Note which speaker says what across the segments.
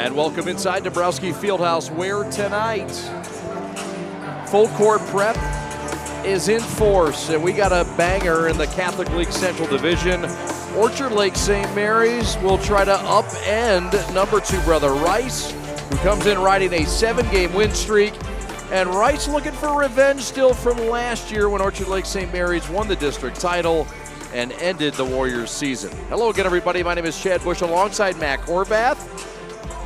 Speaker 1: And welcome inside Dabrowski Fieldhouse, where tonight full court prep is in force, and we got a banger in the Catholic League Central Division. Orchard Lake St. Mary's will try to upend number 2 Brother Rice, who comes in riding a 7-game win streak. And Rice looking for revenge still from last year when Orchard Lake St. Mary's won the district title and ended the Warriors season. Hello again, everybody. My name is Chad Bush alongside Mac Horvath.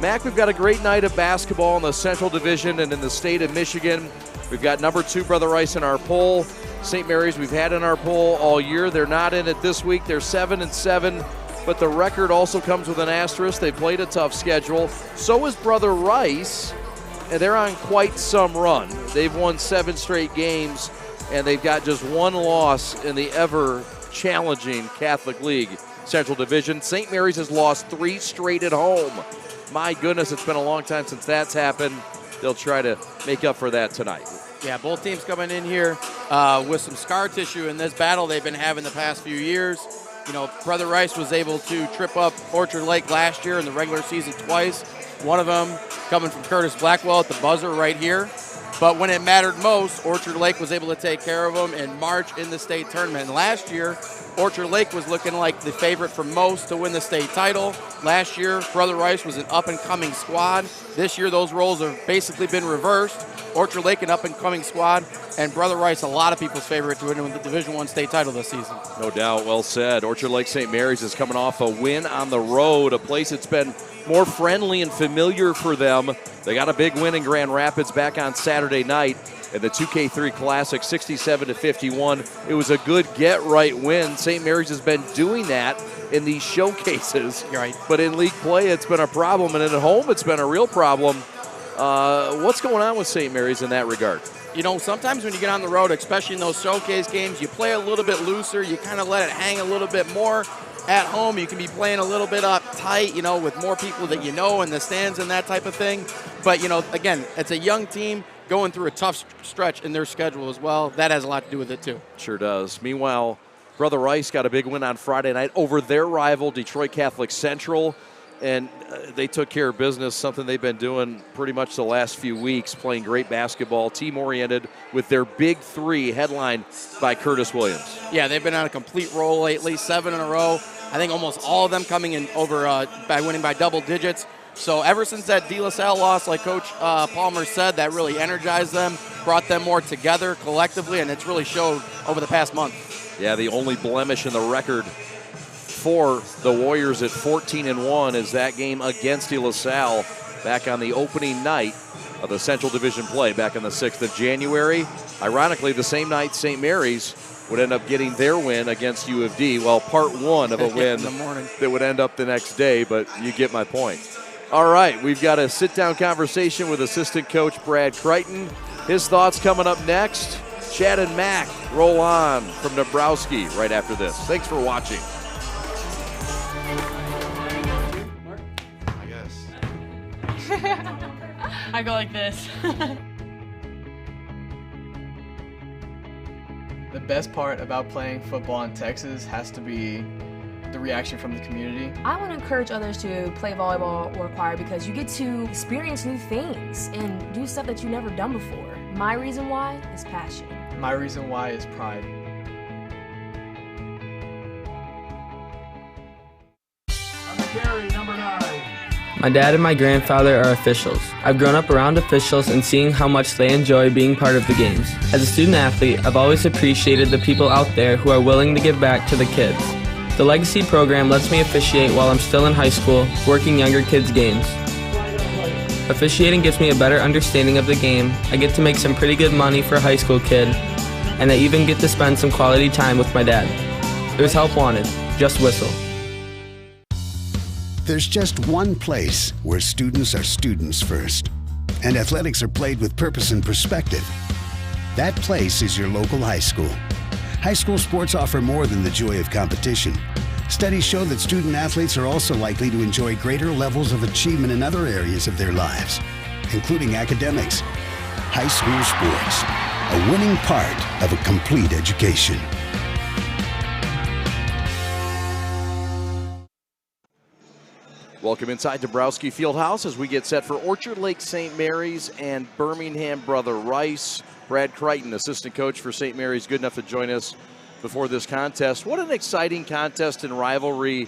Speaker 1: Mac, we've got a great night of basketball in the Central Division and in the state of Michigan. We've got number 2 Brother Rice in our poll. St. Mary's we've had in our poll all year. They're not in it this week. They're 7-7, but the record also comes with an asterisk. They played a tough schedule. So is Brother Rice, and they're on quite some run. They've won 7 straight games, and they've got just 1 loss in the ever-challenging Catholic League Central Division. St. Mary's has lost 3 straight at home. My goodness, it's been a long time since that's happened. They'll try to make up for that tonight.
Speaker 2: Yeah, both teams coming in here with some scar tissue in this battle they've been having the past few years. You know, Brother Rice was able to trip up Orchard Lake last year in the regular season twice. One of them coming from Curtis Blackwell at the buzzer right here. But when it mattered most, Orchard Lake was able to take care of them in March in the state tournament. And last year, Orchard Lake was looking like the favorite for most to win the state title. Last year, Brother Rice was an up-and-coming squad. This year, those roles have basically been reversed. Orchard Lake, an up-and-coming squad, and Brother Rice, a lot of people's favorite to win the Division I state title this season.
Speaker 1: No doubt, well said. Orchard Lake St. Mary's is coming off a win on the road, a place that's been more friendly and familiar for them. They got a big win in Grand Rapids back on Saturday night in the 2K3 Classic, 67-51. It was a good get-right win. St. Mary's has been doing that in these showcases.
Speaker 2: Right.
Speaker 1: But in league play, it's been a problem, and at home, it's been a real problem. What's going on with St. Mary's in that regard?
Speaker 2: You know, sometimes when you get on the road, especially in those showcase games, you play a little bit looser. You kind of let it hang a little bit more. At home, you can be playing a little bit uptight, you know, with more people that you know in the stands and that type of thing. But, you know, again, it's a young team going through a tough stretch in their schedule as well. That has a lot to do with it, too.
Speaker 1: Sure does. Meanwhile, Brother Rice got a big win on Friday night over their rival, Detroit Catholic Central. And they took care of business, something they've been doing pretty much the last few weeks, playing great basketball, team-oriented with their big 3 headlined by Curtis Williams.
Speaker 2: Yeah, they've been on a complete roll lately, 7 in a row. I think almost all of them coming in over by winning by double digits. So ever since that De La Salle loss, like Coach Palmer said, that really energized them, brought them more together collectively, and it's really showed over the past month.
Speaker 1: Yeah, the only blemish in the record for the Warriors at 14-1 is that game against De La Salle back on the opening night of the Central Division play back on the 6th of January. Ironically, the same night St. Mary's would end up getting their win against U of D. Well, part 1 of a win that would end up the next day, but you get my point. All right, we've got a sit-down conversation with assistant coach Brad Crichton. His thoughts coming up next. Chad and Mac roll on from Dabrowski right after this. Thanks for watching.
Speaker 3: I go like this.
Speaker 4: The best part about playing football in Texas has to be the reaction from the community.
Speaker 5: I want to encourage others to play volleyball or choir because you get to experience new things and do stuff that you've never done before. My reason why is passion.
Speaker 4: My reason why is pride.
Speaker 6: On the carry, number 9.
Speaker 7: My dad and my grandfather are officials. I've grown up around officials and seeing how much they enjoy being part of the games. As a student athlete, I've always appreciated the people out there who are willing to give back to the kids. The Legacy program lets me officiate while I'm still in high school, working younger kids' games. Officiating gives me a better understanding of the game. I get to make some pretty good money for a high school kid, and I even get to spend some quality time with my dad. There's help wanted. Just whistle.
Speaker 8: There's just one place where students are students first, and athletics are played with purpose and perspective. That place is your local high school. High school sports offer more than the joy of competition. Studies show that student athletes are also likely to enjoy greater levels of achievement in other areas of their lives, including academics. High school sports, a winning part of a complete education.
Speaker 1: Welcome inside Dabrowski Fieldhouse as we get set for Orchard Lake St. Mary's and Birmingham Brother Rice. Brad Crichton, assistant coach for St. Mary's, good enough to join us before this contest. What an exciting contest and rivalry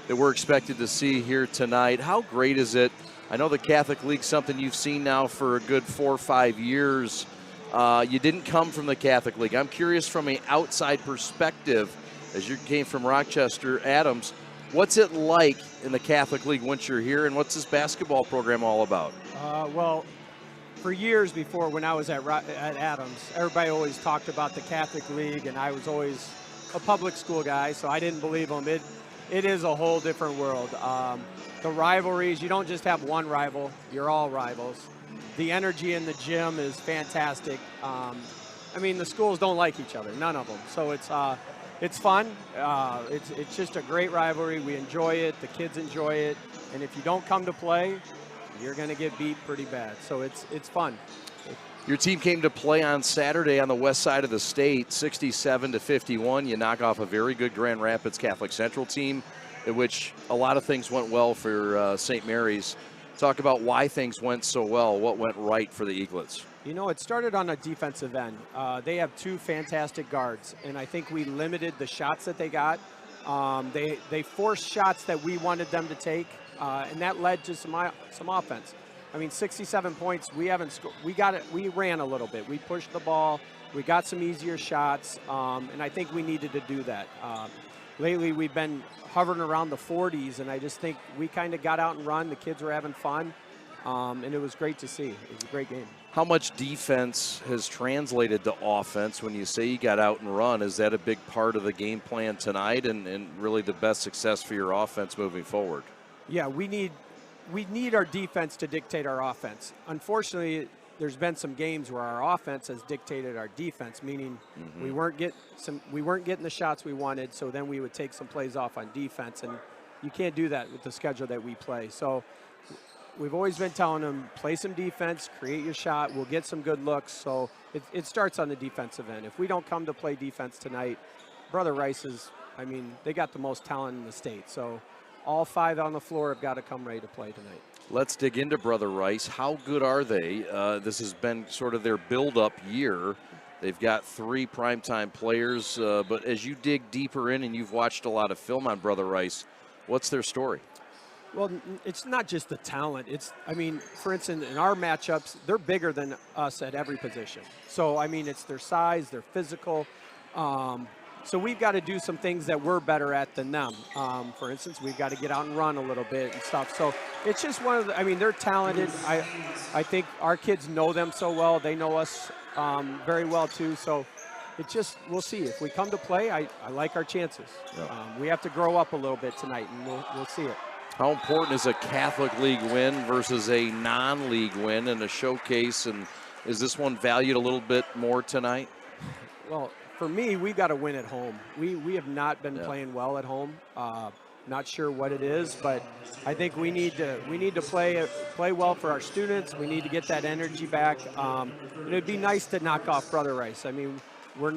Speaker 1: that we're expected to see here tonight. How great is it? I know the Catholic League's something you've seen now for a good 4 or 5 years. You didn't come from the Catholic League. I'm curious from an outside perspective, as you came from Rochester Adams, what's it like in the Catholic League once you're here, and what's this basketball program all about?
Speaker 3: Well, for years before, when I was at Adams, everybody always talked about the Catholic League, and I was always a public school guy, so I didn't believe them. It is a whole different world. The rivalries, you don't just have one rival, you're all rivals. The energy in the gym is fantastic. I mean, the schools don't like each other, none of them. So it's fun. It's just a great rivalry. We enjoy it. The kids enjoy it. And if you don't come to play, you're going to get beat pretty bad. So it's fun.
Speaker 1: Your team came to play on Saturday on the west side of the state, 67-51. You knock off a very good Grand Rapids Catholic Central team, in which a lot of things went well for St. Mary's. Talk about why things went so well. What went right for the Eaglets?
Speaker 3: You know, it started on a defensive end. They have two fantastic guards, and I think we limited the shots that they got. They forced shots that we wanted them to take, and that led to some offense. I mean, 67 points. We haven't scored. We got it. We ran a little bit. We pushed the ball. We got some easier shots, and I think we needed to do that. Lately, we've been hovering around the 40s, and I just think we kind of got out and run. The kids were having fun, and it was great to see. It was a great game.
Speaker 1: How much defense has translated to offense when you say you got out and run? Is that a big part of the game plan tonight and really the best success for your offense moving forward?
Speaker 3: Yeah, we need our defense to dictate our offense. Unfortunately, there's been some games where our offense has dictated our defense, meaning we weren't getting the shots we wanted, so then we would take some plays off on defense, and you can't do that with the schedule that we play. So we've always been telling them, play some defense, create your shot, we'll get some good looks. So it starts on the defensive end. If we don't come to play defense tonight, Brother Rice they got the most talent in the state. So all 5 on the floor have got to come ready to play tonight.
Speaker 1: Let's dig into Brother Rice. How good are they? This has been sort of their build-up year. They've got 3 primetime players, but as you dig deeper in and you've watched a lot of film on Brother Rice, what's their story?
Speaker 3: Well, it's not just the talent. For instance, in our matchups, they're bigger than us at every position. So, it's their size, they're physical. So we've got to do some things that we're better at than them. For instance, we've got to get out and run a little bit and stuff. So it's just one of the, they're talented. I think our kids know them so well. They know us very well too. So it's just, we'll see. If we come to play, I like our chances. We have to grow up a little bit tonight, and we'll see it.
Speaker 1: How important is a Catholic League win versus a non-league win in a showcase? And is this one valued a little bit more tonight?
Speaker 3: Well, for me, we've got to win at home. We have not been playing well at home. Not sure what it is, but I think we need to play well for our students. We need to get that energy back. It'd be nice to knock off Brother Rice. We're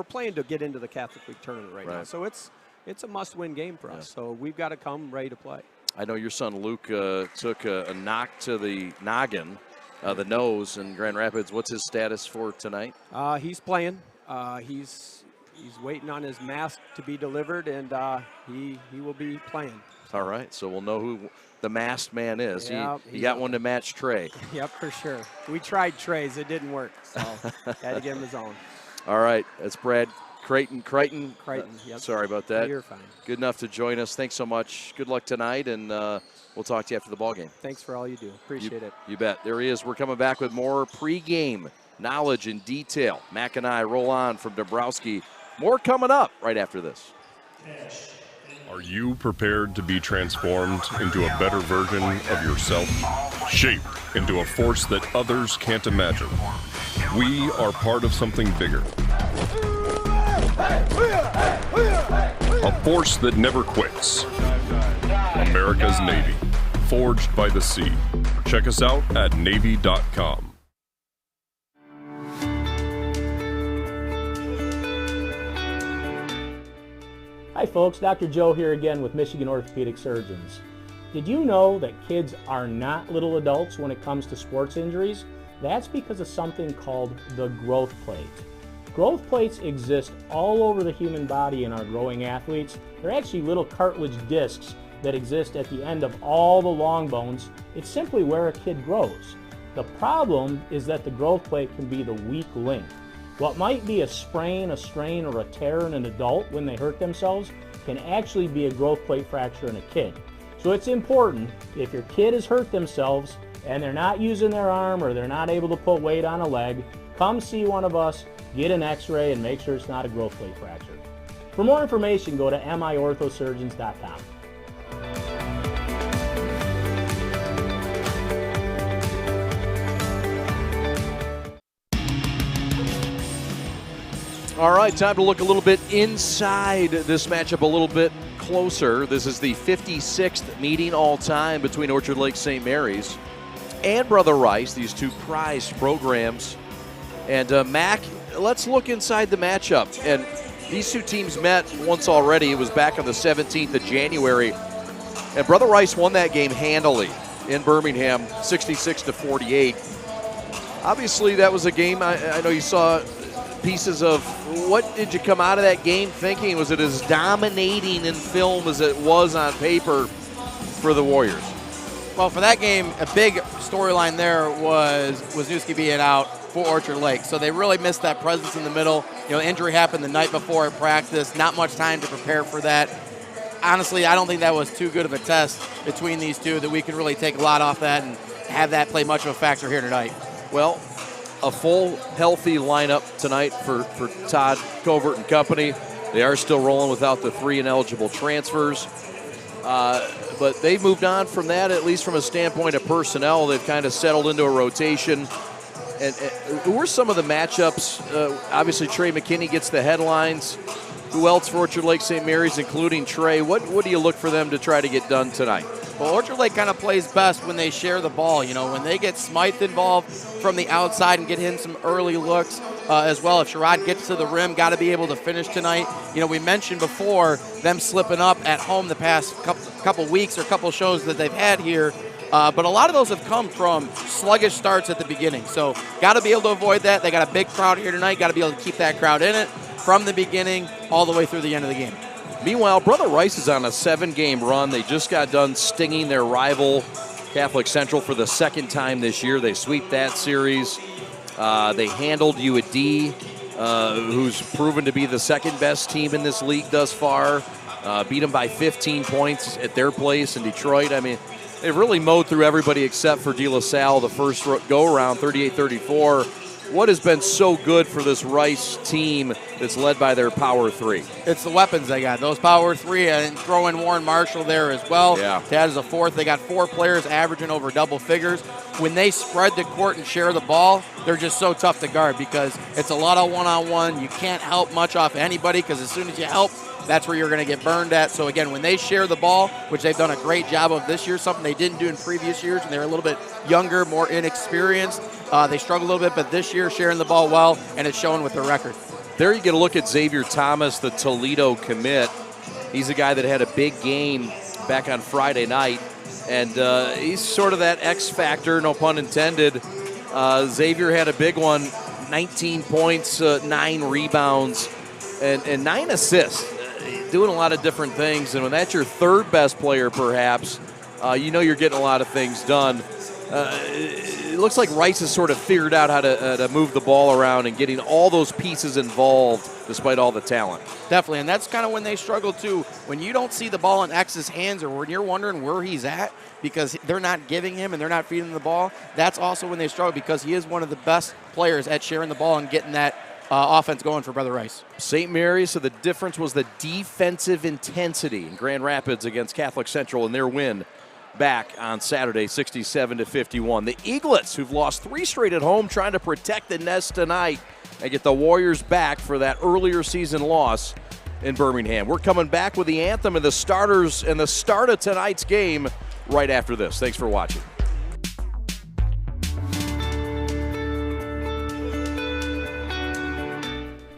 Speaker 3: playing to get into the Catholic League tournament right now. So it's a must-win game for us. So we've got to come ready to play.
Speaker 1: I know your son Luke took a knock to the noggin. The nose in Grand Rapids. What's his status for tonight?
Speaker 3: He's playing. He's waiting on his mask to be delivered, and he will be playing.
Speaker 1: All right, so we'll know who the masked man is.
Speaker 3: Yep,
Speaker 1: he got one to match Trey.
Speaker 3: Yep, for sure. We tried Trey's. It didn't work, so had to give him his own.
Speaker 1: All right, that's Brad Crichton.
Speaker 3: Yep.
Speaker 1: Sorry about that.
Speaker 3: You're fine.
Speaker 1: Good enough to join us. Thanks so much. Good luck tonight, and we'll talk to you after the ball game.
Speaker 3: Thanks for all you do. Appreciate it.
Speaker 1: You bet. There he is. We're coming back with more pregame knowledge and detail. Mac and I roll on from Dabrowski. More coming up right after this.
Speaker 9: Are you prepared to be transformed into a better version of yourself? Shaped into a force that others can't imagine. We are part of something bigger. A force that never quits. America's Navy, forged by the sea. Check us out at Navy.com.
Speaker 10: Hi folks, Dr. Joe here again with Michigan Orthopedic Surgeons. Did you know that kids are not little adults when it comes to sports injuries? That's because of something called the growth plate. Growth plates exist all over the human body in our growing athletes. They're actually little cartilage discs that exist at the end of all the long bones. It's simply where a kid grows. The problem is that the growth plate can be the weak link. What might be a sprain, a strain, or a tear in an adult when they hurt themselves can actually be a growth plate fracture in a kid. So it's important, if your kid has hurt themselves and they're not using their arm or they're not able to put weight on a leg, come see one of us, get an x-ray, and make sure it's not a growth plate fracture. For more information, go to miorthosurgeons.com.
Speaker 1: All right, time to look a little bit inside this matchup a little bit closer. This is the 56th meeting all-time between Orchard Lake St. Mary's and Brother Rice, these two prized programs. And Mac, let's look inside the matchup. And these two teams met once already. It was back on the 17th of January. And Brother Rice won that game handily in Birmingham, 66-48. Obviously, that was a game I know you saw pieces of. What did you come out of that game thinking? Was it as dominating in film as it was on paper for the Warriors?
Speaker 2: Well, for that game, a big storyline there was Wisniewski being out for Orchard Lake. So they really missed that presence in the middle. You know, injury happened the night before at practice. Not much time to prepare for that. Honestly, I don't think that was too good of a test between these two that we can really take a lot off that and have that play much of a factor here tonight.
Speaker 1: Well, a full, healthy lineup tonight for Todd Covert and company. They are still rolling without the 3 ineligible transfers. But they've moved on from that, at least from a standpoint of personnel. They've kind of settled into a rotation. And who are some of the matchups? Obviously, Trey McKinney gets the headlines. Who else for Orchard Lake St. Mary's, including Trey? What do you look for them to try to get done tonight?
Speaker 2: Well, Orchard Lake kind of plays best when they share the ball. You know, when they get Smythe involved from the outside and get in some early looks as well. If Sherrod gets to the rim, got to be able to finish tonight. You know, we mentioned before them slipping up at home the past couple weeks or couple shows that they've had here. But a lot of those have come from sluggish starts at the beginning. So got to be able to avoid that. They got a big crowd here tonight. Got to be able to keep that crowd in it from the beginning all the way through the end of the game.
Speaker 1: Meanwhile, Brother Rice is on a 7-game run. They just got done stinging their rival, Catholic Central, for the second time this year. They sweep that series. They handled UAD, who's proven to be the second-best team in this league thus far. Beat them by 15 points at their place in Detroit. I mean, they've really mowed through everybody except for De La Salle the first go-around, 38-34. What has been so good for this Rice team that's led by their power 3?
Speaker 2: It's the weapons they got. Those power 3, and throw in Warren Marshall there as well.
Speaker 1: Yeah.
Speaker 2: Tad is a 4th. They got 4 players averaging over double figures. When they spread the court and share the ball, they're just so tough to guard because it's a lot of one-on-one. You can't help much off anybody because as soon as you help, that's where you're going to get burned at. So, again, when they share the ball, which they've done a great job of this year, something they didn't do in previous years when they were a little bit younger, more inexperienced, they struggled a little bit, but this year sharing the ball well, and it's showing with their record.
Speaker 1: There you get a look at Xavier Thomas, the Toledo commit. He's a guy that had a big game back on Friday night, and he's sort of that X factor, no pun intended. Xavier had a big one, 19 points, 9 rebounds, and 9 assists. Doing a lot of different things, and when that's your 3rd best player, perhaps, you know you're getting a lot of things done. It looks like Rice has sort of figured out how to move the ball around and getting all those pieces involved despite all the talent.
Speaker 2: Definitely, and that's kind of when they struggle too. When you don't see the ball in X's hands or when you're wondering where he's at because they're not giving him and they're not feeding him the ball, that's also when they struggle because he is one of the best players at sharing the ball and getting that offense going for Brother Rice.
Speaker 1: St. Mary's, so the difference was the defensive intensity in Grand Rapids against Catholic Central in their win back on Saturday, 67-51. The Eaglets, who've lost 3 straight at home, trying to protect the nest tonight and get the Warriors back for that earlier season loss in Birmingham. We're coming back with the anthem and the starters and the start of tonight's game right after this. Thanks for watching.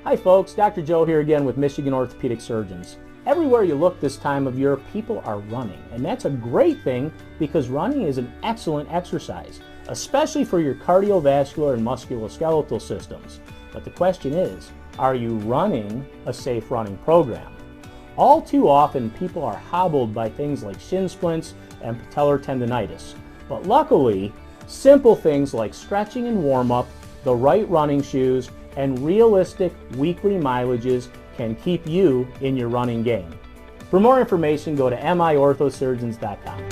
Speaker 10: Hi folks, Dr. Joe here again with Michigan Orthopedic Surgeons. Everywhere you look this time of year, people are running, and that's a great thing because running is an excellent exercise, especially for your cardiovascular and musculoskeletal systems. But the question is, are you running a safe running program? All too often, people are hobbled by things like shin splints and patellar tendonitis. But luckily, simple things like stretching and warm-up, the right running shoes, and realistic weekly mileages can keep you in your running game. For more information, go to miorthosurgeons.com.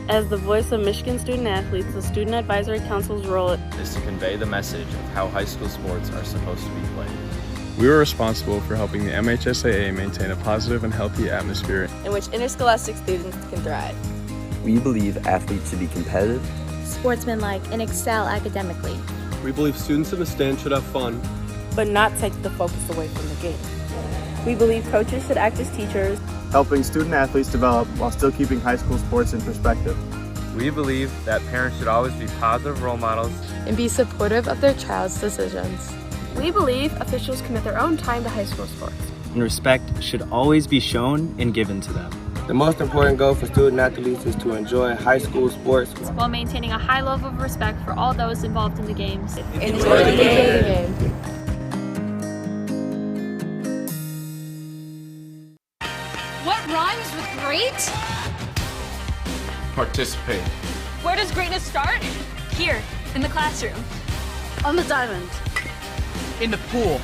Speaker 11: As the voice of Michigan student athletes, the Student Advisory Council's role
Speaker 12: is to convey the message of how high school sports are supposed to be played.
Speaker 13: We are responsible for helping the MHSAA maintain a positive and healthy atmosphere
Speaker 14: in which interscholastic students can thrive.
Speaker 15: We believe athletes should be competitive,
Speaker 16: sportsmanlike, and excel academically.
Speaker 17: We believe students in the stand should have fun,
Speaker 11: but not take the focus away from the game.
Speaker 14: We believe coaches should act as teachers,
Speaker 18: helping student athletes develop while still keeping high school sports in perspective.
Speaker 12: We believe that parents should always be positive role models
Speaker 19: and be supportive of their child's decisions.
Speaker 20: We believe officials commit their own time to high school sports.
Speaker 21: And respect should always be shown and given to them.
Speaker 22: The most important goal for student athletes is to enjoy high school sports
Speaker 20: while maintaining a high level of respect for all those involved in the games.
Speaker 19: Enjoy the game.
Speaker 23: What rhymes with great?
Speaker 24: Participate.
Speaker 20: Where does greatness start? Here, in the classroom.
Speaker 11: On the diamond.
Speaker 25: In the pool.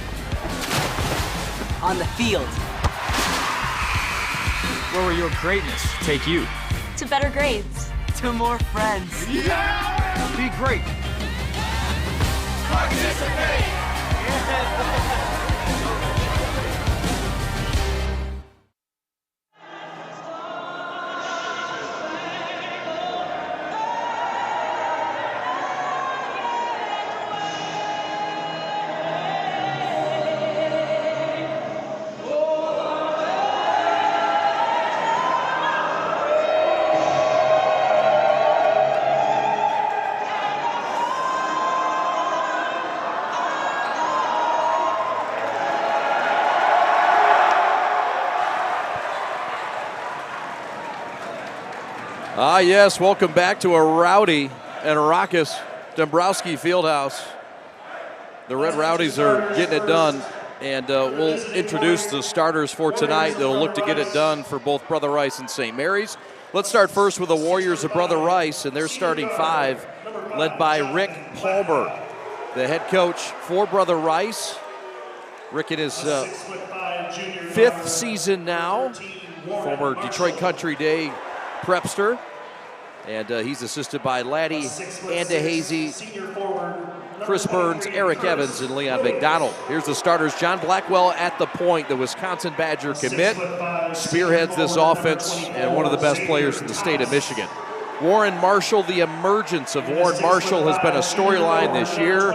Speaker 26: On the field.
Speaker 27: Where will your greatness take you?
Speaker 20: To better grades.
Speaker 26: To more friends.
Speaker 27: Yeah! Be great.
Speaker 24: Participate.
Speaker 1: Yes, welcome back to a rowdy and raucous Dombrowski Fieldhouse. The Red Rowdies are getting it done, and we'll introduce the starters for tonight. They'll look to get it done for both Brother Rice and St. Mary's. Let's start first with the Warriors of Brother Rice, and they're starting five, led by Rick Palmer, the head coach for Brother Rice. Rick in his fifth season now, former Detroit Country Day prepster. And he's assisted by Laddie Andehazy, Chris Burns, Eric Evans, and Leon McDonald. Here's the starters. John Blackwell at the point, the Wisconsin Badger commit, spearheads this offense and one of the best players in the state of Michigan. Warren Marshall, the emergence of Warren Marshall has been a storyline this year.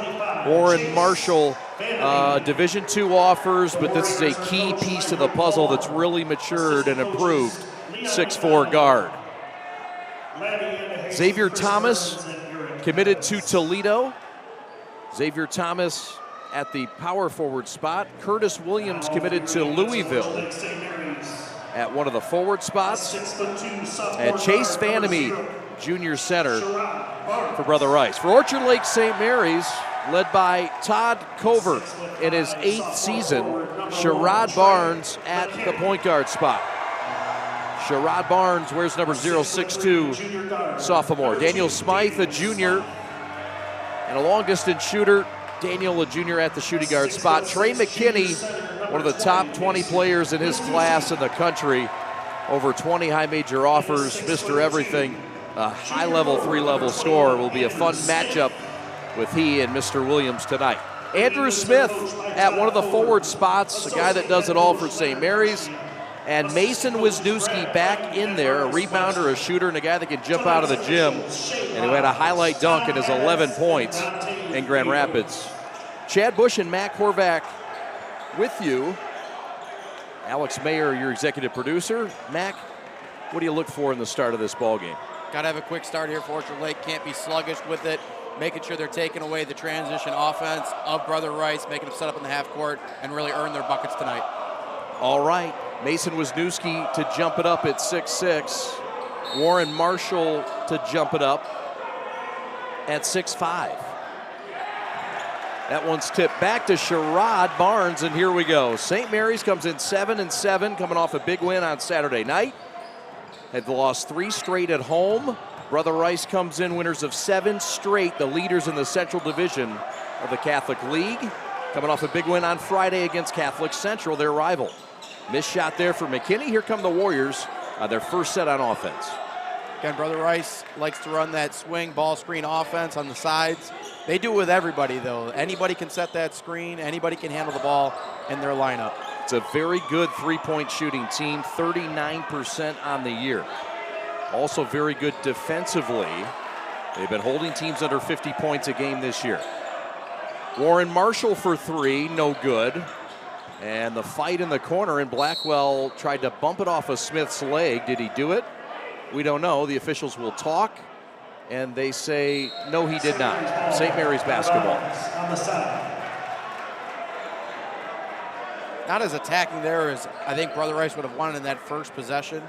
Speaker 1: Warren Marshall, Division II offers, but this is a key piece to the puzzle that's really matured and improved. 6'4" guard. Xavier Thomas committed to Toledo. Xavier Thomas at the power forward spot. Curtis Williams committed to Louisville at one of the forward spots. And Chase Vandermeed, junior center for Brother Rice. For Orchard Lake St. Mary's, led by Todd Covert in his 8th season, Sherrod Barnes at the point guard spot. Sherrod Barnes wears number 062, sophomore. Daniel Smythe, a junior, and a long-distance shooter. Daniel, a junior at the shooting guard spot. Trey McKinney, one of the top 20 players in his class in the country. Over 20 high major offers, Mr. Everything. A high-level, three-level scorer. Will be a fun matchup with he and Mr. Williams tonight. Andrew Smith at one of the forward spots, a guy that does it all for St. Mary's. And Mason Wisniewski back in there, a rebounder, a shooter, and a guy that can jump out of the gym, and who had a highlight dunk in his 11 points in Grand Rapids. Chad Bush and Matt Horvath with you Alex Mayer, your executive producer. Mac, what do you look for in the start of this ball game?
Speaker 2: Got to have a quick start here for Orchard Lake. Can't be sluggish with it. Making sure they're taking away the transition offense of Brother Rice, making them set up in the half court and really earn their buckets tonight.
Speaker 1: All right, Mason Wisniewski to jump it up at 6'6". Warren Marshall to jump it up at 6'5". That one's tipped back to Sherrod Barnes, and here we go. St. Mary's comes in 7-7, coming off a big win on Saturday night. Had lost 3 straight at home. Brother Rice comes in winners of 7 straight, the leaders in the Central Division of the Catholic League. Coming off a big win on Friday against Catholic Central, their rival. Missed shot there for McKinney. Here come the Warriors, their first set on offense.
Speaker 2: Again, Brother Rice likes to run that swing ball screen offense on the sides. They do it with everybody, though. Anybody can set that screen. Anybody can handle the ball in their lineup.
Speaker 1: It's a very good three-point shooting team, 39% on the year. Also very good defensively. They've been holding teams under 50 points a game this year. Warren Marshall for 3, no good. And the fight in the corner, and Blackwell tried to bump it off of Smith's leg. Did he do it? We don't know. The officials will talk, and they say, no, he did not. St. Mary's basketball.
Speaker 2: Not as attacking there as I think Brother Rice would have wanted in that first possession.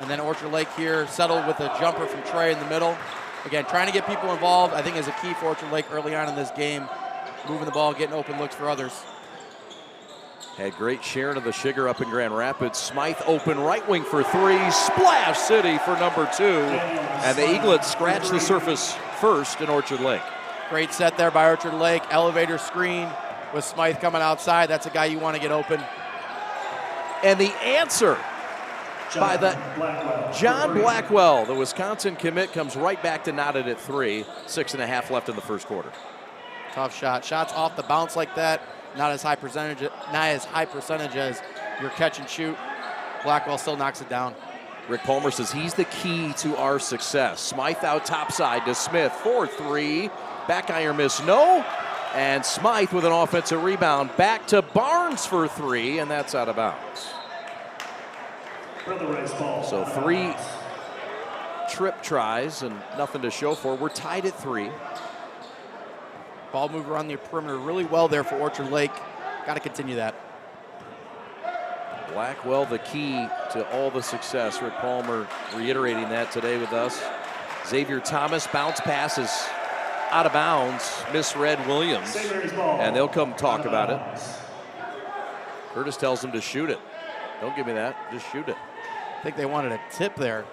Speaker 2: And then Orchard Lake here settled with a jumper from Trey in the middle. Again, trying to get people involved, I think, is a key for Orchard Lake early on in this game. Moving the ball, getting open looks for others.
Speaker 1: Had great sharing of the sugar up in Grand Rapids. Smythe open right wing for 3. Splash City for number 2. And the Eaglets scratch the surface first in Orchard Lake.
Speaker 2: Great set there by Orchard Lake. Elevator screen with Smythe coming outside. That's a guy you want to get open.
Speaker 1: And the answer by the John Blackwell, the Wisconsin commit, comes right back to knot it at 3. 6.5 left in the first quarter.
Speaker 2: Tough shot. Shots off the bounce like that. Not as high percentage as your catch and shoot. Blackwell still knocks it down.
Speaker 1: Rick Palmer says he's the key to our success. Smythe out topside to Smith for 3. Back iron miss, no. And Smythe with an offensive rebound. Back to Barnes for 3, and that's out of bounds. So 3 trip tries and nothing to show for. We're tied at 3.
Speaker 2: Ball move around the perimeter really well there for Orchard Lake. Got to continue that.
Speaker 1: Blackwell the key to all the success. Rick Palmer reiterating that today with us. Xavier Thomas bounce passes out of bounds. Misread Williams. And they'll come talk about it. Curtis tells him to shoot it. Don't give me that. Just shoot it.
Speaker 2: I think they wanted a tip there.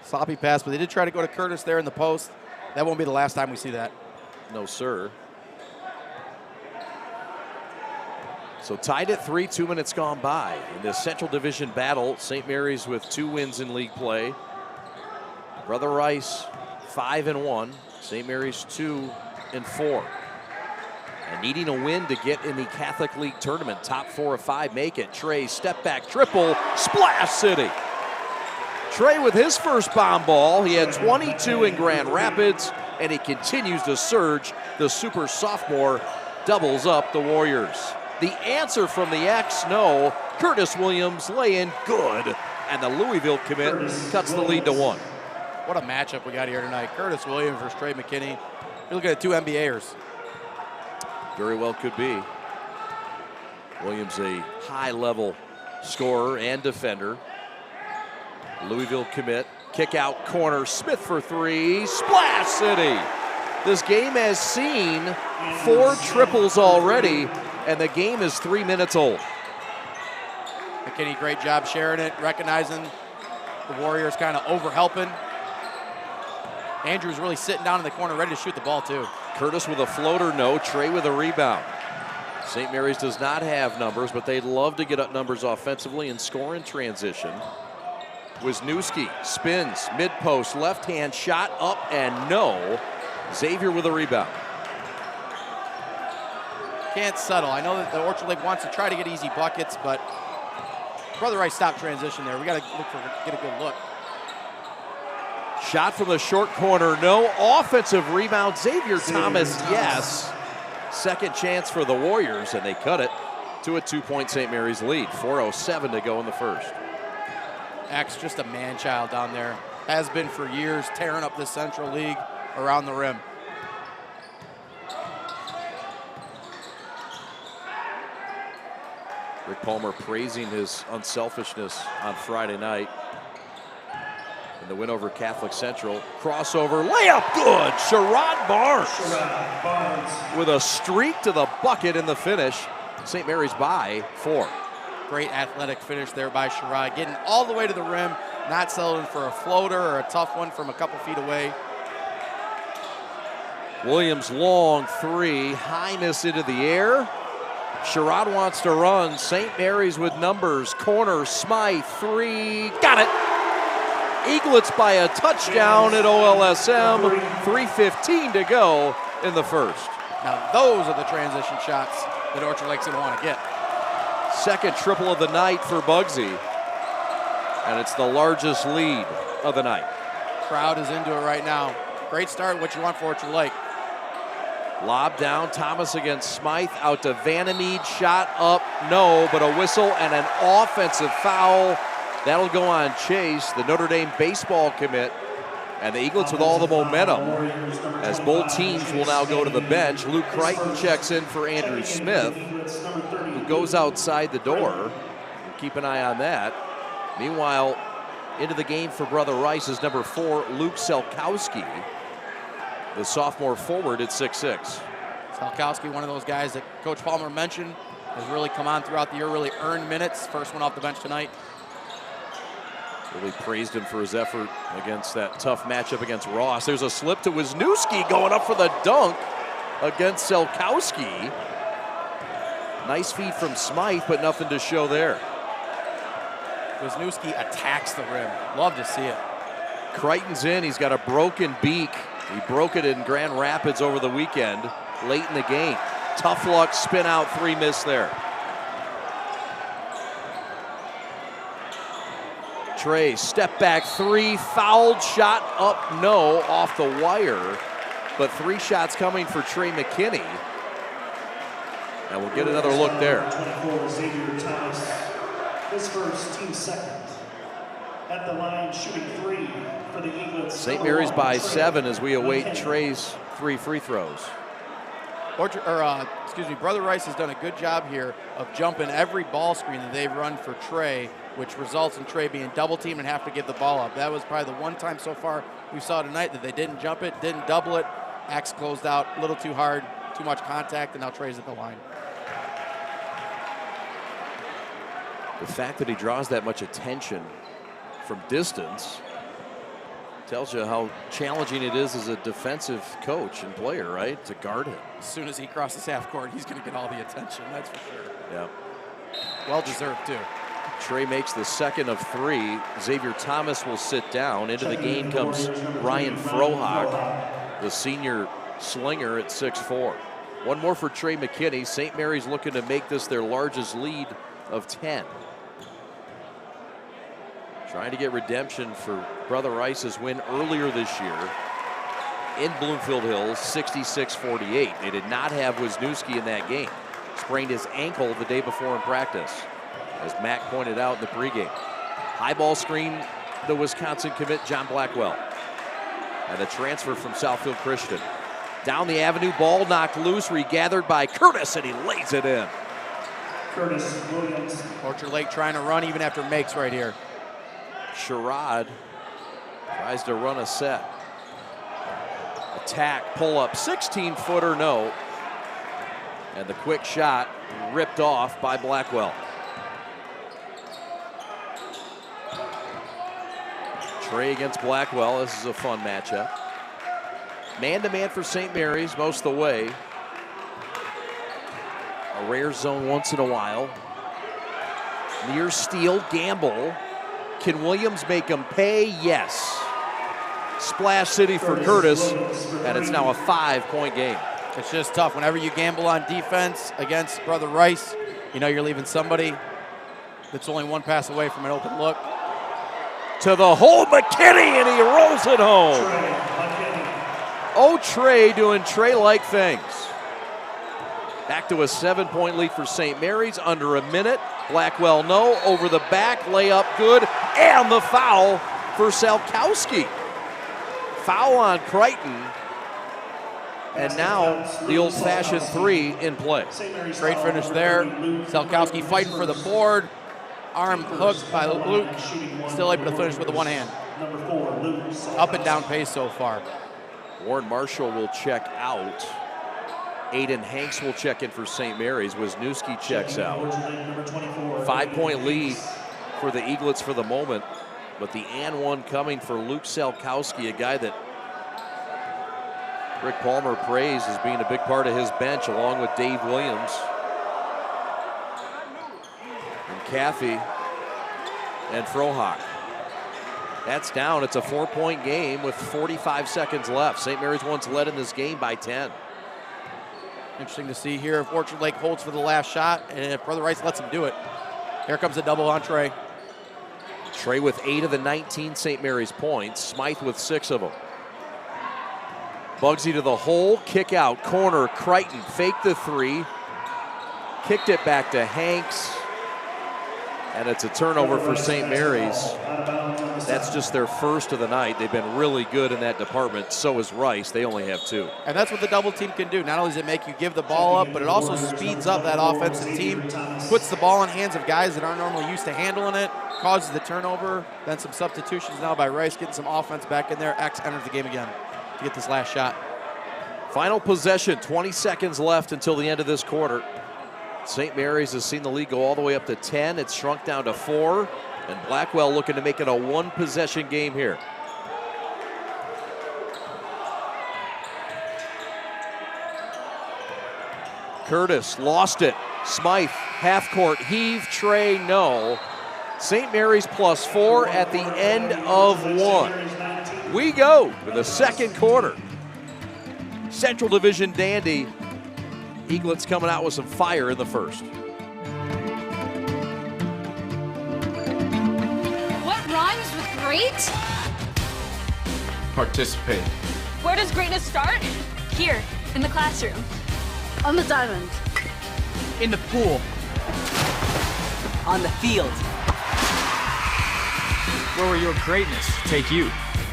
Speaker 2: Sloppy pass, but they did try to go to Curtis there in the post. That won't be the last time we see that.
Speaker 1: No, sir. So tied at 3, 2 minutes gone by. In this Central Division battle, St. Mary's with 2 wins in league play. Brother Rice 5-1. St. Mary's 2-4. And needing a win to get in the Catholic League tournament. Top 4 of 5 make it. Trey step back triple. Splash City. Trey with his first bomb ball. He had 22 in Grand Rapids, and he continues to surge. The super sophomore doubles up the Warriors. The answer from the X, no. Curtis Williams lay in good, and the Louisville commit cuts the lead to 1.
Speaker 2: What a matchup we got here tonight. Curtis Williams versus Trey McKinney. You're looking at 2 NBAers.
Speaker 1: Very well could be. Williams a high-level scorer and defender. Louisville commit. Kick out corner. Smith for 3. Splash City. This game has seen 4 triples already, and the game is 3 minutes old.
Speaker 2: McKinney, great job sharing it, recognizing the Warriors kind of over-helping. Andrews really sitting down in the corner, ready to shoot the ball, too.
Speaker 1: Curtis with a floater, no. Trey with a rebound. St. Mary's does not have numbers, but they'd love to get up numbers offensively and score in transition. Wisniewski spins, mid-post, left-hand shot up and no. Xavier with a rebound.
Speaker 2: Can't settle. I know that the Orchard Lake wants to try to get easy buckets, but Brother Rice stopped transition there. We got to get a good look.
Speaker 1: Shot from the short corner, no. Offensive rebound, Xavier Thomas, yes. Second chance for the Warriors, and they cut it to a 2-point St. Mary's lead. 4:07 to go in the first.
Speaker 2: X just a man-child down there. Has been for years, tearing up the Central League around the rim.
Speaker 1: Rick Palmer praising his unselfishness on Friday night. In the win over Catholic Central. Crossover, layup, good! Sherrod Barnes with a streak to the bucket in the finish. St. Mary's by 4.
Speaker 2: Great athletic finish there by Sherrod, getting all the way to the rim, not settling for a floater or a tough one from a couple feet away.
Speaker 1: Williams long 3, high miss into the air. Sherrod wants to run. St. Mary's with numbers. Corner, Smythe, 3, got it. Eaglets by a touchdown at OLSM. 3:15 to go in the first.
Speaker 2: Now those are the transition shots that Orchard Lake's gonna want to get.
Speaker 1: Second triple of the night for Bugsy. And it's the largest lead of the night.
Speaker 2: Crowd is into it right now. Great start, what you want for Orchard Lake.
Speaker 1: Lob down, Thomas against Smythe, out to Vandermeed, shot up, no, but a whistle and an offensive foul. That'll go on Chase, the Notre Dame baseball commit, and the Eaglets with all the momentum as both teams will now go to the bench. Luke Crichton checks in for Andrew Smith, who goes outside the door. We'll keep an eye on that. Meanwhile, into the game for Brother Rice is number 4, Luke Selkowski, the sophomore forward at 6'6".
Speaker 2: Selkowski, one of those guys that Coach Palmer mentioned, has really come on throughout the year, really earned minutes. First one off the bench tonight.
Speaker 1: Really praised him for his effort against that tough matchup against Ross. There's a slip to Wisniewski going up for the dunk against Selkowski. Nice feed from Smythe, but nothing to show there.
Speaker 2: Wisniewski attacks the rim. Love to see it.
Speaker 1: Crichton's in. He's got a broken beak. He broke it in Grand Rapids over the weekend, late in the game. Tough luck, spin out 3 miss there. Trey, step back 3, fouled, shot up, no, off the wire. But 3 shots coming for Trey McKinney. And we'll get another look there.
Speaker 3: 24, Xavier Thomas, his first, team second. At the line, shooting 3 for the Eaglets.
Speaker 1: St. Mary's by 7 as we await Trey's 3 free throws.
Speaker 2: Brother Rice has done a good job here of jumping every ball screen that they've run for Trey, which results in Trey being double teamed and have to give the ball up. That was probably the one time so far we saw tonight that they didn't jump it, didn't double it. Axe closed out a little too hard, too much contact, and now Trey's at the line.
Speaker 1: The fact that he draws that much attention from distance tells you how challenging it is as a defensive coach and player, right? To guard him.
Speaker 2: As soon as he crosses half court, he's going to get all the attention, that's for sure.
Speaker 1: Yeah.
Speaker 2: Well deserved, too.
Speaker 1: Trey makes the second of 3. Xavier Thomas will sit down. Into the game comes Ryan Frohock, the senior slinger at 6'4". One more for Trey McKinney. St. Mary's looking to make this their largest lead of 10. Trying to get redemption for Brother Rice's win earlier this year in Bloomfield Hills, 66-48. They did not have Wisniewski in that game. Sprained his ankle the day before in practice, as Mac pointed out in the pregame. High ball screen, the Wisconsin commit, John Blackwell. And the transfer from Southfield Christian. Down the avenue, ball knocked loose, regathered by Curtis, and he lays it in.
Speaker 3: Curtis Williams.
Speaker 2: Orchard Lake trying to run even after makes right here.
Speaker 1: Sherrod tries to run a set. Attack, pull up, 16-footer, no. And the quick shot ripped off by Blackwell. Trey against Blackwell, this is a fun matchup. Man-to-man for St. Mary's most of the way. A rare zone once in a while. Near steal, Gamble. Can Williams make him pay? Yes. Splash City for Curtis, and it's now a 5-point game.
Speaker 2: It's just tough. Whenever you gamble on defense against Brother Rice, you know you're leaving somebody that's only 1 pass away from an open look.
Speaker 1: To the hole, McKinney, and he rolls it home. Oh, Trey doing Trey-like things. Back to a 7-point lead for St. Mary's, under a minute. Blackwell, no, over the back, layup good, and the foul for Salkowski. Foul on Crichton, and now the old-fashioned 3 in play.
Speaker 2: Great finish there. Salkowski fighting for the board. Arm hooked by Luke, still able to finish with the one hand. Up and down pace so far.
Speaker 1: Warren Marshall will check out. Aiden Hanks will check in for St. Mary's. Wisniewski checks out. 5-point lead for the Eaglets for the moment, but the and one coming for Luke Salkowski, a guy that Rick Palmer praised as being a big part of his bench, along with Dave Williams and Caffey and Frohock. That's down. It's a 4-point game with 45 seconds left. St. Mary's once led in this game by 10.
Speaker 2: Interesting to see here if Orchard Lake holds for the last shot and if Brother Rice lets him do it. Here comes a double on Trey.
Speaker 1: Trey with 8 of the 19 St. Mary's points. Smythe with 6 of them. Bugsy to the hole, kick out, corner, Crichton, fake the 3. Kicked it back to Hanks. And it's a turnover for St. Mary's. That's just their first of the night. They've been really good in that department. So is Rice. They only have 2.
Speaker 2: And that's what the double team can do. Not only does it make you give the ball up, but it also speeds up that offensive team, puts the ball in hands of guys that aren't normally used to handling it, causes the turnover. Then some substitutions now by Rice, getting some offense back in there. X enters the game again to get this last shot.
Speaker 1: Final possession, 20 seconds left until the end of this quarter. St. Mary's has seen the lead go all the way up to 10. It's shrunk down to 4. And Blackwell looking to make it a 1-possession game here. Curtis lost it. Smythe, half court heave, Trey, no. St. Mary's +4 at the end of 1. We go to the second quarter. Central Division dandy. Eaglets coming out with some fire in the first.
Speaker 23: What rhymes with great?
Speaker 27: Participate.
Speaker 20: Where does greatness start? Here, in the classroom.
Speaker 11: On the diamond.
Speaker 25: In the pool.
Speaker 26: On the field.
Speaker 27: Where will your greatness take you?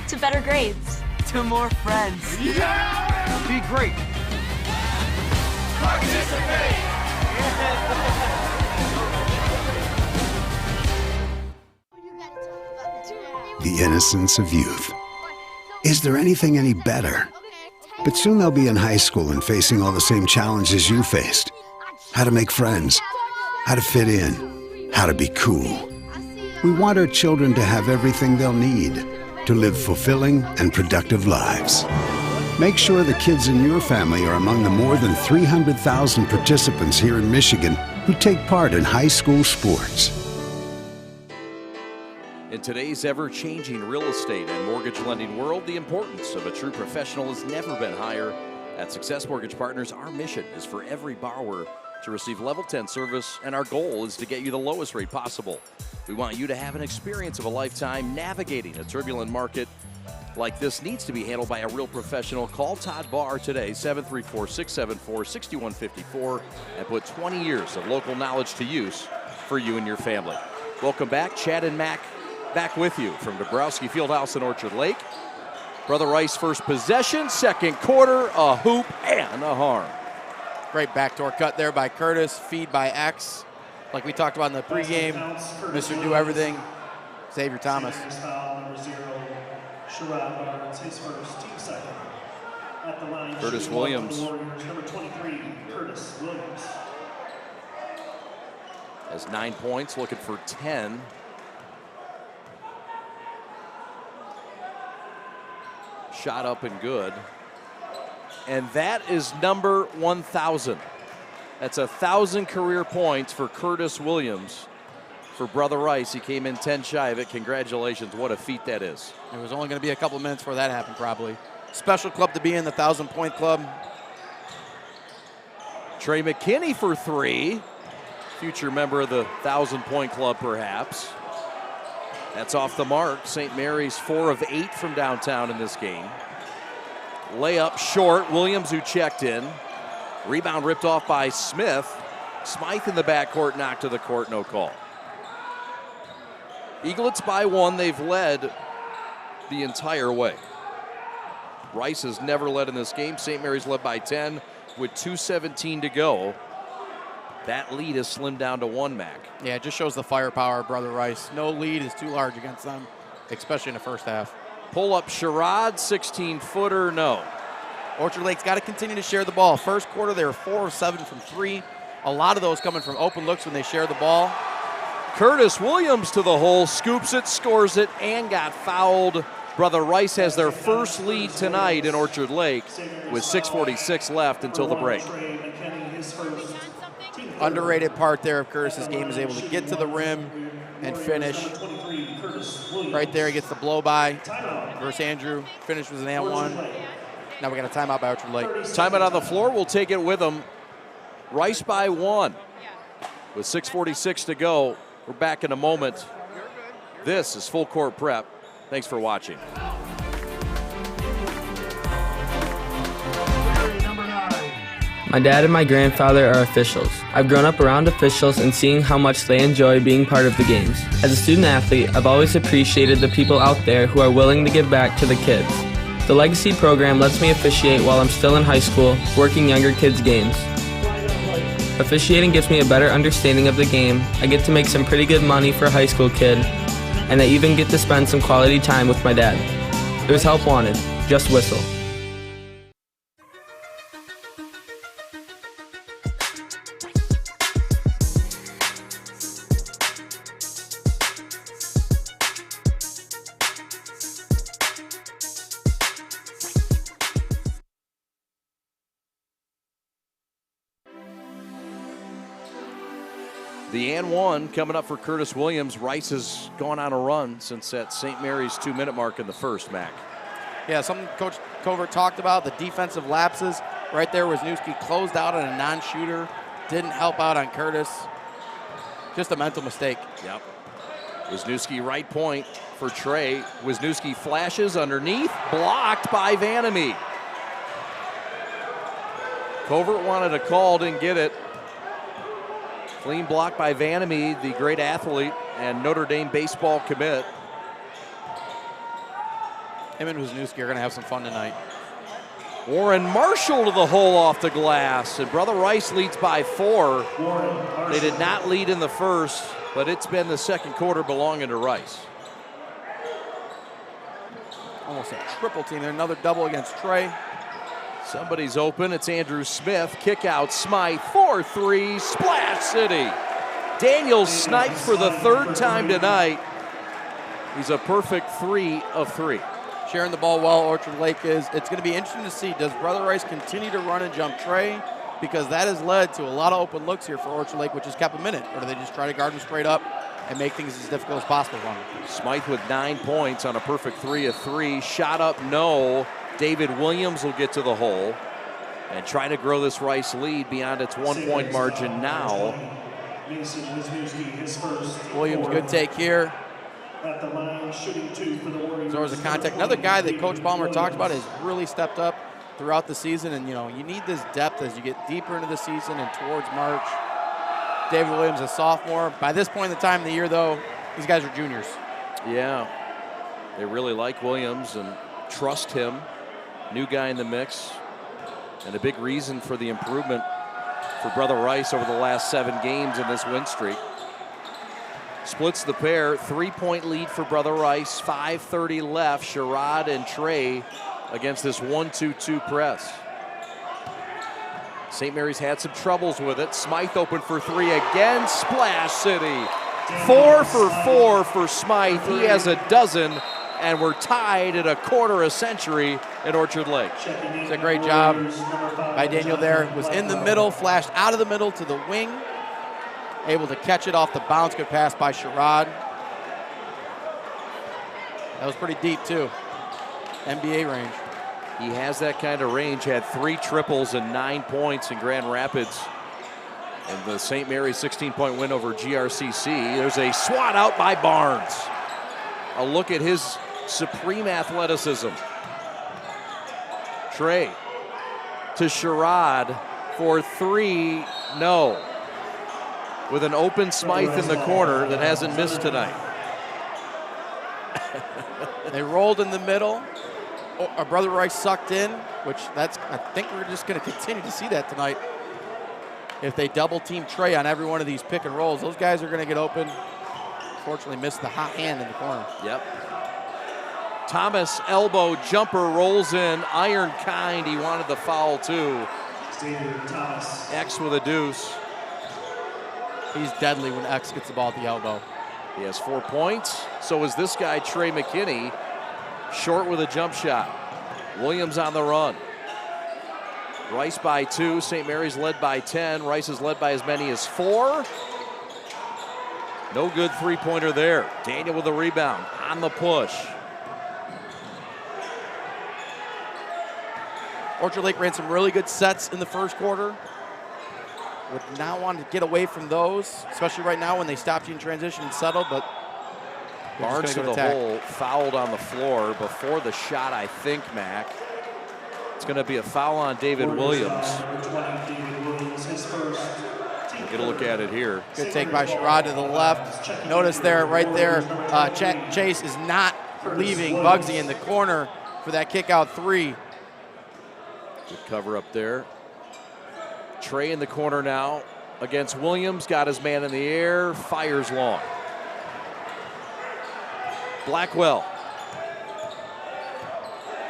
Speaker 20: To better grades.
Speaker 26: To more friends.
Speaker 27: Be great.
Speaker 4: Participate!
Speaker 5: The innocence of youth. Is there anything any better? But soon they'll be in high school and facing all the same challenges you faced. How to make friends, how to fit in, how to be cool. We want our children to have everything they'll need to live fulfilling and productive lives. Make sure the kids in your family are among the more than 300,000 participants here in Michigan who take part in high school sports.
Speaker 1: In today's ever-changing real estate and mortgage lending world, the importance of a true professional has never been higher. At Success Mortgage Partners, our mission is for every borrower to receive Level 10 service, and our goal is to get you the lowest rate possible. We want you to have an experience of a lifetime navigating a turbulent market like this needs to be handled by a real professional. Call Todd Barr today, 734-674-6154, and put 20 years of local knowledge to use for you and your family. Welcome back. Chad and Mac back with you from Dabrowski Fieldhouse in Orchard Lake. Brother Rice first possession, second quarter, a hoop and a harm.
Speaker 2: Great backdoor cut there by Curtis, feed by X. Like we talked about in the pregame, Mr. Do Everything, Xavier Thomas.
Speaker 3: His first, team second. At the line,
Speaker 1: Curtis Williams.
Speaker 3: Number 23, Curtis Williams.
Speaker 1: Has 9 points, looking for 10. Shot up and good. And that is number 1,000. That's 1,000 career points for Curtis Williams. For Brother Rice, he came in 10 shy of it. Congratulations, what a feat that is.
Speaker 2: It was only going to be a couple minutes before that happened, probably. Special club to be in, the 1,000-point club.
Speaker 1: Trey McKinney for 3. Future member of the 1,000-point club, perhaps. That's off the mark. St. Mary's 4 of 8 from downtown in this game. Layup short. Williams, who checked in. Rebound ripped off by Smith. Smythe in the backcourt, knocked to the court, no call. Eaglets by 1, they've led the entire way. Rice has never led in this game. St. Mary's led by 10 with 2:17 to go. That lead has slimmed down to 1, Mac.
Speaker 2: Yeah, it just shows the firepower of Brother Rice. No lead is too large against them, especially in the first half.
Speaker 1: Pull up Sherrod, 16-footer, no.
Speaker 2: Orchard Lake's got to continue to share the ball. First quarter, they were 4 of 7 from 3. A lot of those coming from open looks when they share the ball.
Speaker 1: Curtis Williams to the hole, scoops it, scores it, and got fouled. Brother Rice has their first lead tonight in Orchard Lake with 6:46 left until the break.
Speaker 2: Underrated part there of Curtis's game is able to get to the rim and finish. Right there, he gets the blow by versus Andrew. Finish was an and 1. Now we got a timeout by Orchard Lake.
Speaker 1: Timeout on the floor, we'll take it with them. Rice by 1 with 6:46 to go. We're back in a moment. This is Full Court Prep. Thanks for watching.
Speaker 4: My dad and my grandfather are officials. I've grown up around officials and seeing how much they enjoy being part of the games. As a student athlete, I've always appreciated the people out there who are willing to give back to the kids. The Legacy program lets me officiate while I'm still in high school, working younger kids' games. Officiating gives me a better understanding of the game. I get to make some pretty good money for a high school kid, and I even get to spend some quality time with my dad. There's help wanted. Just whistle.
Speaker 1: The and 1 coming up for Curtis Williams. Rice has gone on a run since that St. Mary's 2-minute mark in the first, Mac.
Speaker 2: Yeah, something Coach Covert talked about, the defensive lapses. Right there, Wisniewski closed out on a non-shooter. Didn't help out on Curtis. Just a mental mistake.
Speaker 1: Yep. Wisniewski right point for Trey. Wisniewski flashes underneath, blocked by Vanamy. Covert wanted a call, didn't get it. Clean block by Vanamy, the great athlete and Notre Dame baseball commit.
Speaker 2: Him and Wisniewski are going to have some fun tonight.
Speaker 1: Warren Marshall to the hole off the glass, and Brother Rice leads by 4. They did not lead in the first, but it's been the second quarter belonging to Rice.
Speaker 2: Almost a triple team there. Another double against Trey.
Speaker 1: Somebody's open. It's Andrew Smith. Kick out Smythe. 4-3. Splash City. Daniels sniped for the 3rd time tonight. He's a perfect 3 of 3.
Speaker 2: Sharing the ball well, Orchard Lake is. It's going to be interesting to see, does Brother Rice continue to run and jump Trey? Because that has led to a lot of open looks here for Orchard Lake, which has kept him in it. Or do they just try to guard him straight up and make things as difficult as possible for him?
Speaker 1: Smythe with 9 points on a perfect 3 of 3. Shot up, no. David Williams will get to the hole and try to grow this Rice lead beyond its 1-point margin now.
Speaker 2: Williams, good take here.
Speaker 3: At the line, shooting 2 for the Warriors.
Speaker 2: So there's a contact. Another guy that Coach Palmer talked about has really stepped up throughout the season, and you need this depth as you get deeper into the season and towards March. David Williams, a sophomore. By this point in the time of the year, though, these guys are juniors.
Speaker 1: Yeah, they really like Williams and trust him. New guy in the mix, and a big reason for the improvement for Brother Rice over the last 7 games in this win streak. Splits the pair, 3-point lead for Brother Rice, 5:30 left. Sherrod and Trey against this 1-2-2 press. St. Mary's had some troubles with it. Smythe open for 3 again, Splash City. 4 for 4 for Smythe, he has a dozen, and we're tied at a quarter a century in Orchard Lake.
Speaker 2: It's a great job by Daniel there. Was in the middle, flashed out of the middle to the wing. Able to catch it off the bounce. Good pass by Sherrod. That was pretty deep too. NBA range.
Speaker 1: He has that kind of range. Had 3 triples and 9 points in Grand Rapids. And the St. Mary's 16-point win over GRCC. There's a swat out by Barnes. A look at his supreme athleticism. Trey to Sherrod. for three, no. With an open Smythe in the corner that hasn't missed tonight.
Speaker 2: They rolled in the middle. Our Brother Rice sucked in, which I think we're just going to continue to see that tonight. If they double team Trey on every one of these pick and rolls, those guys are going to get open. Fortunately, missed the hot hand in the corner.
Speaker 1: Yep. Thomas elbow jumper rolls in. Iron kind. He wanted the foul too. X with a deuce.
Speaker 2: He's deadly when X gets the ball at the elbow.
Speaker 1: He has 4 points. So is this guy, Trey McKinney, short with a jump shot. Williams on the run. Rice by 2. St. Mary's led by 10. Rice is led by as many as 4. No good three-pointer there. Daniel with a rebound on the push.
Speaker 2: Orchard Lake ran some really good sets in the first quarter. Would now want to get away from those, especially right now when they stopped you in transition and settled, but
Speaker 1: Barnes to the hole, fouled on the floor before the shot, I think, Mac. It's going to be a foul on David Williams. We'll get a look at it here.
Speaker 2: Good take by Sherrod to the left. Notice there, right there, Chase is not leaving Bugsy in the corner for that kick out three.
Speaker 1: Good cover up there. Trey in the corner now against Williams. Got his man in the air. Fires long. Blackwell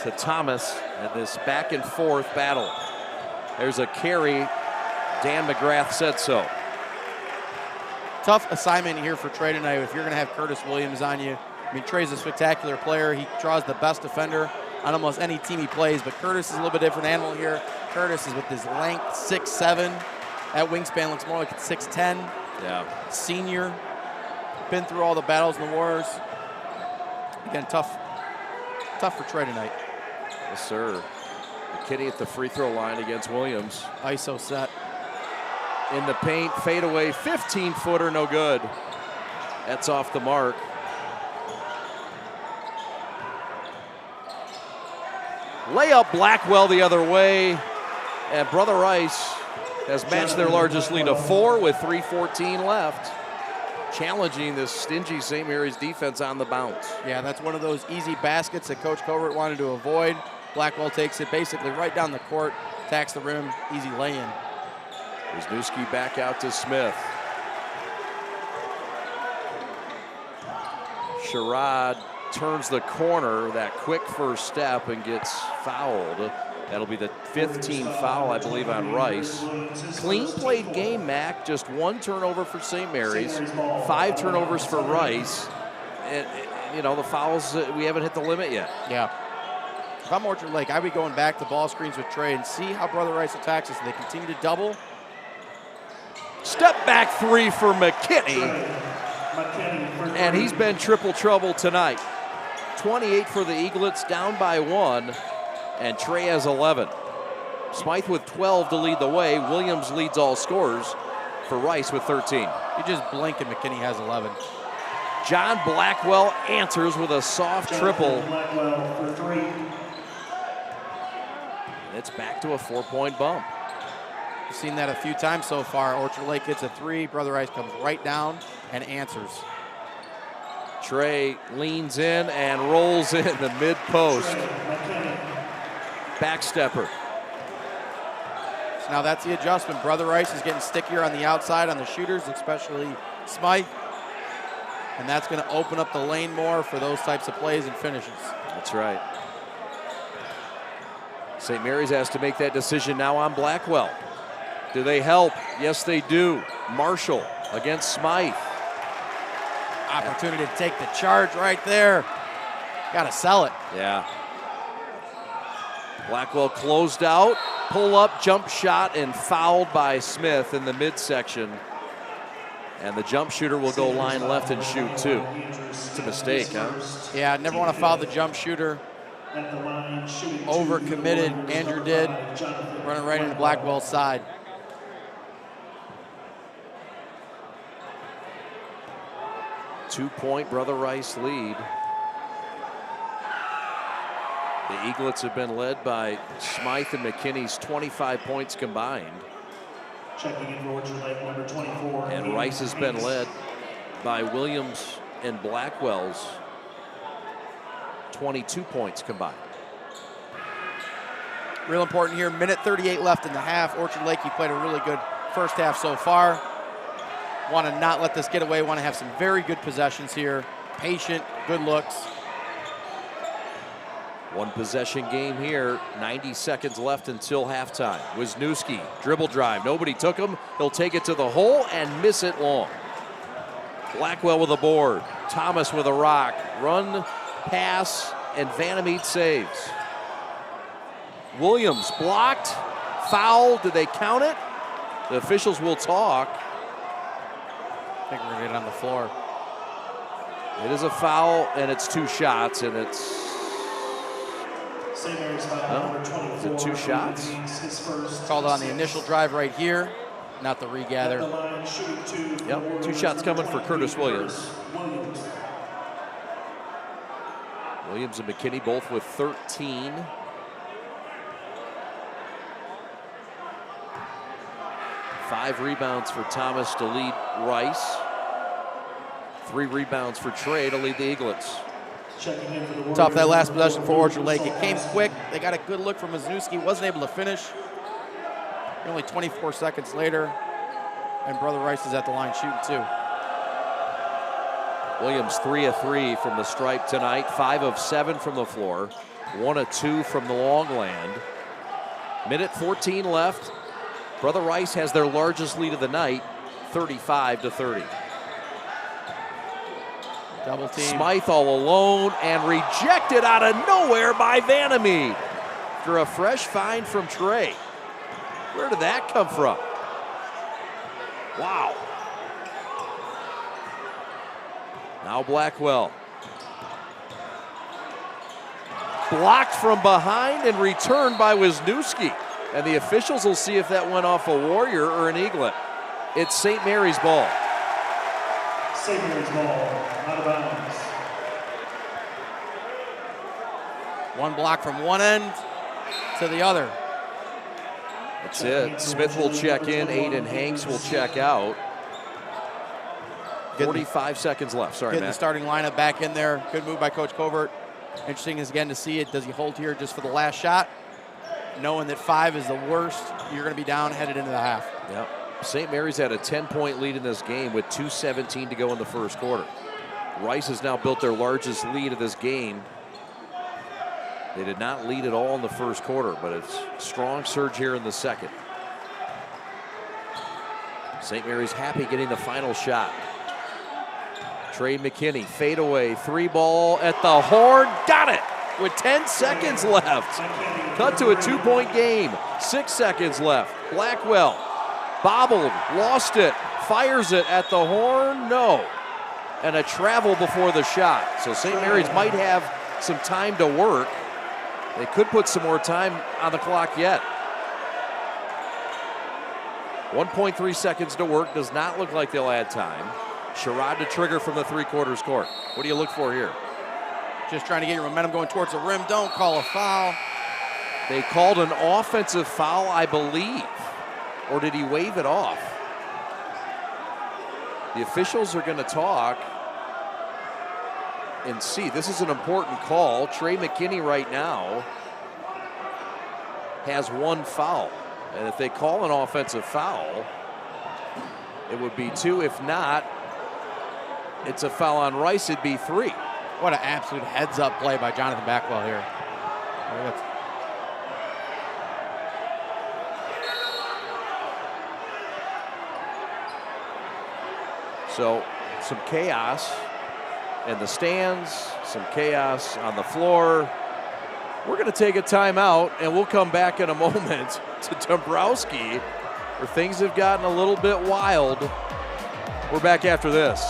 Speaker 1: to Thomas and this back and forth battle. There's a carry. Dan McGrath said so.
Speaker 2: Tough assignment here for Trey tonight if you're going to have Curtis Williams on you. I mean, Trey's a spectacular player. He draws the best defender on almost any team he plays, but Curtis is a little bit different animal here. Curtis is with his length, 6'7". That wingspan looks more like it's 6'10".
Speaker 1: Yeah.
Speaker 2: Senior. Been through all the battles in the wars. Again, tough for Trey tonight.
Speaker 1: Yes, sir. McKinney at the free throw line against Williams.
Speaker 2: ISO set.
Speaker 1: In the paint, fadeaway, 15-footer, no good. That's off the mark. Layup Blackwell the other way. And Brother Rice has matched their largest lead of 4 with 3:14 left. Challenging this stingy St. Mary's defense on the bounce.
Speaker 2: Yeah, that's one of those easy baskets that Coach Covert wanted to avoid. Blackwell takes it basically right down the court, attacks the rim, easy lay-in.
Speaker 1: Wisniewski back out to Smith. Sherrod turns the corner, that quick first step, and gets fouled. That'll be the 5th team foul, I believe, on Rice. Clean played game, Mac. Just 1 turnover for St. Mary's, 5 turnovers for Rice. And, you know, the fouls, we haven't hit the limit yet.
Speaker 2: Yeah. If I'm Orchard Lake, I'd be going back to ball screens with Trey and see how Brother Rice attacks us. They continue to double.
Speaker 1: Step back 3 for McKinney. And he's been triple trouble tonight. 28 for the Eaglets, down by 1. And Trey has 11. Smythe with 12 to lead the way. Williams leads all scorers for Rice with 13.
Speaker 2: You just blink and McKinney has 11.
Speaker 1: John Blackwell answers with a soft triple. It's back to a 4-point bump.
Speaker 2: We've seen that a few times so far. Orchard Lake hits a 3. Brother Rice comes right down and answers.
Speaker 1: Trey leans in and rolls in the mid-post. Backstepper.
Speaker 2: So now that's the adjustment. Brother Rice is getting stickier on the outside on the shooters, especially Smythe. And that's going to open up the lane more for those types of plays and finishes.
Speaker 1: That's right. St. Mary's has to make that decision now on Blackwell. Do they help? Yes, they do. Marshall against Smythe.
Speaker 2: Opportunity to take the charge right there. Got to sell it.
Speaker 1: Yeah. Blackwell closed out, pull up, jump shot, and fouled by Smith in the midsection. And the jump shooter will go line left and shoot too. It's a mistake, huh?
Speaker 2: Yeah, I never want to foul the jump shooter. Overcommitted, Andrew did, running right into Blackwell's side.
Speaker 1: Two-point Brother Rice lead. The Eaglets have been led by Smythe and McKinney's 25 points combined.
Speaker 3: Checking in for Orchard Lake, number 24.
Speaker 1: And Rice has been led by Williams and Blackwell's 22 points combined.
Speaker 2: Real important here, minute 38 left in the half. Orchard Lake, you played a really good first half so far. Want to not let this get away, want to have some very good possessions here. Patient, good looks.
Speaker 1: One possession game here, 90 seconds left until halftime. Wisniewski, dribble drive, nobody took him. He'll take it to the hole and miss it long. Blackwell with a board, Thomas with a rock, run, pass, and Vandermeet saves. Williams blocked, foul, did they count it? The officials will talk.
Speaker 2: I think we're gonna get it on the floor.
Speaker 1: It is a foul, and it's 2 shots, and it's
Speaker 3: St. Mary's foul, number 24.
Speaker 1: Is it 2 shots?
Speaker 3: His first.
Speaker 2: Called on the initial drive right here, not the regather.
Speaker 3: At the line, shooting 2.
Speaker 1: Yep, 2 shots coming for Curtis Williams. Williams and McKinney both with 13. Five rebounds for Thomas to lead Rice. 3 rebounds for Trey to lead the Eaglets.
Speaker 2: Top that last possession for Orchard Lake. It came quick. They got a good look from Wisniewski. Wasn't able to finish. Only 24 seconds later, and Brother Rice is at the line shooting 2.
Speaker 1: Williams 3 of 3 from the stripe tonight. 5 of 7 from the floor. 1 of 2 from the long land. Minute 14 left. Brother Rice has their largest lead of the night, 35-30.
Speaker 2: Double team.
Speaker 1: Smythe all alone and rejected out of nowhere by Vandermeet. After a fresh find from Trey. Where did that come from? Wow. Now Blackwell. Blocked from behind and returned by Wisniewski. And the officials will see if that went off a Warrior or an Eaglet. It's St. Mary's ball.
Speaker 3: St. Mary's ball, out of bounds.
Speaker 2: One block from one end to the other.
Speaker 1: That's it. Smith will check in. Aiden Hanks will check out. 45 seconds left. Sorry,
Speaker 2: Getting
Speaker 1: Matt.
Speaker 2: the starting lineup back in there. Good move by Coach Covert. Interesting is again to see it. Does he hold here just for the last shot? Knowing that 5 is the worst, you're going to be down headed into the half.
Speaker 1: Yep. St. Mary's had a 10-point lead in this game with 2:17 to go in the first quarter. Rice has now built their largest lead of this game. They did not lead at all in the first quarter, but it's a strong surge here in the second. St. Mary's happy getting the final shot. Trey McKinney, fadeaway, 3-ball at the horn, got it with 10 seconds left. Cut to a 2-point game, 6 seconds left. Blackwell bobbled, lost it, fires it at the horn, no. And a travel before the shot. So St. Mary's might have some time to work. They could put some more time on the clock yet. 1.3 seconds to work, does not look like they'll add time. Sherrod to trigger from the 3/4 court. What do you look for here?
Speaker 2: Just trying to get your momentum going towards the rim. Don't call a foul.
Speaker 1: They called an offensive foul, I believe. Or did he wave it off? The officials are going to talk and see. This is an important call. Trey McKinney right now has 1 foul. And if they call an offensive foul, it would be 2. If not, it's a foul on Rice, it'd be 3.
Speaker 2: What an absolute heads-up play by Jonathan Blackwell here.
Speaker 1: So some chaos in the stands, some chaos on the floor. We're going to take a timeout, and we'll come back in a moment to Dombrowski, where things have gotten a little bit wild. We're back after this.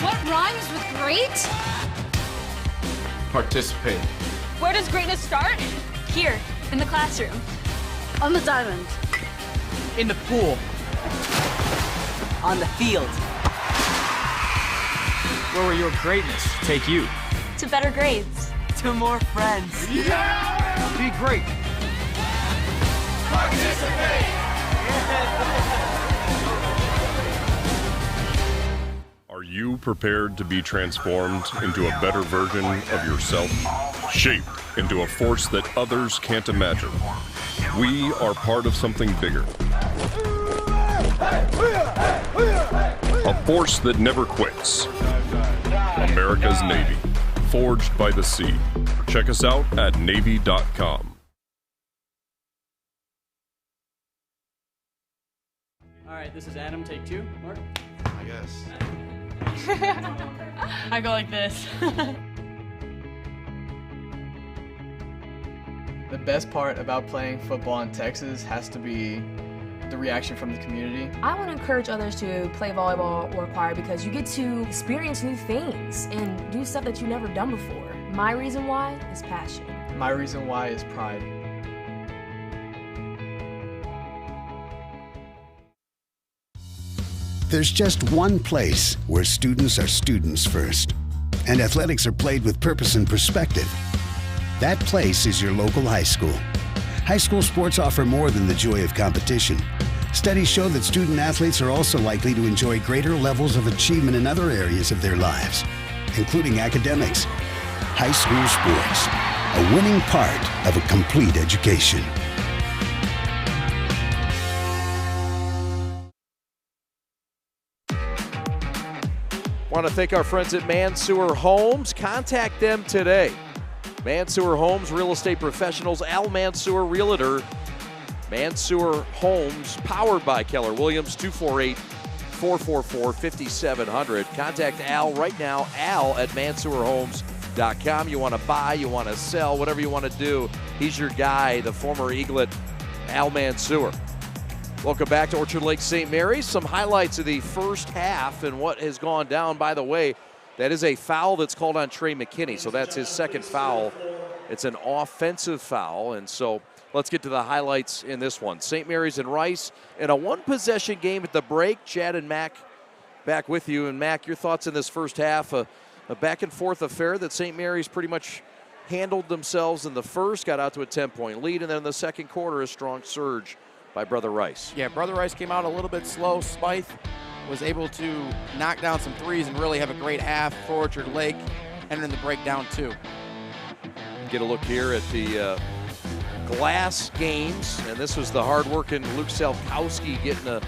Speaker 20: What rhymes with great?
Speaker 27: Participate.
Speaker 20: Where does greatness start? Here, in the classroom.
Speaker 11: On the diamond.
Speaker 25: In the pool.
Speaker 26: On the field.
Speaker 27: Where will your greatness take you?
Speaker 20: To better grades.
Speaker 26: To more friends.
Speaker 27: Yeah! Be great.
Speaker 6: Participate.
Speaker 7: Are you prepared to be transformed into a better version of yourself? Shaped into a force that others can't imagine. We are part of something bigger. A force that never quits. America's Navy. Forged by the sea. Check us out at Navy.com.
Speaker 8: All right, this is Adam. Take 2. Mark?
Speaker 9: I guess.
Speaker 20: I go like this.
Speaker 10: The best part about playing football in Texas has to be the reaction from the community.
Speaker 13: I want to encourage others to play volleyball or choir because you get to experience new things and do stuff that you've never done before. My reason why is passion.
Speaker 10: My reason why is pride.
Speaker 5: There's just one place where students are students first, and athletics are played with purpose and perspective. That place is your local high school. High school sports offer more than the joy of competition. Studies show that student athletes are also likely to enjoy greater levels of achievement in other areas of their lives, including academics. High school sports, a winning part of a complete education.
Speaker 1: Want to thank our friends at Mansour Homes. Contact them today. Mansour Homes, real estate professionals. Al Mansour, realtor. Mansour Homes, powered by Keller Williams, 248-444-5700. Contact Al right now, Al at mansourhomes.com. You want to buy, you want to sell, whatever you want to do, he's your guy, the former Eaglet, Al Mansour. Welcome back to Orchard Lake St. Mary's. Some highlights of the first half and what has gone down. By the way, that is a foul that's called on Trey McKinney, so that's his second foul. It's an offensive foul, and so let's get to the highlights in this one. St. Mary's and Rice in a one-possession game at the break. Chad and Mac back with you. And Mac, your thoughts in this first half, a back-and-forth affair that St. Mary's pretty much handled themselves in the first, got out to a 10-point lead, and then in the second quarter, a strong surge by Brother Rice.
Speaker 2: Yeah, Brother Rice came out a little bit slow. Smythe was able to knock down some threes and really have a great half for Orchard Lake, entering the breakdown too.
Speaker 1: Get a look here at the glass games, and this was the hard-working Luke Selkowski getting a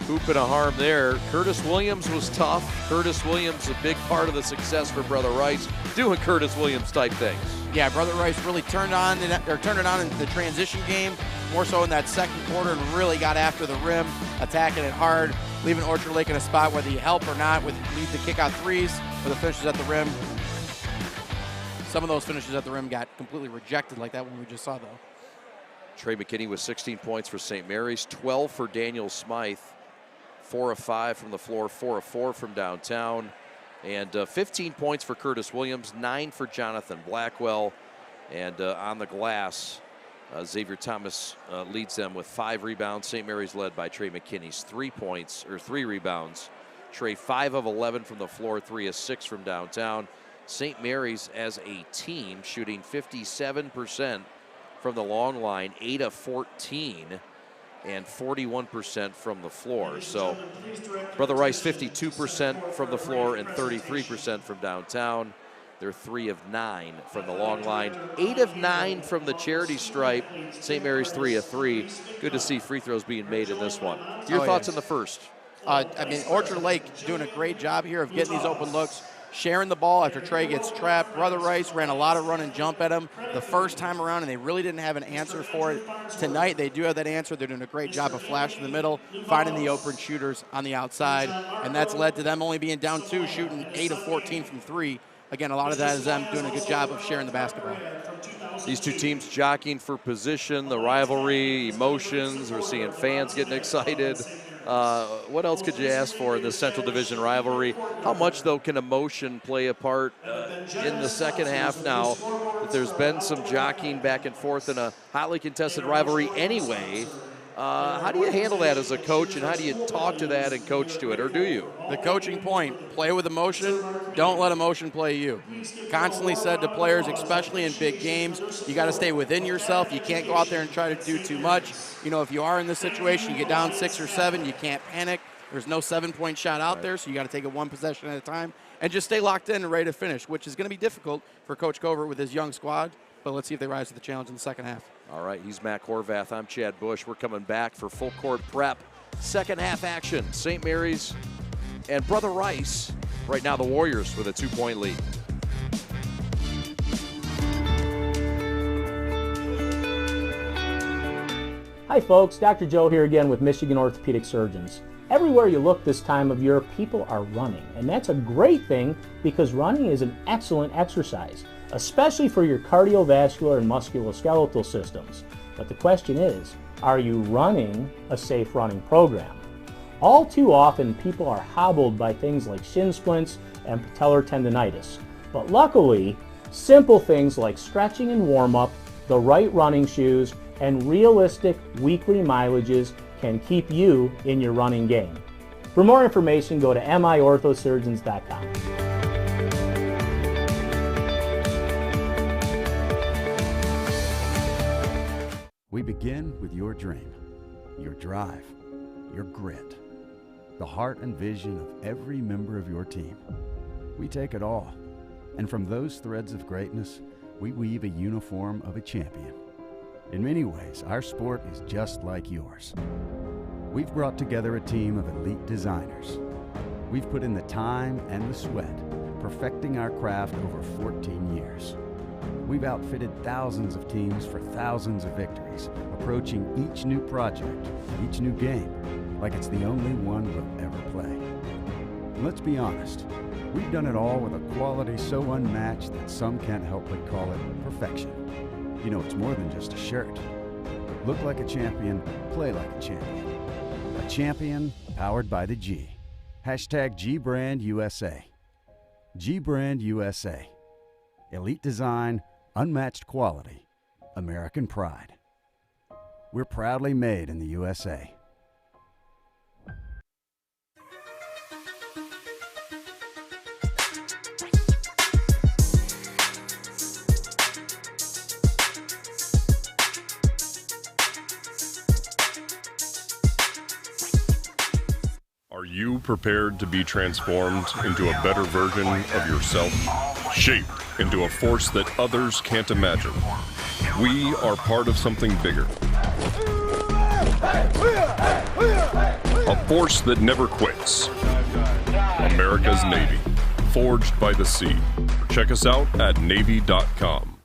Speaker 1: hoop and a harm there. Curtis Williams was tough. Curtis Williams, a big part of the success for Brother Rice, doing Curtis Williams type things.
Speaker 2: Yeah, Brother Rice really turned it on in the transition game, more so in that second quarter, and really got after the rim, attacking it hard, leaving Orchard Lake in a spot whether you help or not with need to kick out threes or the finishes at the rim. Some of those finishes at the rim got completely rejected, like that one we just saw, though.
Speaker 1: Trey McKinney with 16 points for St. Mary's, 12 for Daniel Smythe, 4 of 5 from the floor, 4 of 4 from downtown, and 15 points for Curtis Williams, 9 for Jonathan Blackwell, and on the glass, Xavier Thomas leads them with 5 rebounds. St. Mary's led by Trey McKinney's 3 rebounds. Trey 5 of 11 from the floor, 3 of 6 from downtown. St. Mary's as a team shooting 57% from the long line, 8 of 14, and 41% from the floor. So Brother Rice 52% from the floor and 33% from downtown. They're 3 of 9 from the long line, 8 of 9 from the charity stripe. St. Mary's 3 of 3. Good to see free throws being made in this one. Your thoughts in the first?
Speaker 2: I mean, Orchard Lake doing a great job here of getting these open looks, sharing the ball after Trey gets trapped. Brother Rice ran a lot of run and jump at him the first time around, and they really didn't have an answer for it. Tonight, they do have that answer. They're doing a great job of flashing the middle, finding the open shooters on the outside, and that's led to them only being down 2, shooting 8 of 14 from 3. Again, a lot of that is them doing a good job of sharing the basketball.
Speaker 1: These two teams jockeying for position, the rivalry, emotions. We're seeing fans getting excited. What else could you ask for in this Central Division rivalry? How much, though, can emotion play a part in the second half now that there's been some jockeying back and forth in a hotly contested rivalry anyway? How do you handle that as a coach, and how do you talk to that and coach to it, or do you?
Speaker 2: The coaching point, play with emotion, don't let emotion play you. Constantly said to players, especially in big games, you got to stay within yourself. You can't go out there and try to do too much. You know, if you are in this situation, you get down 6 or 7, you can't panic. There's no 7-point shot out there, so you got to take it one possession at a time and just stay locked in and ready to finish, which is going to be difficult for Coach Covert with his young squad, but let's see if they rise to the challenge in the second half.
Speaker 1: All right, he's Matt Horvath. I'm Chad Bush. We're coming back for full court prep. Second half action, St. Mary's and Brother Rice. Right now, the Warriors with a 2-point lead.
Speaker 6: Hi folks, Dr. Joe here again with Michigan Orthopedic Surgeons. Everywhere you look this time of year, people are running, and that's a great thing because running is an excellent exercise, especially for your cardiovascular and musculoskeletal systems. But the question is, are you running a safe running program? All too often, people are hobbled by things like shin splints and patellar tendonitis. But luckily, simple things like stretching and warm-up, the right running shoes, and realistic weekly mileages can keep you in your running game. For more information, go to miorthosurgeons.com.
Speaker 9: We begin with your dream, your drive, your grit, the heart and vision of every member of your team. We take it all, and from those threads of greatness, we weave a uniform of a champion. In many ways, our sport is just like yours. We've brought together a team of elite designers. We've put in the time and the sweat, perfecting our craft over 14 years. We've outfitted thousands of teams for thousands of victories, approaching each new project, each new game, like it's the only one we'll ever play. And let's be honest, we've done it all with a quality so unmatched that some can't help but call it perfection. You know, it's more than just a shirt. Look like a champion, play like a champion. A champion powered by the G. Hashtag GBrandUSA. GBrandUSA. Elite design, unmatched quality, American pride. We're proudly made in the USA.
Speaker 7: Are you prepared to be transformed into a better version of yourself? Shaped into a force that others can't imagine. We are part of something bigger. A force that never quits. America's Navy, forged by the sea. Check us out at Navy.com.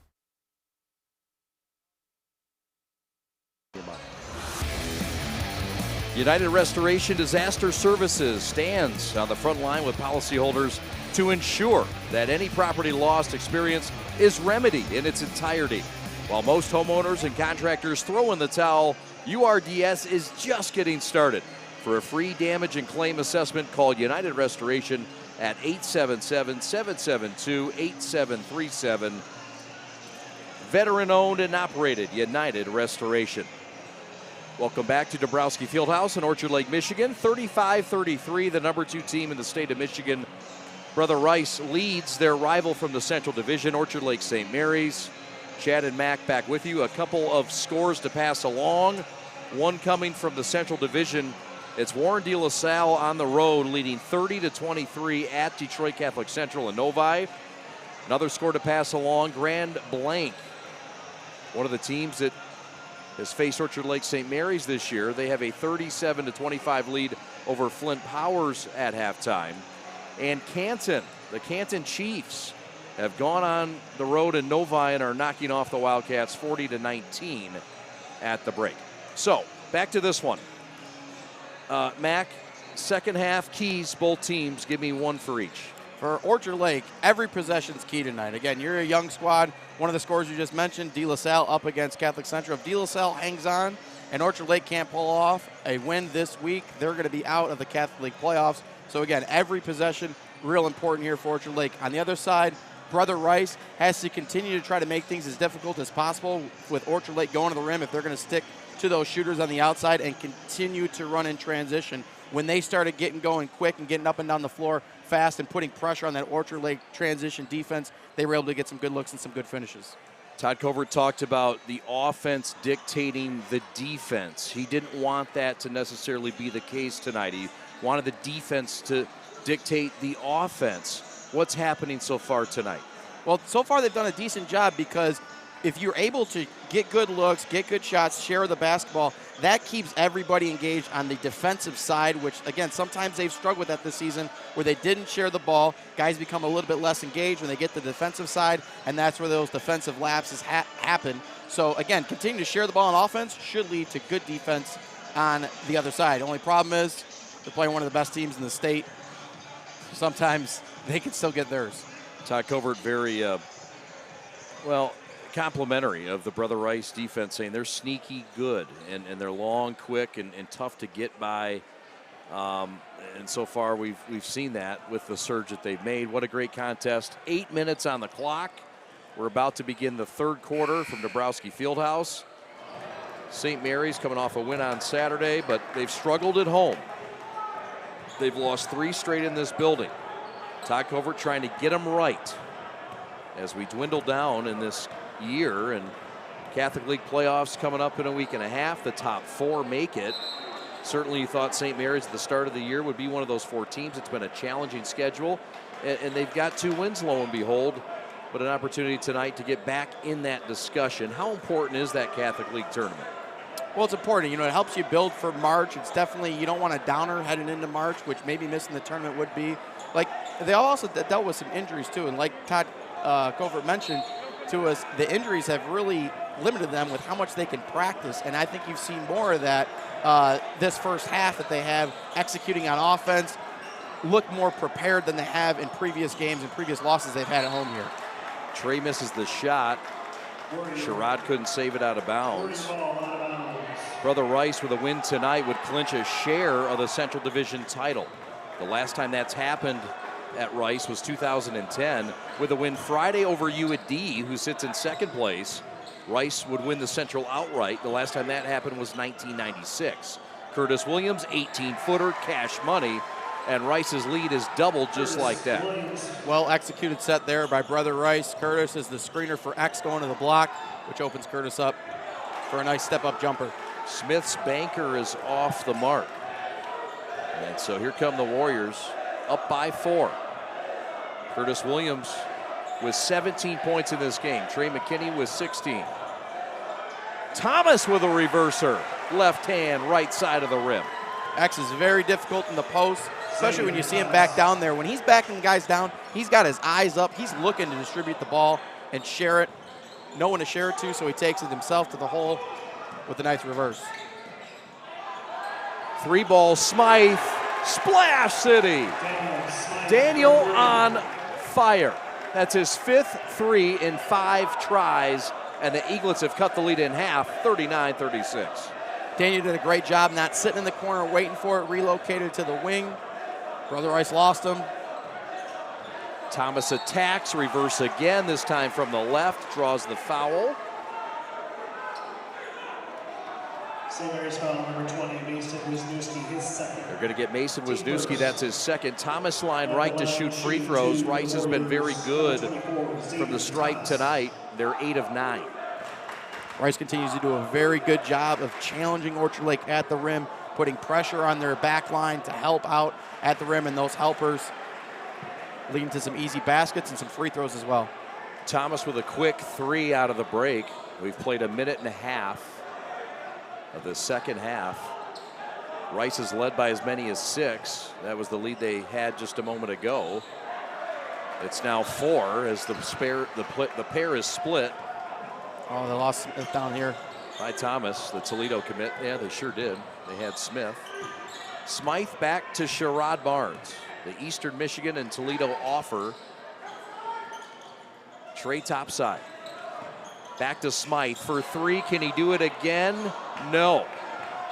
Speaker 1: United Restoration Disaster Services stands on the front line with policyholders to ensure that any property loss experience is remedied in its entirety. While most homeowners and contractors throw in the towel, URDS is just getting started. For a free damage and claim assessment, call United Restoration at 877-772-8737. Veteran-owned and operated United Restoration. Welcome back to Dabrowski Fieldhouse in Orchard Lake, Michigan. 35-33, the number 2 team in the state of Michigan. Brother Rice leads their rival from the Central Division, Orchard Lake St. Mary's. Chad and Mac back with you. A couple of scores to pass along. One coming from the Central Division. It's Warren De La Salle on the road, leading 30-23 at Detroit Catholic Central in Novi. Another score to pass along, Grand Blanc. One of the teams that has faced Orchard Lake St. Mary's this year. They have a 37-25 lead over Flint Powers at halftime. And Canton, the Canton Chiefs, have gone on the road in Novi and are knocking off the Wildcats 40-19 at the break. So, back to this one. Mac, second half keys, both teams. Give me one for each.
Speaker 2: For Orchard Lake, every possession's key tonight. Again, you're a young squad. One of the scores you just mentioned, De La Salle up against Catholic Central. If De La Salle hangs on and Orchard Lake can't pull off a win this week, they're going to be out of the Catholic League playoffs. So again, every possession, real important here for Orchard Lake. On the other side, Brother Rice has to continue to try to make things as difficult as possible with Orchard Lake going to the rim if they're going to stick to those shooters on the outside and continue to run in transition. When they started getting going quick and getting up and down the floor fast and putting pressure on that Orchard Lake transition defense, they were able to get some good looks and some good finishes.
Speaker 1: Todd Covert talked about the offense dictating the defense. He didn't want that to necessarily be the case tonight. He wanted the defense to dictate the offense. What's happening so far tonight?
Speaker 2: Well, so far they've done a decent job because if you're able to get good looks, get good shots, share the basketball, that keeps everybody engaged on the defensive side, which, again, sometimes they've struggled with that this season where they didn't share the ball. Guys become a little bit less engaged when they get the defensive side, and that's where those defensive lapses happen. So, again, continue to share the ball on offense should lead to good defense on the other side. The only problem is they're playing one of the best teams in the state. Sometimes they can still get theirs.
Speaker 1: Todd Covert very, complimentary of the Brother Rice defense, saying they're sneaky good and they're long, quick, and tough to get by. And so far we've seen that with the surge that they've made. What a great contest. 8 minutes on the clock. We're about to begin the third quarter from Dabrowski Fieldhouse. St. Mary's coming off a win on Saturday, but they've struggled at home. They've lost 3 straight in this building. Todd Covert trying to get them right as we dwindle down in this year, and Catholic League playoffs coming up in a week and a half. The top 4 make it. Certainly you thought St. Mary's at the start of the year would be one of those 4 teams. It's been a challenging schedule, and they've got 2 wins, lo and behold, but an opportunity tonight to get back in that discussion. How important is that Catholic League tournament?
Speaker 2: Well, it's important. You know, it helps you build for March. It's definitely, you don't want a downer heading into March, which maybe missing the tournament would be. Like, they also dealt with some injuries, too, and like Todd Covert mentioned to us, the injuries have really limited them with how much they can practice, and I think you've seen more of that this first half that they have executing on offense, look more prepared than they have in previous games and previous losses they've had at home here.
Speaker 1: Trey misses the shot. Sherrod couldn't save it out of bounds. Brother Rice with a win tonight would clinch a share of the Central Division title. The last time that's happened at Rice was 2010 with a win Friday over UAD, who sits in second place. Rice would win the Central outright. The last time that happened was 1996. Curtis Williams, 18-footer, cash money, and Rice's lead is doubled just like that.
Speaker 2: Well executed set there by Brother Rice. Curtis is the screener for X going to the block, which opens Curtis up for a nice step-up jumper.
Speaker 1: Smith's banker is off the mark. And so here come the Warriors, up by 4. Curtis Williams with 17 points in this game. Trey McKinney with 16. Thomas with a reverser. Left hand, right side of the rim.
Speaker 2: X is very difficult in the post, especially when you see him back down there. When he's backing guys down, he's got his eyes up. He's looking to distribute the ball and share it. No one to share it to, so he takes it himself to the hole with a nice reverse.
Speaker 1: 3-ball Smythe. Splash City. Daniel on fire. That's his 5th 3 in 5 tries, and the Eaglets have cut the lead in half, 39-36.
Speaker 2: Daniel did a great job not sitting in the corner waiting for it, relocated to the wing. Brother Rice lost him.
Speaker 1: Thomas attacks, reverse again, this time from the left, draws the foul.
Speaker 3: St. Mary's foul number 20, Mason Wisniewski, his second.
Speaker 1: They're going to get Mason Wisniewski, that's his second. Thomas line right to shoot free throws. Rice has been very good from the stripe tonight. They're 8 of 9.
Speaker 2: Rice continues to do a very good job of challenging Orchard Lake at the rim, putting pressure on their back line to help out at the rim, and those helpers leading to some easy baskets and some free throws as well.
Speaker 1: Thomas with a quick 3 out of the break. We've played a minute and a half of the second half. Rice is led by as many as 6. That was the lead they had just a moment ago. It's now 4 as the pair is split.
Speaker 2: Oh, they lost Smith down here.
Speaker 1: By Thomas, the Toledo commit. Yeah, they sure did. They had Smith. Smythe back to Sherrod Barnes. The Eastern Michigan and Toledo offer. Trey topside. Back to Smythe for 3. Can he do it again? No.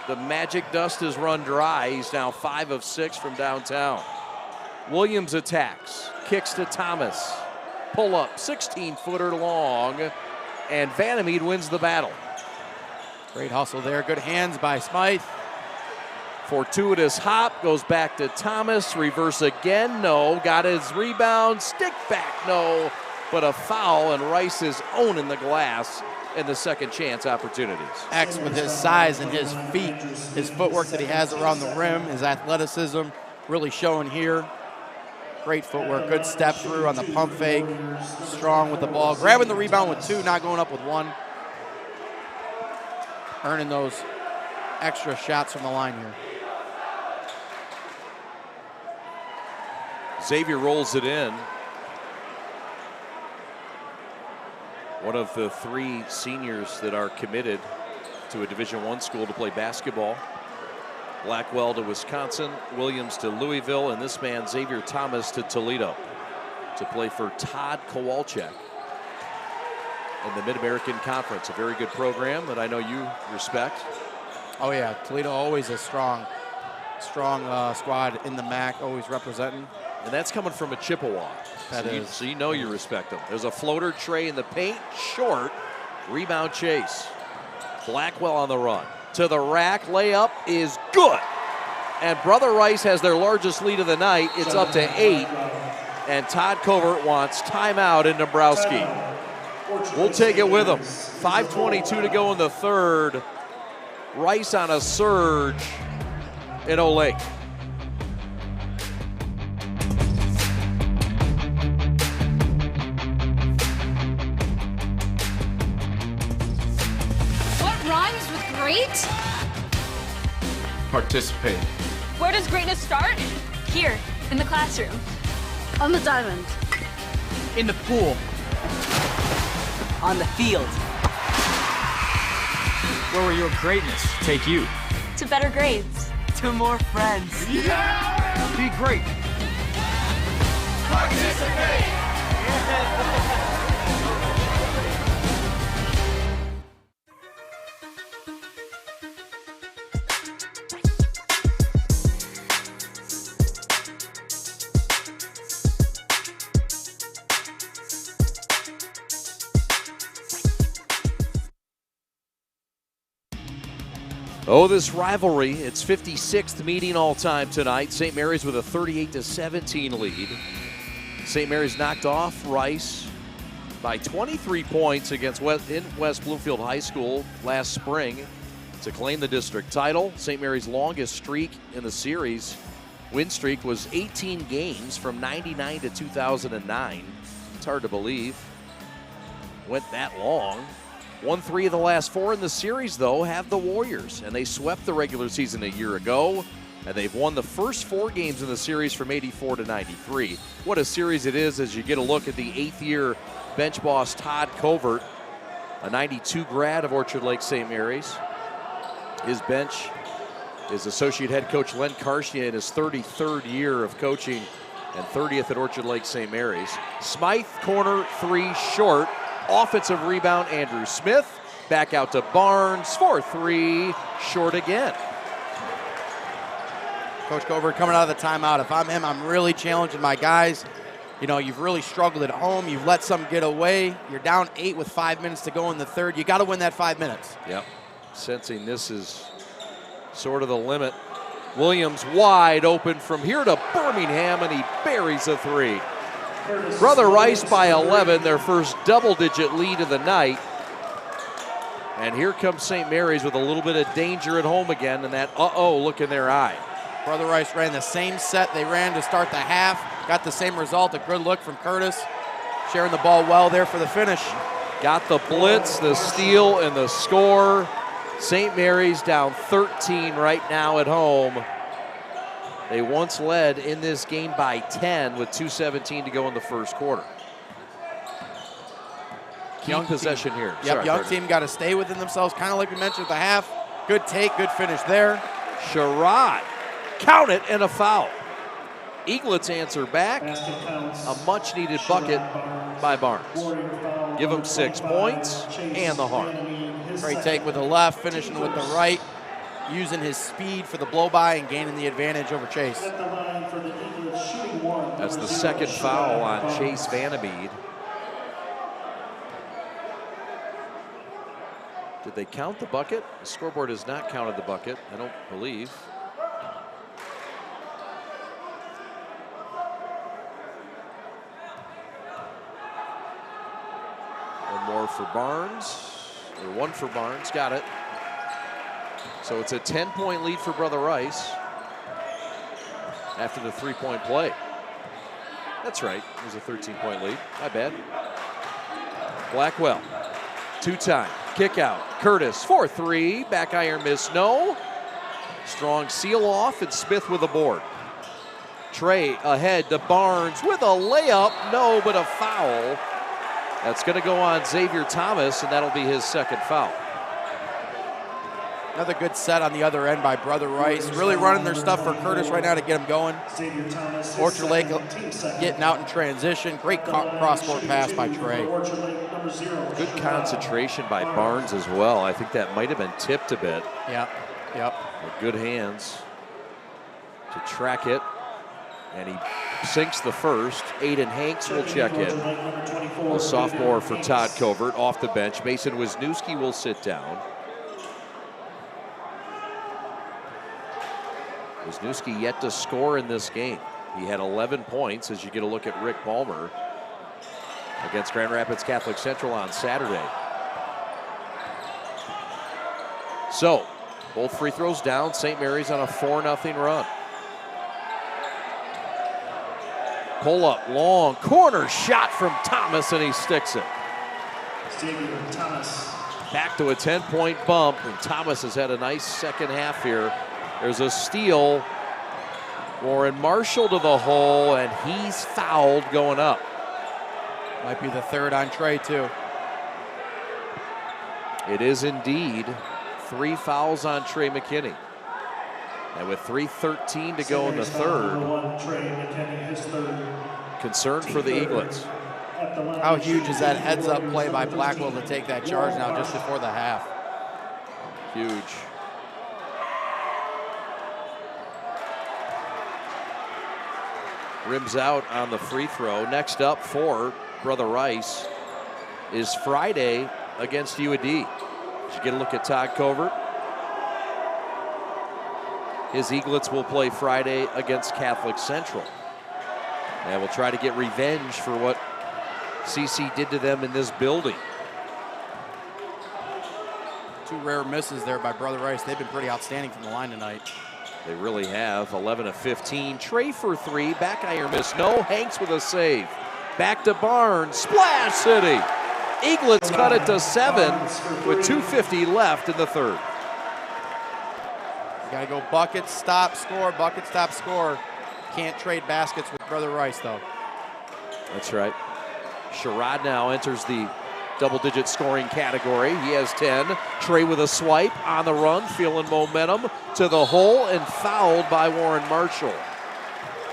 Speaker 1: The magic dust has run dry. He's now 5 of 6 from downtown. Williams attacks. Kicks to Thomas. pull-up 16-footer long, and Vandermeed wins the battle.
Speaker 2: Great hustle there. Good hands by Smythe.
Speaker 1: Fortuitous hop, goes back to Thomas. Reverse again, no. Got his rebound, stick back, no. But a foul, and Rice is owning the glass in the second chance opportunities.
Speaker 2: X with his size and his feet, his footwork that he has around the rim, his athleticism really showing here. Great footwork, good step through on the pump fake. Strong with the ball, grabbing the rebound with 2, not going up with 1. Earning those extra shots from the line here.
Speaker 1: Xavier rolls it in. One of the 3 seniors that are committed to a Division I school to play basketball. Blackwell to Wisconsin, Williams to Louisville, and this man, Xavier Thomas, to Toledo to play for Todd Kowalczyk in the Mid-American Conference. A very good program that I know you respect.
Speaker 2: Oh yeah, Toledo always a strong squad in the MAC, always representing.
Speaker 1: And that's coming from a Chippewa. So you know you respect them. There's a floater tray in the paint, short, rebound chase. Blackwell on the run. To the rack, layup is good. And Brother Rice has their largest lead of the night. It's up to 8. And Todd Covert wants timeout in Dombrowski. We'll take it with him. 5:22 to go in the third. Rice on a surge in Olake.
Speaker 23: What rhymes with great?
Speaker 27: Participate.
Speaker 20: Where does greatness start?
Speaker 11: Here, in the classroom. On the diamond.
Speaker 25: In the pool.
Speaker 26: On the field.
Speaker 27: Where will your greatness take you?
Speaker 11: To better grades.
Speaker 26: To more friends.
Speaker 27: Yeah! Be great.
Speaker 12: Participate!
Speaker 1: Oh, this rivalry, its 56th meeting all time tonight. St. Mary's with a 38-17 lead. St. Mary's knocked off Rice by 23 points against West Bloomfield High School last spring to claim the district title. St. Mary's longest streak in the series, win streak, was 18 games from 99 to 2009. It's hard to believe. Went that long. Won 3 of the last 4 in the series, though, have the Warriors, and they swept the regular season a year ago, and they've won the first 4 games in the series from 84 to 93. What a series it is as you get a look at the 8th-year bench boss Todd Covert, a 92 grad of Orchard Lake St. Mary's. His bench is associate head coach Len Karshia in his 33rd year of coaching and 30th at Orchard Lake St. Mary's. Smythe, corner 3, short. Offensive rebound, Andrew Smith. Back out to Barnes for 3, short again.
Speaker 2: Coach Covert coming out of the timeout. If I'm him, I'm really challenging my guys. You know, you've really struggled at home. You've let some get away. You're down 8 with 5 minutes to go in the third. You got to win that 5 minutes.
Speaker 1: Yep. Sensing this is sort of the limit. Williams wide open from here to Birmingham, and he buries a 3. Brother Rice by 11, their first double-digit lead of the night. And here comes St. Mary's with a little bit of danger at home again, and that uh-oh look in their eye.
Speaker 2: Brother Rice ran the same set they ran to start the half. Got the same result, a good look from Curtis. Sharing the ball well there for the finish.
Speaker 1: Got the blitz, the steal, and the score. St. Mary's down 13 right now at home. They once led in this game by 10 with 2:17 to go in the first quarter. Key
Speaker 2: Young
Speaker 1: possession
Speaker 2: team.
Speaker 1: here.
Speaker 2: Yep,
Speaker 1: Sorry,
Speaker 2: young
Speaker 1: partner.
Speaker 2: team got to stay within themselves, kind of like we mentioned at the half. Good take, good finish there.
Speaker 1: Sherrod, count it, and a foul. Eaglets answer back. A much-needed bucket by Barnes. Give him 6 points and the harm.
Speaker 2: Great take with the left, finishing with the right. Using his speed for the blow-by and gaining the advantage over Chase.
Speaker 1: That's the second foul on Chase Vandermeed. Did they count the bucket? The scoreboard has not counted the bucket, I don't believe. One more for Barnes, or one for Barnes, got it. So it's a 10-point lead for Brother Rice after the 3-point play. That's right, it was a 13-point lead, my bad. Blackwell, two-time, kick out, Curtis, 4-3, back iron miss, no. Strong seal off, and Smith with a board. Trey ahead to Barnes with a layup, no, but a foul. That's gonna go on Xavier Thomas, and that'll be his second foul.
Speaker 2: Another good set on the other end by Brother Rice. Really running their stuff for Curtis right now to get him going. Orchard Lake getting out in transition. Great cross-court pass by Trey.
Speaker 1: Good concentration by Barnes as well. I think that might have been tipped a bit.
Speaker 2: Yep.
Speaker 1: Good hands to track it. And he sinks the first. Aiden Hanks will check in. The sophomore for Todd Covert off the bench. Mason Wisniewski will sit down. Wisniewski yet to score in this game. He had 11 points as you get a look at Rick Palmer against Grand Rapids Catholic Central on Saturday. So, both free throws down. St. Mary's on a 4-0 run. Pull up, long corner shot from Thomas, and he sticks it.
Speaker 3: Thomas.
Speaker 1: Back to a 10-point bump, and Thomas has had a nice second half here. There's a steal. Warren Marshall to the hole, and he's fouled going up.
Speaker 2: Might be the third on Trey, too.
Speaker 1: It is indeed 3 fouls on Trey McKinney. And with 3:13 to go in the third, concern for the Eaglets.
Speaker 2: How huge is that heads-up play by Blackwell to take that charge now just before the half?
Speaker 1: Huge. Rims out on the free throw. Next up for Brother Rice is Friday against UAD. Did you get a look at Todd Covert? His Eaglets will play Friday against Catholic Central. And will try to get revenge for what CC did to them in this building.
Speaker 2: 2 rare misses there by Brother Rice. They've been pretty outstanding from the line tonight.
Speaker 1: They really have. 11 of 15. Trey for 3. Back iron miss. No. Hanks with a save. Back to Barnes. Splash City. Eaglets cut it to 7 with 2:50 left in the third.
Speaker 2: You gotta go bucket, stop, score, bucket, stop, score. Can't trade baskets with Brother Rice, though.
Speaker 1: That's right. Sherrod now enters the double-digit scoring category. He has 10. Trey with a swipe on the run, feeling momentum to the hole, and fouled by Warren Marshall.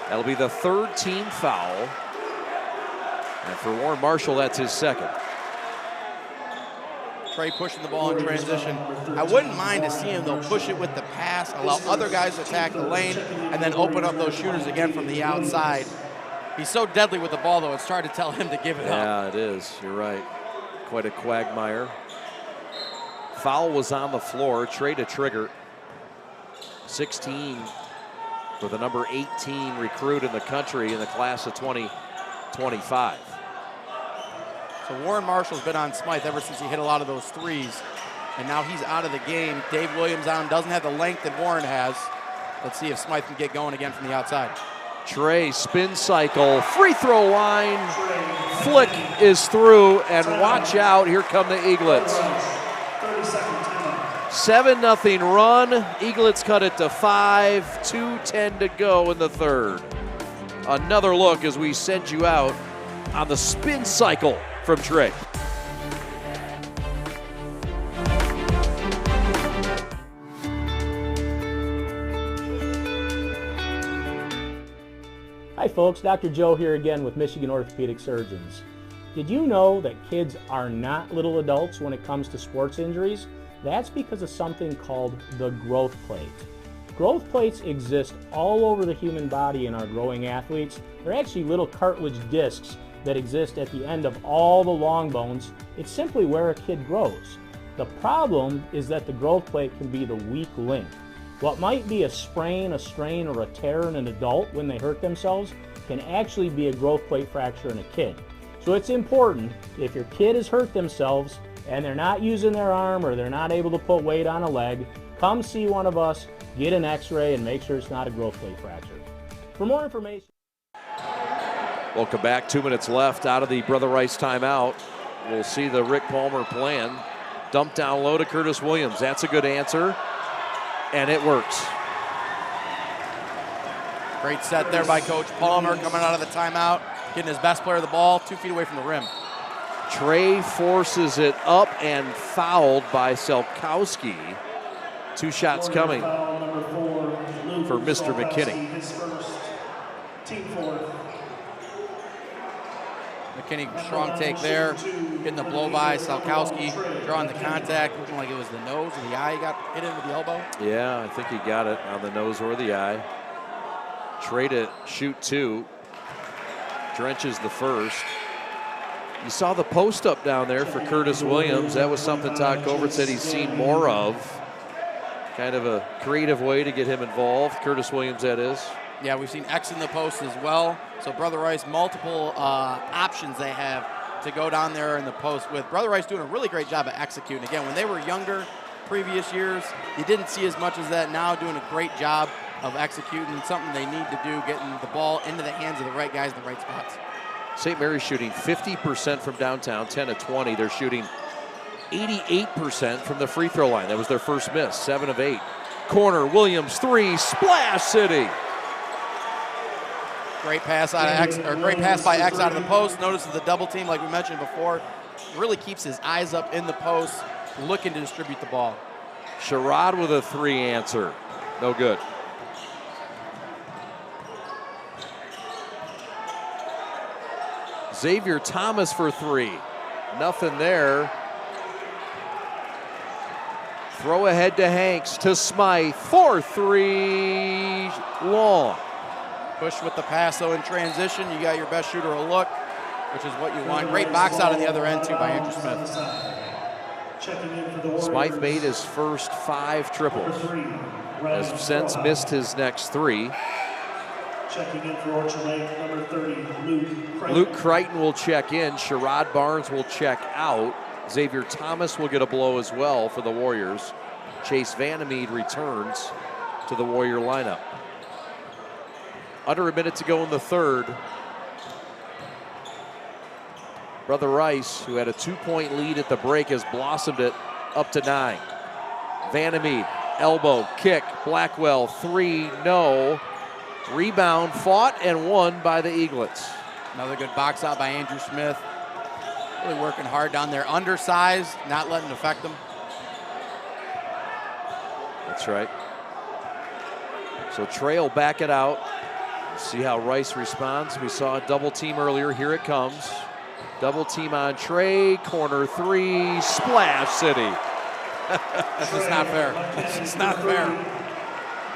Speaker 1: That'll be the third team foul. And for Warren Marshall, that's his second.
Speaker 2: Trey pushing the ball in transition. I wouldn't mind to see him, though, push it with the pass, allow other guys to attack the lane, and then open up those shooters again from the outside. He's so deadly with the ball, though, it's hard to tell him to give it up.
Speaker 1: Yeah, it is. You're right. Quite a quagmire. Foul was on the floor. Trey to trigger. 16 for the number 18 recruit in the country in the class of 2025.
Speaker 2: So Warren Marshall's been on Smythe ever since he hit a lot of those threes, and now he's out of the game. Dave Williams on, doesn't have the length that Warren has. Let's see if Smythe can get going again from the outside.
Speaker 1: Trey spin cycle, free throw line, flick is through, and watch out, here come the Eaglets. 7-0 run, Eaglets cut it to 5, 2:10 to go in the third. Another look as we send you out on the spin cycle from Trey.
Speaker 6: Hi folks, Dr. Joe here again with Michigan Orthopedic Surgeons. Did you know that kids are not little adults when it comes to sports injuries? That's because of something called the growth plate. Growth plates exist all over the human body in our growing athletes. They're actually little cartilage discs that exist at the end of all the long bones. It's simply where a kid grows. The problem is that the growth plate can be the weak link. What might be a sprain, a strain, or a tear in an adult when they hurt themselves can actually be a growth plate fracture in a kid. So it's important, if your kid has hurt themselves and they're not using their arm or they're not able to put weight on a leg, come see one of us, get an x-ray, and make sure it's not a growth plate fracture. For more information.
Speaker 1: Welcome back. 2 minutes left out of the Brother Rice timeout. We'll see the Rick Palmer plan. Dump down low to Curtis Williams. That's a good answer, and it works.
Speaker 2: Great set there by Coach Palmer coming out of the timeout, getting his best player of the ball 2 feet away from the rim.
Speaker 1: Trey forces it up and fouled by Selkowski. 2 shots coming for Mr. McKinney.
Speaker 2: McKinney, strong take there, getting the blow by. Selkowski drawing the contact, looking like it was the nose or the eye he got hit in with the elbow.
Speaker 1: Yeah, I think he got it on the nose or the eye. Trey to shoot 2. Drenches the first. You saw the post up down there for Curtis Williams. That was something Todd Covert said he's seen more of. Kind of a creative way to get him involved. Curtis Williams, that is.
Speaker 2: Yeah, we've seen X in the post as well. So Brother Rice, multiple options they have to go down there in the post with. Brother Rice doing a really great job of executing. Again, when they were younger, previous years, you didn't see as much as that. Now doing a great job of executing, something they need to do, getting the ball into the hands of the right guys in the right spots.
Speaker 1: St. Mary's shooting 50% from downtown, 10 of 20. They're shooting 88% from the free throw line. That was their first miss, 7 of 8. Corner, Williams, 3, Splash City.
Speaker 2: Great pass out of X, or great pass by X out of the post. Notices the double team, like we mentioned before. Really keeps his eyes up in the post, looking to distribute the ball.
Speaker 1: Sherrod with a 3 answer. No good. Xavier Thomas for 3. Nothing there. Throw ahead to Hanks, to Smythe, 4-3, long.
Speaker 2: Push with the pass, though, in transition. You got your best shooter a look, which is what you want. Great box out on the other end, too, by Andrew Smith.
Speaker 1: Smythe made his first 5 triples. Has since missed his next 3.
Speaker 3: Checking in for Orchard Lake, number 30,
Speaker 1: Luke Crichton will check in. Sherrod Barnes will check out. Xavier Thomas will get a blow as well for the Warriors. Chase Vandermeed returns to the Warrior lineup. Under a minute to go in the third. Brother Rice, who had a 2-point lead at the break, has blossomed it up to 9. Vandermeed, elbow, kick, Blackwell, 3, no. Rebound fought and won by the Eaglets.
Speaker 2: Another good box out by Andrew Smith. Really working hard down there. Undersized, not letting it affect them.
Speaker 1: That's right. So Trey will back it out. See how Rice responds. We saw a double team earlier. Here it comes. Double team on Trey. Corner 3. Splash City.
Speaker 2: That's just not fair. That's just not fair.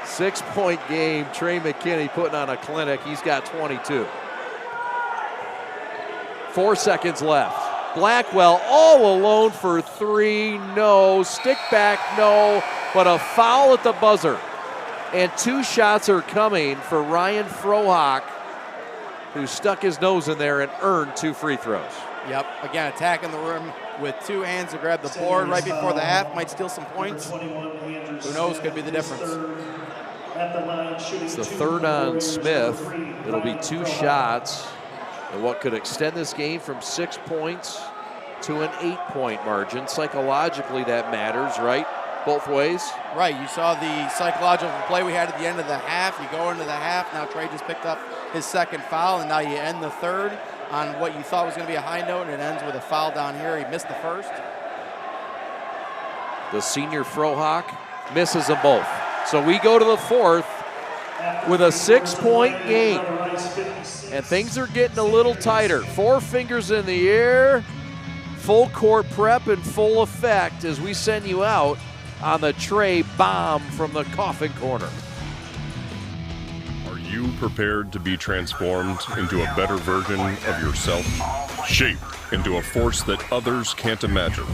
Speaker 1: 6-point game. Trey McKinney putting on a clinic. He's got 22. 4 seconds left. Blackwell all alone for 3. No. Stick back, no. But a foul at the buzzer. And 2 shots are coming for Ryan Frohock, who stuck his nose in there and earned 2 free throws.
Speaker 2: Yep, again, attacking the rim with 2 hands to grab the board right before the half. Might steal some points. Who knows, could be the difference.
Speaker 1: It's the third on Smith. It'll be 2 shots. And what could extend this game from 6 points to an 8-point margin. Psychologically, that matters, right? Both ways.
Speaker 2: Right, you saw the psychological play we had at the end of the half. You go into the half, now Trey just picked up his 2nd foul, and now you end the third on what you thought was going to be a high note, and it ends with a foul down here. He missed the first.
Speaker 1: The senior Frohock misses them both. So we go to the 4th with a 6-point game. And things are getting a little tighter. 4 fingers in the air. Full court prep in full effect as we send you out on the Trey bomb from the coffin corner.
Speaker 7: Are you prepared to be transformed into a better version of yourself? Shaped into a force that others can't imagine.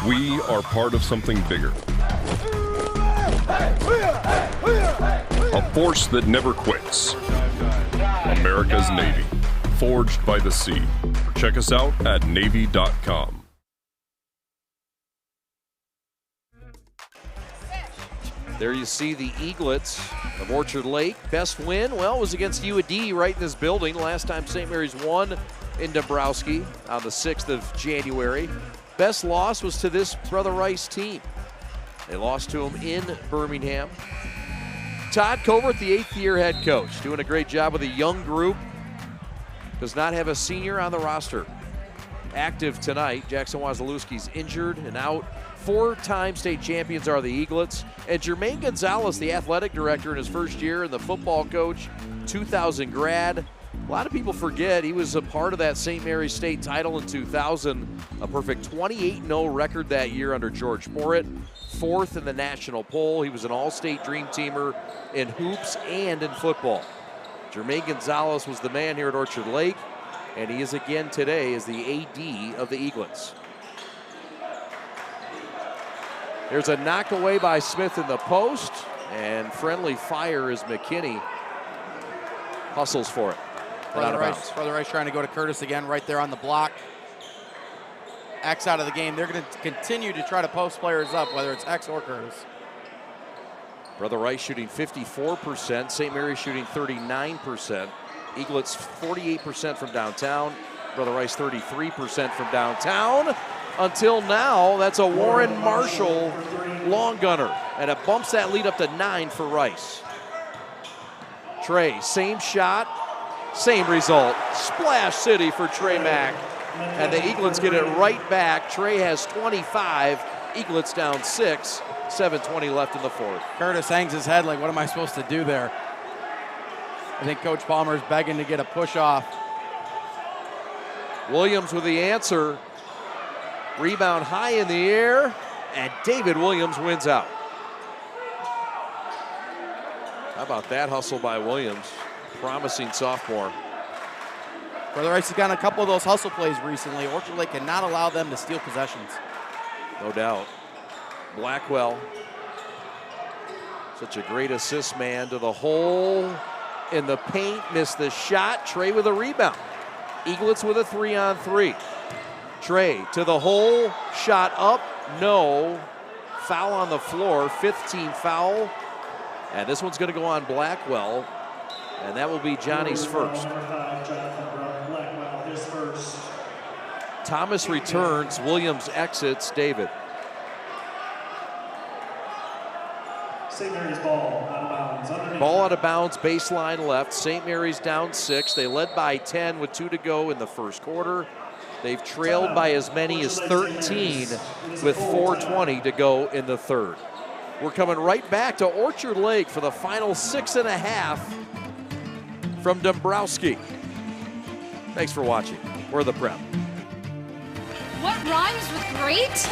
Speaker 7: We are part of something bigger. A force that never quits. America's Navy, forged by the sea. Check us out at Navy.com.
Speaker 1: There you see the Eaglets of Orchard Lake. Best win, well, was against UAD right in this building. Last time St. Mary's won in Dombrowski on the 6th of January. Best loss was to this Brother Rice team. They lost to him in Birmingham. Todd Covert, the 8th-year head coach, doing a great job with a young group. Does not have a senior on the roster. Active tonight, Jackson Wazalewski's injured and out. 4-time state champions are the Eaglets. And Jermaine Gonzalez, the athletic director in his first year, and the football coach, 2000 grad. A lot of people forget he was a part of that St. Mary's State title in 2000. A perfect 28-0 record that year under George Porritt. 4th in the national poll. He was an all-state dream teamer in hoops and in football. Jermaine Gonzalez was the man here at Orchard Lake, and he is again today as the AD of the Eaglets. There's a knock away by Smith in the post, and friendly fire as McKinney hustles for it.
Speaker 2: Brother Rice trying to go to Curtis again right there on the block. X out of the game. They're going to continue to try to post players up, whether it's X or Curtis.
Speaker 1: Brother Rice shooting 54%, St. Mary's shooting 39%. Eaglets 48% from downtown. Brother Rice 33% from downtown. Until now, that's a Warren Marshall long gunner, and it bumps that lead up to 9 for Rice. Trey, same shot, same result. Splash City for Trey Mack, and the Eaglets get it right back. Trey has 25, Eaglets down 6, 7:20 left in the fourth.
Speaker 2: Curtis hangs his head like, what am I supposed to do there? I think Coach Palmer's begging to get a push off.
Speaker 1: Williams with the answer. Rebound high in the air, and David Williams wins out. How about that hustle by Williams? Promising sophomore.
Speaker 2: Brother Rice has gotten a couple of those hustle plays recently. Orchard Lake cannot allow them to steal possessions.
Speaker 1: No doubt. Blackwell, such a great assist man to the hole in the paint, missed the shot. Trey with a rebound. Eaglets with a 3-on-3. Trey to the hole, shot up, no. Foul on the floor, 5th team foul. And this one's going to go on Blackwell, and that will be Johnny's first. Thomas returns, Williams exits, David.
Speaker 3: St. Mary's ball out of bounds.
Speaker 1: Ball out of bounds, baseline left. St. Mary's down 6. They led by 10 with 2 to go in the first quarter. They've trailed by as many as 13 with 4:20 to go in the third. We're coming right back to Orchard Lake for the final 6.5 from Dombrowski. Thanks for watching. We're the Prep.
Speaker 23: What rhymes with great?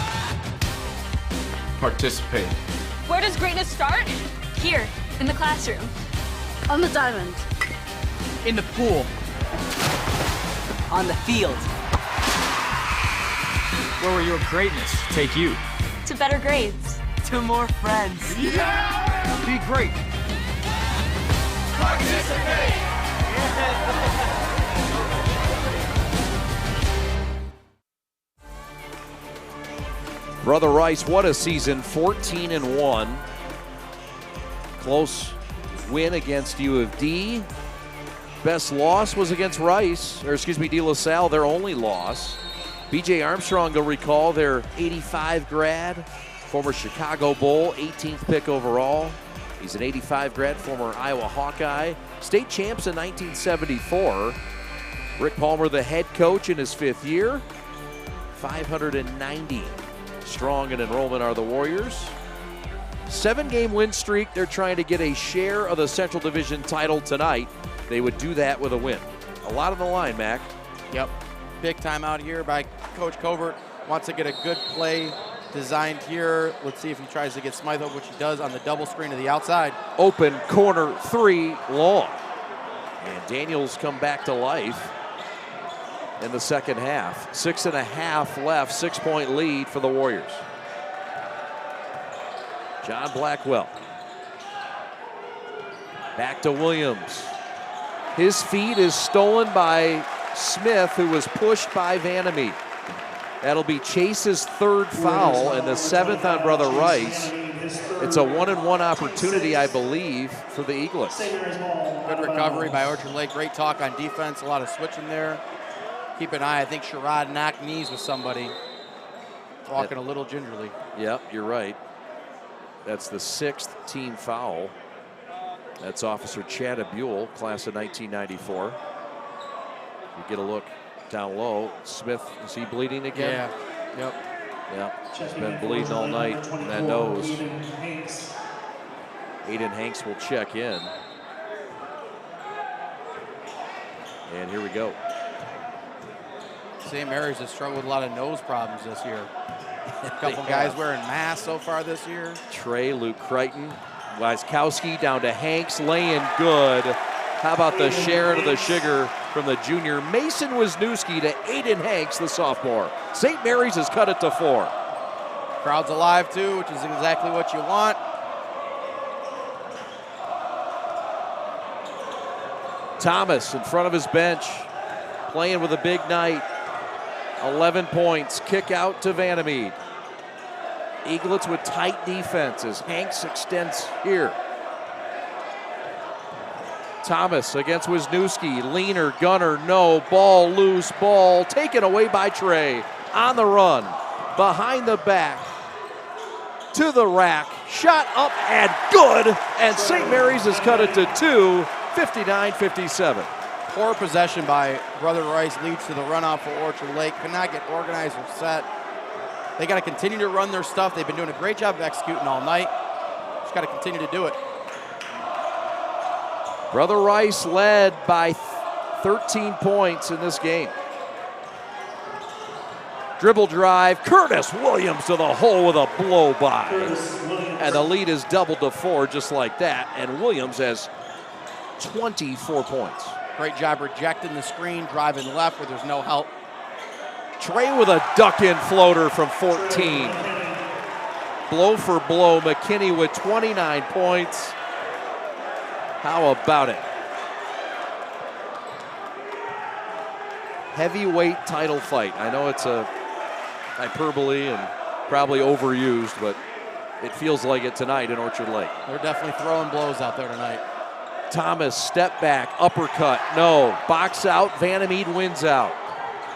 Speaker 12: Participate.
Speaker 20: Where does greatness start? Here, in the classroom.
Speaker 11: On the diamond.
Speaker 26: In the pool. On the field.
Speaker 27: Where will your greatness take you?
Speaker 20: To better grades.
Speaker 26: To more friends.
Speaker 27: Yeah! Be great.
Speaker 12: Participate.
Speaker 1: Brother Rice, what a season, 14-1. Close win against U of D. Best loss was against Rice, or excuse me, De La Salle, their only loss. B.J. Armstrong, you'll recall, their 85 grad, former Chicago Bull, 18th pick overall. He's an 85 grad, former Iowa Hawkeye. State champs in 1974. Rick Palmer, the head coach in his 5th year. 590 strong in enrollment are the Warriors. 7-game win streak. They're trying to get a share of the Central Division title tonight. They would do that with a win. A lot on the line, Mac.
Speaker 2: Yep. Big time out here by Coach Covert. Wants to get a good play designed here. Let's see if he tries to get Smythe up, which he does on the double screen to the outside.
Speaker 1: Open corner 3 long. And Daniels come back to life. in the second half. 6.5 left, 6-point lead for the Warriors. John Blackwell. Back to Williams. His feed is stolen by Smith, who was pushed by Vandermeer. That'll be Chase's third foul and the 7th on Brother Rice. It's a 1-and-1 opportunity, I believe, for the Eaglets.
Speaker 2: Good recovery by Orchard Lake. Great talk on defense. A lot of switching there. Keep an eye. I think Sherrod knocked knees with somebody. Walking a little gingerly.
Speaker 1: Yep, you're right. That's the 6th team foul. That's Officer Chad Abule, class of 1994. You get a look down low. Smith, is he bleeding again?
Speaker 2: Yeah. Yep.
Speaker 1: Yep. He's been bleeding all night in that nose. Aiden Hanks will check in. And here we go.
Speaker 2: St. Mary's has struggled with a lot of nose problems this year. A couple guys wearing masks so far this year.
Speaker 1: Trey, Luke Crichton, Wyskowski down to Hanks, laying good. How about the sharing of the sugar from the junior Mason Wisniewski to Aiden Hanks, the sophomore. St. Mary's has cut it to 4.
Speaker 2: Crowd's alive too, which is exactly what you want.
Speaker 1: Thomas in front of his bench, playing with a big night. 11 points, kick out to Vandermeer. Eaglets with tight defenses. Hanks extends here. Thomas against Wisniewski. Leaner, gunner, no. Ball loose, ball taken away by Trey. On the run, behind the back, to the rack. Shot up and good. And St. Mary's has cut it to 2, 59-57.
Speaker 2: Poor possession by Brother Rice leads to the runoff for Orchard Lake. Could not get organized or set. They got to continue to run their stuff. They've been doing a great job of executing all night. Just got to continue to do it.
Speaker 1: Brother Rice led by 13 points in this game. Dribble drive, Curtis Williams to the hole with a blow by. And the lead is doubled to 4 just like that. And Williams has 24 points.
Speaker 2: Great job rejecting the screen, driving left where there's no help.
Speaker 1: Trey with a duck-in floater from 14. Blow for blow, McKinney with 29 points. How about it? Heavyweight title fight. I know it's a hyperbole and probably overused, but it feels like it tonight in Orchard Lake.
Speaker 2: They're definitely throwing blows out there tonight.
Speaker 1: Thomas, step back, uppercut, no. Box out, Vandermeer wins out.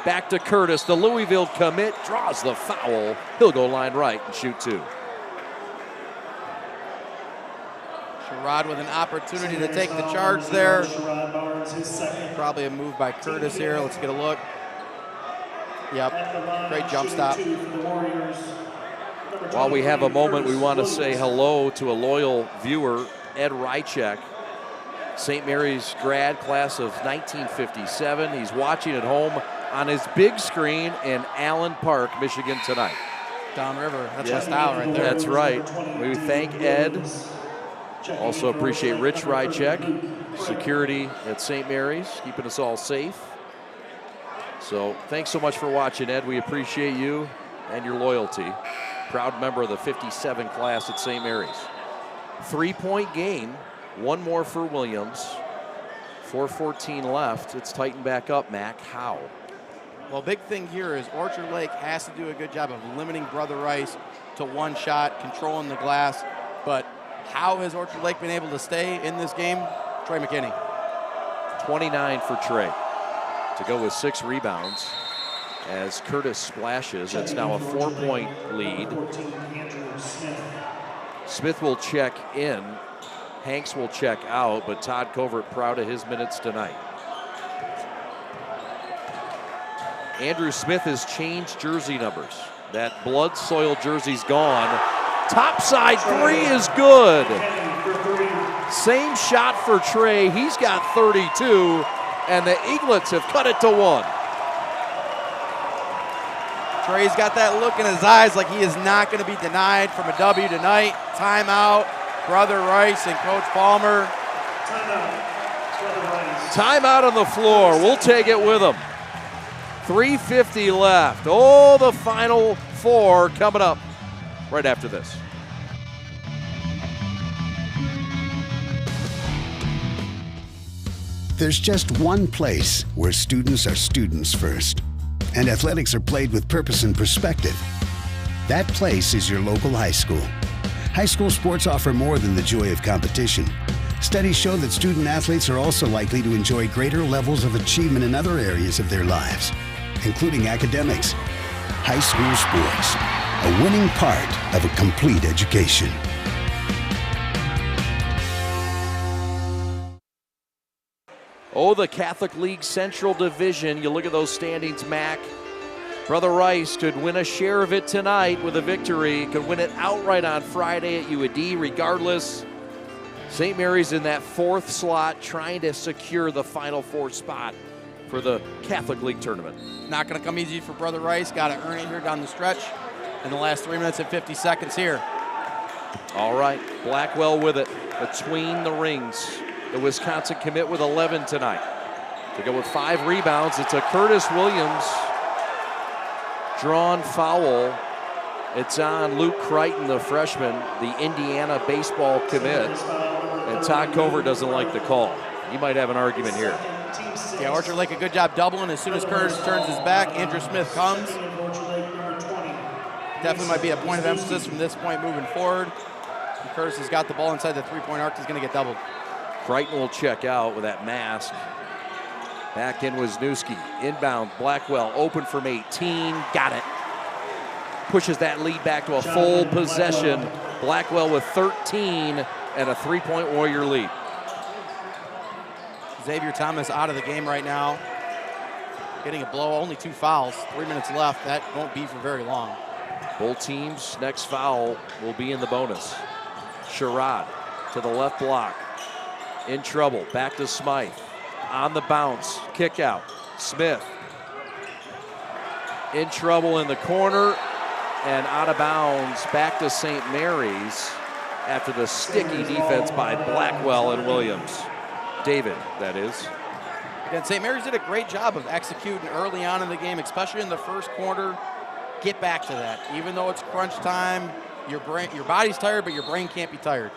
Speaker 1: Back to Curtis, the Louisville commit, draws the foul. He'll go line right and shoot 2.
Speaker 2: Sherrod with an opportunity to take the charge there. Probably a move by Curtis here. Let's get a look. Yep, great jump stop.
Speaker 1: While we have a moment, we want to say hello to a loyal viewer, Ed Rychek. St. Mary's grad, class of 1957. He's watching at home on his big screen in Allen Park, Michigan tonight.
Speaker 2: Downriver, that's my style right there.
Speaker 1: That's right. We thank Ed. Also appreciate Rich Rychek, security at St. Mary's, keeping us all safe. So thanks so much for watching, Ed. We appreciate you and your loyalty. Proud member of the 57 class at St. Mary's. 3-point game. One more for Williams. 4:14 left. It's tightened back up, Mac. How?
Speaker 2: Well, big thing here is Orchard Lake has to do a good job of limiting Brother Rice to one shot, controlling the glass. But how has Orchard Lake been able to stay in this game? Trey McKinney.
Speaker 1: 29 for Trey to go with 6 rebounds as Curtis splashes. It's now a 4-point lead. Smith will check in. Hanks will check out, but Todd Covert proud of his minutes tonight. Andrew Smith has changed jersey numbers. That blood-soiled jersey's gone. Topside 3 is good. Same shot for Trey. He's got 32, and the Eaglets have cut it to 1.
Speaker 2: Trey's got that look in his eyes like he is not going to be denied from a W tonight. Timeout. Brother Rice and Coach Palmer.
Speaker 1: Timeout on the floor. We'll take it with him. 3:50 left. Oh, the Final Four coming up right after this.
Speaker 5: There's just one place where students are students first, and athletics are played with purpose and perspective. That place is your local high school. High school sports offer more than the joy of competition. Studies show that student athletes are also likely to enjoy greater levels of achievement in other areas of their lives, including academics. High school sports, a winning part of a complete education.
Speaker 1: Oh, the Catholic League Central Division. You look at those standings, Mac. Brother Rice could win a share of it tonight with a victory. Could win it outright on Friday at UAD. Regardless, St. Mary's in that 4th slot trying to secure the Final Four spot for the Catholic League tournament.
Speaker 2: Not going to come easy for Brother Rice. Got to earn it here down the stretch in the last 3 minutes and 50 seconds here.
Speaker 1: All right, Blackwell with it between the rings. The Wisconsin commit with 11 tonight. To go with 5 rebounds, it's a Curtis Williams drawn foul. It's on Luke Crichton, the freshman, the Indiana baseball commit. And Todd Cover doesn't like the call. He might have an argument here.
Speaker 2: Yeah, Orchard Lake a good job doubling. As soon as Curtis turns his back, Andrew Smith comes. Definitely might be a point of emphasis from this point moving forward. And Curtis has got the ball inside the 3-point arc. He's going to get doubled.
Speaker 1: Crichton will check out with that mask. Back in Wisniewski. Inbound, Blackwell open from 18. Got it. Pushes that lead back to a full possession. Blackwell with 13 and a 3-point Warrior lead.
Speaker 2: Xavier Thomas out of the game right now. Getting a blow, only 2 fouls, 3 minutes left. That won't be for very long.
Speaker 1: Both teams' next foul will be in the bonus. Sherrod to the left block. In trouble, back to Smythe. On the bounce, kick out. Smith. In trouble in the corner and out of bounds back to St. Mary's after the sticky defense by Blackwell and Williams. David, that is.
Speaker 2: Again, St. Mary's did a great job of executing early on in the game, especially in the first quarter. Get back to that. Even though it's crunch time, your body's tired, but your brain can't be tired.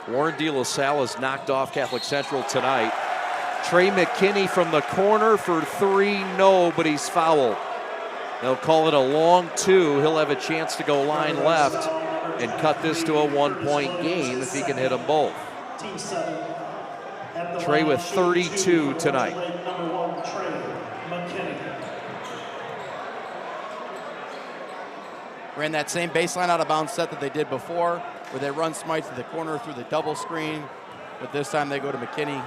Speaker 1: Warren De La Salle is knocked off Catholic Central tonight. Trey McKinney from the corner for 3, no, but he's fouled. They'll call it a long 2. He'll have a chance to go line left and cut this to a 1-point game if he can hit them both. Trey with 32 tonight.
Speaker 2: Ran that same baseline out of bounds set that they did before, where they run Smythe to the corner through the double screen, but this time they go to McKinney.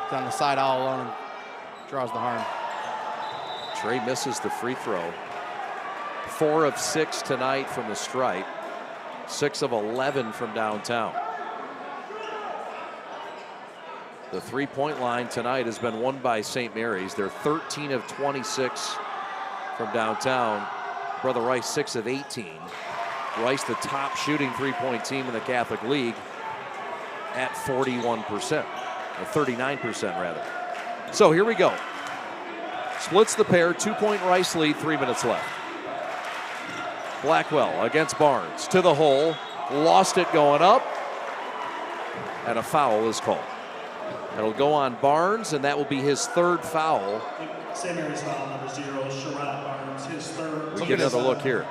Speaker 2: He's on the side all alone and draws the harm.
Speaker 1: Trey misses the free throw. 4 of 6 tonight from the stripe. 6 of 11 from downtown. The 3-point line tonight has been won by St. Mary's. They're 13 of 26 from downtown. Brother Rice 6 of 18. Rice the top shooting 3-point team in the Catholic League at 41%, or 39% rather. So here we go. Splits the pair, 2-point Rice lead, 3 minutes left. Blackwell against Barnes, to the hole, lost it going up, and a foul is called. That'll go on Barnes, and that will be his 3rd foul.
Speaker 3: St. Mary's foul number 0, Sherrod Barnes, his 3rd.
Speaker 1: We get another look here.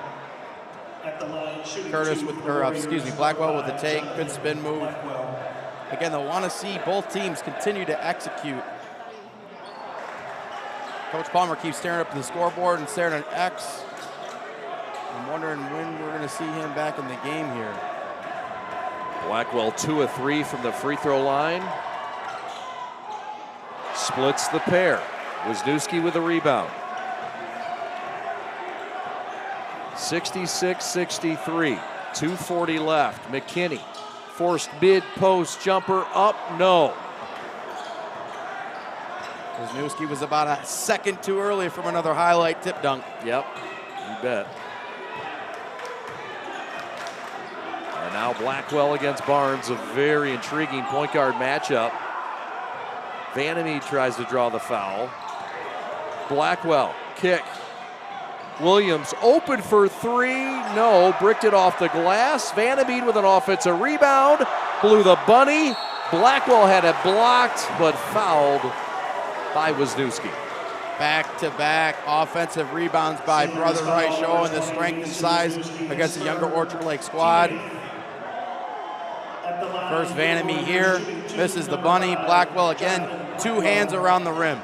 Speaker 3: At the line,
Speaker 2: Curtis with, Blackwell with the take, good spin move. Again, they'll want to see both teams continue to execute. Coach Palmer keeps staring up at the scoreboard and staring at X. I'm wondering when we're going to see him back in the game here.
Speaker 1: Blackwell 2 of 3 from the free throw line. Splits the pair. Wisniewski with a rebound. 66-63, 2:40 left. McKinney, forced mid-post jumper up, no.
Speaker 2: Wisniewski was about a second too early from another highlight tip dunk.
Speaker 1: Yep, you bet. And now Blackwell against Barnes, a very intriguing point guard matchup. Vandermeer tries to draw the foul. Blackwell, kick, Williams open for three. No, bricked it off the glass. Vandermeed with an offensive rebound. Blew the bunny. Blackwell had it blocked, but fouled by Wisniewski.
Speaker 2: Back-to-back offensive rebounds by Brother Rice, showing the strength and size against the younger Orchard Lake squad. First Vandermeed here, misses the bunny. Blackwell again, 2 hands around the rim.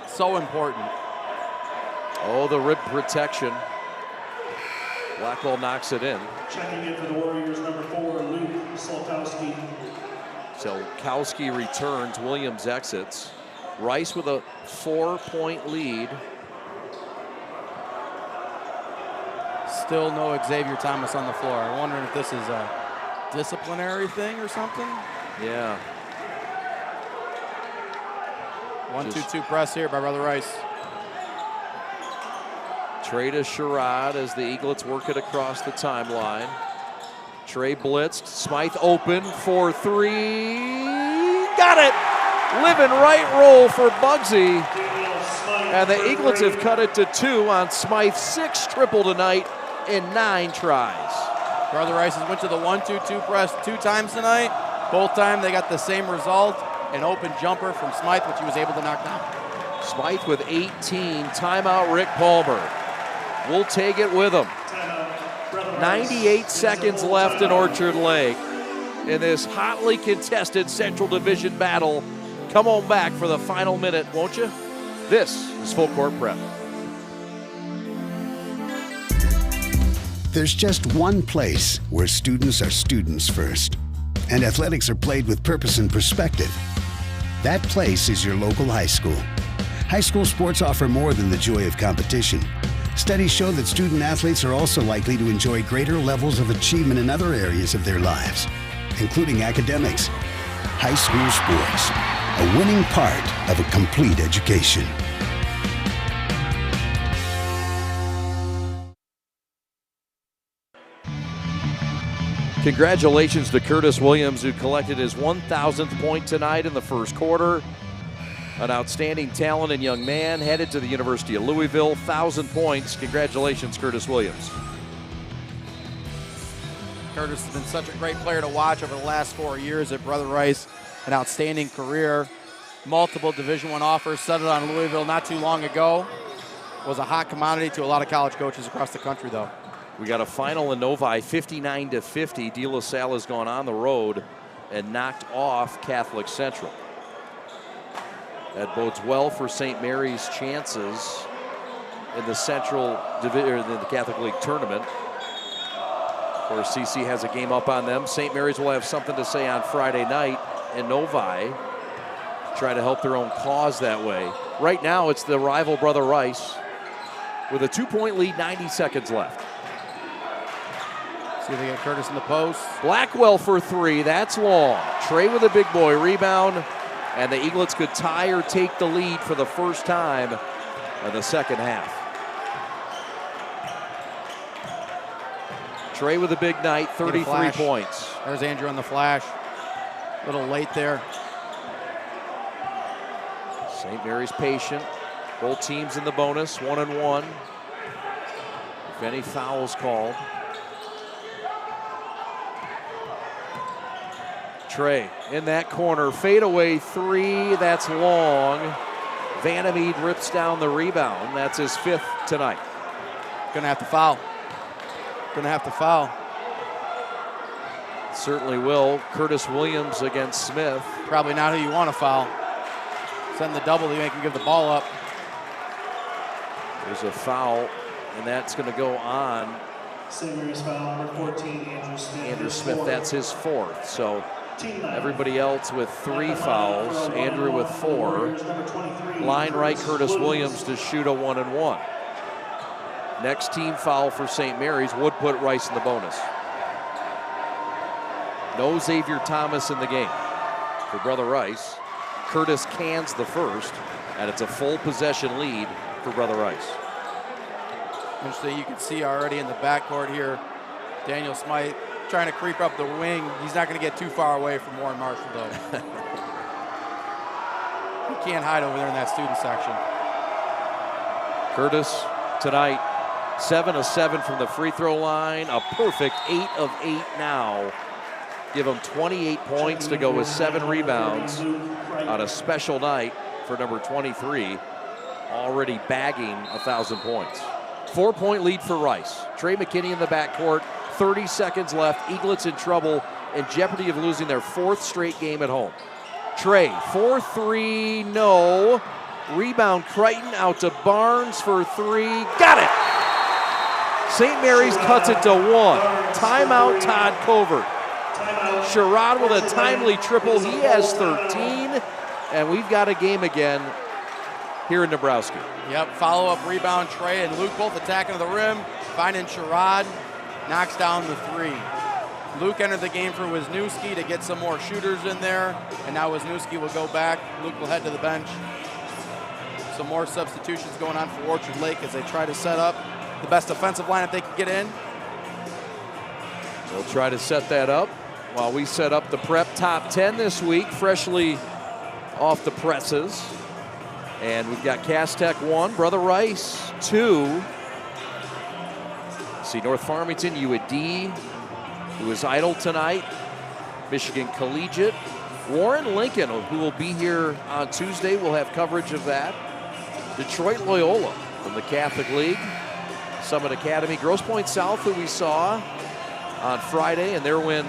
Speaker 2: So important.
Speaker 1: Oh, the rib protection. Blackwell knocks it in.
Speaker 3: Checking in for the Warriors, number 4, Luke Solkowski.
Speaker 1: Solkowski returns, Williams exits. Rice with a 4-point lead.
Speaker 2: Still no Xavier Thomas on the floor. I'm wondering if this is a disciplinary thing or something.
Speaker 1: Yeah.
Speaker 2: 1-2-2 press here by Brother Rice.
Speaker 1: Trey to Sherrod as the Eaglets work it across the timeline. Trey blitzed, Smythe open for three. Got it! Living right roll for Bugsy. And the Eaglets have cut it to 2 on Smythe's 6th triple tonight in 9 tries.
Speaker 2: Brother Rice went to the 1-2-2 press 2 times tonight. Both times they got the same result, an open jumper from Smythe, which he was able to knock down.
Speaker 1: Smythe with 18, timeout Rick Palmer. We'll take it with him. 98 seconds left in Orchard Lake in this hotly contested Central Division battle. Come on back for the final minute, won't you? This is Full Court Prep.
Speaker 5: There's just one place where students are students first, and athletics are played with purpose and perspective. That place is your local high school. High school sports offer more than the joy of competition. Studies show that student athletes are also likely to enjoy greater levels of achievement in other areas of their lives, including academics. High school sports, a winning part of a complete education.
Speaker 1: Congratulations to Curtis Williams, who collected his 1,000th point tonight in the first quarter. An outstanding talent and young man, headed to the University of Louisville, 1,000 points. Congratulations, Curtis Williams.
Speaker 2: Curtis has been such a great player to watch over the last 4 years at Brother Rice. An outstanding career, multiple Division I offers, settled on Louisville not too long ago. Was a hot commodity to a lot of college coaches across the country, though.
Speaker 1: We got a final in Novi, 59-50. De La Salle has gone on the road and knocked off Catholic Central. That bodes well for St. Mary's chances in the Central Division, or in the Catholic League tournament. Of course, CC has a game up on them. St. Mary's will have something to say on Friday night in Novi. Try to help their own cause that way. Right now, it's the rival Brother Rice with a 2-point lead, 90 seconds left.
Speaker 2: See if they get Curtis in the post.
Speaker 1: Blackwell for 3, that's long. Trey with a big boy rebound, and the Eaglets could tie or take the lead for the first time in the second half. Trey with a big night, 33 points.
Speaker 2: There's Andrew on the flash. A little late there.
Speaker 1: St. Mary's patient. Both teams in the bonus, 1-1. If any fouls called. Trey in that corner, fadeaway 3, that's long. Vandermeed rips down the rebound. That's his 5th tonight.
Speaker 2: Gonna have to foul. Gonna have to foul.
Speaker 1: Certainly will. Curtis Williams against Smith.
Speaker 2: Probably not who you want to foul. Send the double to make him give the ball up.
Speaker 1: There's a foul, and that's going to go on.
Speaker 3: St. Mary's foul, number 14, Andrew Smith.
Speaker 1: Andrew Smith, that's his 4th. So everybody else with 3 fouls. Andrew with 4. Line right, Curtis Williams to shoot a 1-1. Next team foul for St. Mary's would put Rice in the bonus. No Xavier Thomas in the game for Brother Rice. Curtis cans the first, and it's a full possession lead for Brother Rice.
Speaker 2: Interesting, you can see already in the backcourt here, Daniel Smythe trying to creep up the wing. He's not going to get too far away from Warren Marshall, though. He can't hide over there in that student section.
Speaker 1: Curtis tonight. 7 of 7 from the free throw line. A perfect 8 of 8 now. Give him 28 points to go with 7 rebounds on a special night for number 23. Already bagging 1,000 points. 4-point lead for Rice. Trey McKinney in the backcourt. 30 seconds left. Eaglets in trouble, in jeopardy of losing their 4th straight game at home. Trey, 4-3, no. Rebound Crichton out to Barnes for 3. Got it! St. Mary's cuts it to 1. Timeout, Todd Covert. Sherrod with a timely triple. He has 13, and we've got a game again here in Nebraska.
Speaker 2: Yep, follow-up rebound. Trey and Luke both attacking to the rim. Finding Sherrod, knocks down the 3. Luke entered the game for Wisniewski to get some more shooters in there, and now Wisniewski will go back. Luke will head to the bench. Some more substitutions going on for Orchard Lake as they try to set up the best offensive lineup they can get in.
Speaker 1: They'll try to set that up while we set up the prep top 10 this week, freshly off the presses. And we've got Cass Tech 1, Brother Rice 2. See North Farmington, UAD, who is idle tonight. Michigan Collegiate. Warren Lincoln, who will be here on Tuesday, will have coverage of that. Detroit Loyola from the Catholic League. Summit Academy. Grosse Pointe South, who we saw on Friday, and their win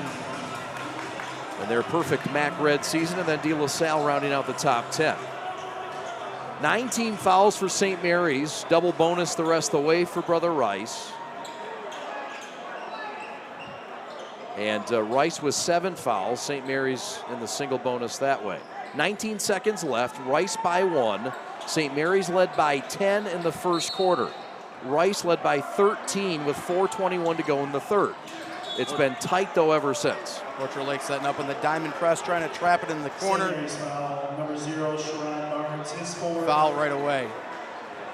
Speaker 1: and their perfect MAC Red season. And then De La Salle rounding out the top 10. 19 fouls for St. Mary's. Double bonus the rest of the way for Brother Rice. And Rice with 7 fouls. St. Mary's in the single bonus that way. 19 seconds left. Rice by 1. St. Mary's led by 10 in the first quarter. Rice led by 13 with 4:21 to go in the third. It's been tight, though, ever since.
Speaker 2: Orchard Lake setting up in the diamond press, trying to trap it in the corner.
Speaker 3: Foul, number 0, Sherrod Barnes, his fourth.
Speaker 2: Foul right away.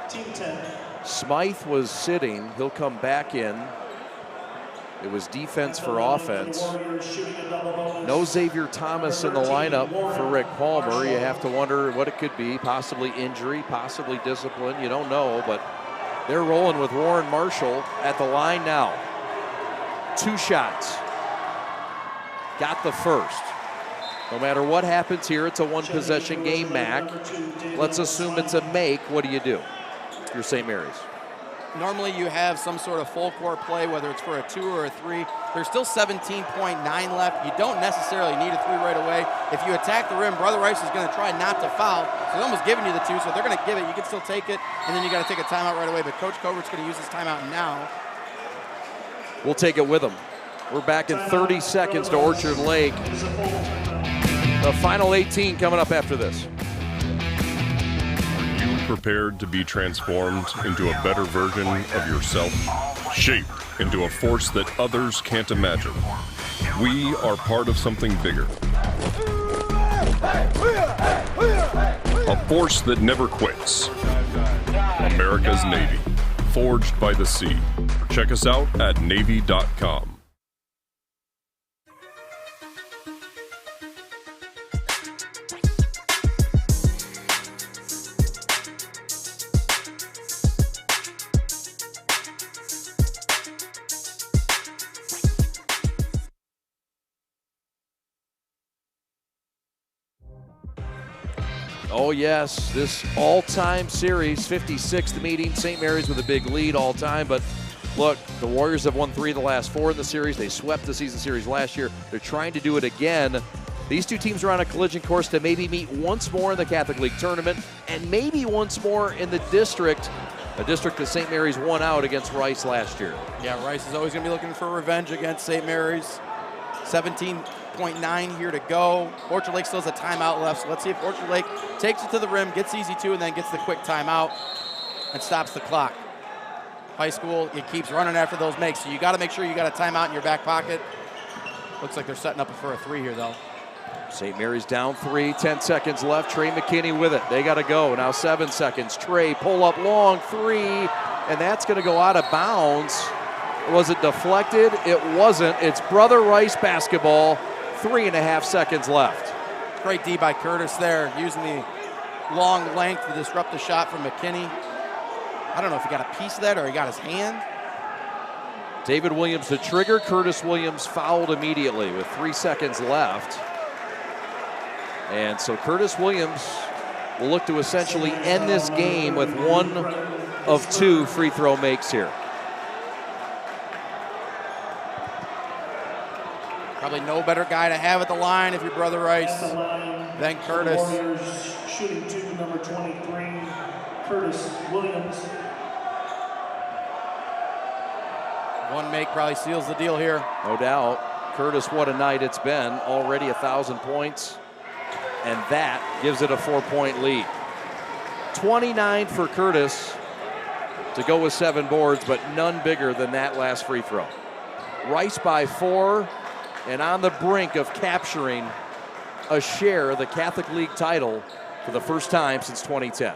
Speaker 3: Team 10.
Speaker 1: Smythe was sitting. He'll come back in. It was defense for offense. No Xavier Thomas in the lineup for Rick Palmer. You have to wonder what it could be. Possibly injury, possibly discipline. You don't know, but they're rolling with Warren Marshall at the line now. 2 shots. Got the first. No matter what happens here, it's a 1-possession game, Mac. Let's assume it's a make. What do you do? You're St. Mary's.
Speaker 2: Normally you have some sort of full court play, whether it's for a 2 or a 3. There's still 17.9 left. You don't necessarily need a 3 right away. If you attack the rim, Brother Rice is going to try not to foul. So they're almost giving you the 2, so they're going to give it. You can still take it, and then you got to take a timeout right away. But Coach Covert's going to use his timeout now.
Speaker 1: We'll take it with him. We're back in 30 seconds to Orchard Lake. The final 18 coming up after this.
Speaker 7: Are you prepared to be transformed into a better version of yourself? Shaped into a force that others can't imagine. We are part of something bigger. A force that never quits. America's Navy. Forged by the sea. Check us out at Navy.com.
Speaker 1: Oh yes, this all-time series, 56th meeting, St. Mary's with a big lead all-time, but look, the Warriors have won 3 of the last 4 in the series. They swept the season series last year. They're trying to do it again. These two teams are on a collision course to maybe meet once more in the Catholic League tournament and maybe once more in the district, a district that St. Mary's won out against Rice last year.
Speaker 2: Yeah, Rice is always going to be looking for revenge against St. Mary's. 17.9 here to go. Orchard Lake still has a timeout left, so let's see if Orchard Lake takes it to the rim, gets easy 2, and then gets the quick timeout and stops the clock. High school, it keeps running after those makes, so you got to make sure you got a timeout in your back pocket. Looks like they're setting up for a 3 here, though.
Speaker 1: St. Mary's down 3, 10 seconds left. Trey McKinney with it. They got to go. Now 7 seconds. Trey pull up long 3, and that's going to go out of bounds. Was it deflected? It wasn't. It's Brother Rice basketball. 3.5 seconds left.
Speaker 2: Great D by Curtis there, using the long length to disrupt the shot from McKinney. I don't know if he got a piece of that or he got his hand.
Speaker 1: David Williams the trigger. Curtis Williams fouled immediately with 3 seconds left. And so Curtis Williams will look to essentially end this game with 1 of 2 free throw makes here.
Speaker 2: Probably no better guy to have at the line if you're Brother Rice than Curtis.
Speaker 3: Warriors shooting 2, number 23, Curtis Williams.
Speaker 2: 1 make probably seals the deal here.
Speaker 1: No doubt. Curtis, what a night it's been. Already 1,000 points. And that gives it a 4-point lead. 29 for Curtis to go with 7 boards, but none bigger than that last free throw. Rice by 4 and on the brink of capturing a share of the Catholic League title for the first time since 2010.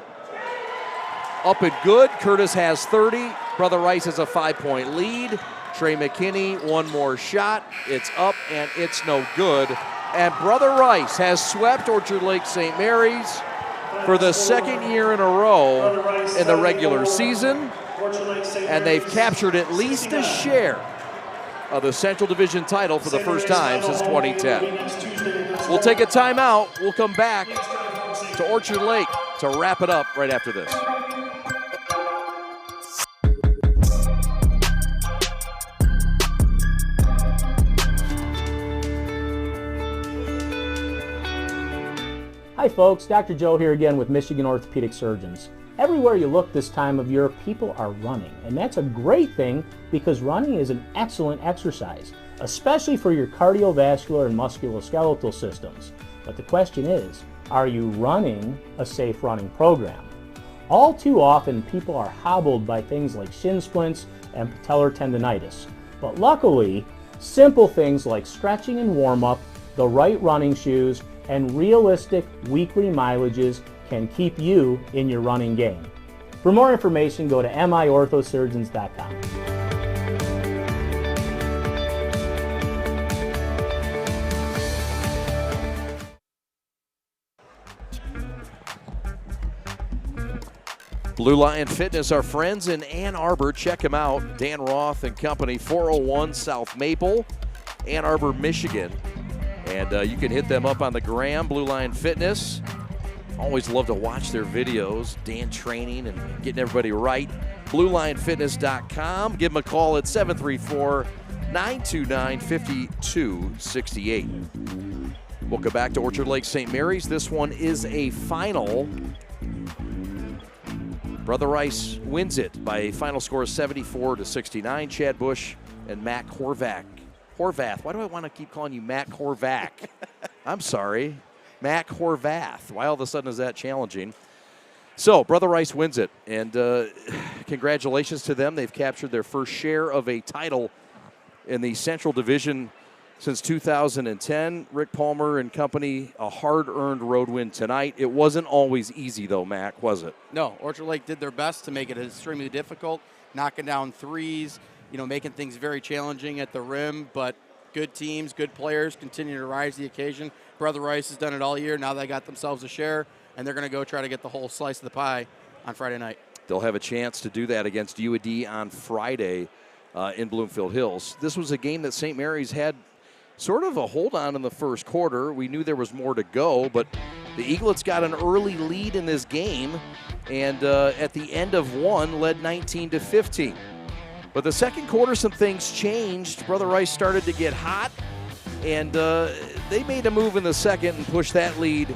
Speaker 1: Up and good. Curtis has 30. Brother Rice has a 5-point lead. Trey McKinney, 1 more shot. It's up and it's no good. And Brother Rice has swept Orchard Lake St. Mary's for the 2nd year in a row in the regular season. And they've captured at least a share of the Central Division title for the first time since 2010. We'll take a timeout. We'll come back to Orchard Lake to wrap it up right after this.
Speaker 6: Hi folks, Dr. Joe here again with Michigan Orthopedic Surgeons. Everywhere you look this time of year, people are running, and that's a great thing because running is an excellent exercise, especially for your cardiovascular and musculoskeletal systems. But the question is, are you running a safe running program? All too often, people are hobbled by things like shin splints and patellar tendonitis. But luckily, simple things like stretching and warm-up, the right running shoes, and realistic weekly mileages can keep you in your running game. For more information, go to miorthosurgeons.com.
Speaker 1: Blue Lion Fitness, our friends in Ann Arbor. Check them out. Dan Roth and company, 401 South Maple, Ann Arbor, Michigan. And you can hit them up on the gram, Blue Lion Fitness. Always love to watch their videos, Dan training and getting everybody right. BlueLionFitness.com. Give them a call at 734-929-5268. Welcome back to Orchard Lake St. Mary's. This one is a final. Brother Rice wins it by a final score of 74-69. Chad Bush and Matt Horvath. Why do I want to keep calling you Matt Horvath? I'm sorry. Matt Horvath. Why all of a sudden is that challenging? So, Brother Rice wins it, and congratulations to them. They've captured their first share of a title in the Central Division since 2010. Rick Palmer and company, a hard-earned road win tonight. It wasn't always easy, though, Mac, was it?
Speaker 2: No, Orchard Lake did their best to make it extremely difficult, knocking down threes, making things very challenging at the rim, but good teams, good players continue to rise to the occasion. Brother Rice has done it all year. Now they got themselves a share, and they're going to go try to get the whole slice of the pie on Friday night.
Speaker 1: They'll have a chance to do that against UAD on Friday in Bloomfield Hills. This was a game that St. Mary's had sort of a hold on in the first quarter. We knew there was more to go, but the Eaglets got an early lead in this game, and at the end of one, led 19-15. But the second quarter, some things changed. Brother Rice started to get hot, and they made a move in the second and pushed that lead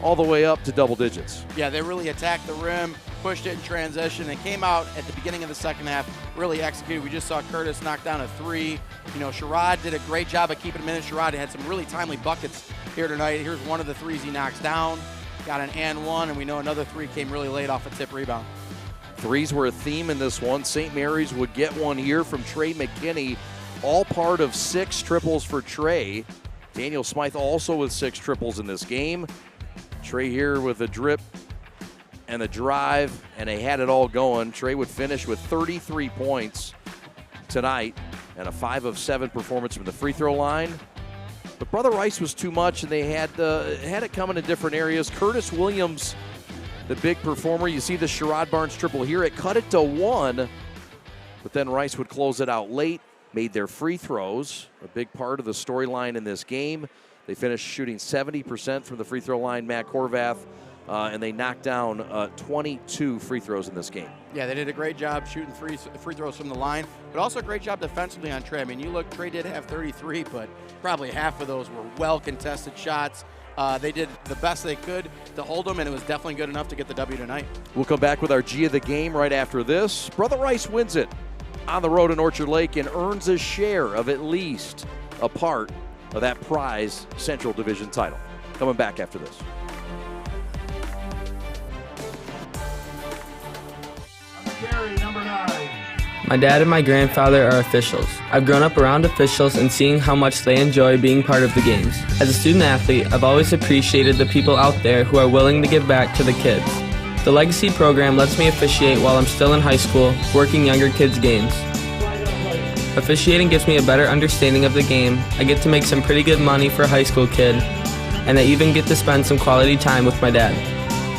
Speaker 1: all the way up to double digits.
Speaker 2: Yeah, they really attacked the rim, pushed it in transition, and came out at the beginning of the second half, really executed. We just saw Curtis knock down a three. Sherrod did a great job of keeping him in. Sherrod had some really timely buckets here tonight. Here's one of the threes he knocks down. Got an and one, and we know another three came really late off a tip rebound.
Speaker 1: Threes were a theme in this one. St. Mary's would get one here from Trey McKinney, all part of 6 triples for Trey. Daniel Smythe also with 6 triples in this game. Trey here with a drip and a drive, and they had it all going. Trey would finish with 33 points tonight and a 5 of 7 performance from the free throw line. But Brother Rice was too much, and they had it coming in different areas. Curtis Williams the big performer. You see the Sherrod Barnes triple here. It cut it to 1, but then Rice would close it out late, made their free throws, a big part of the storyline in this game. They finished shooting 70% from the free throw line, Matt Horvath, and they knocked down 22 free throws in this game.
Speaker 2: Yeah, they did a great job shooting free throws from the line, but also a great job defensively on Trey. I mean, you look, Trey did have 33, but probably half of those were well-contested shots. They did the best they could to hold them, and it was definitely good enough to get the W tonight.
Speaker 1: We'll come back with our G of the game right after this. Brother Rice wins it on the road in Orchard Lake and earns a share of at least a part of that prize Central Division title. Coming back after this.
Speaker 19: My dad and my grandfather are officials. I've grown up around officials and seeing how much they enjoy being part of the games. As a student athlete, I've always appreciated the people out there who are willing to give back to the kids. The Legacy program lets me officiate while I'm still in high school, working younger kids' games. Officiating gives me a better understanding of the game. I get to make some pretty good money for a high school kid, and I even get to spend some quality time with my dad.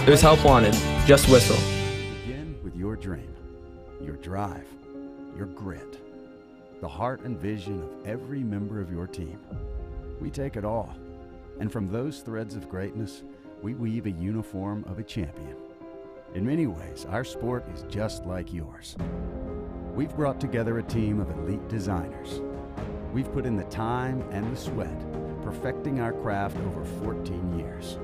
Speaker 19: There's help wanted. Just whistle.
Speaker 9: Begin with your dream, your drive, your grit, the heart and vision of every member of your team. We take it all, and from those threads of greatness, we weave a uniform of a champion. In many ways, our sport is just like yours. We've brought together a team of elite designers. We've put in the time and the sweat, perfecting our craft over 14 years.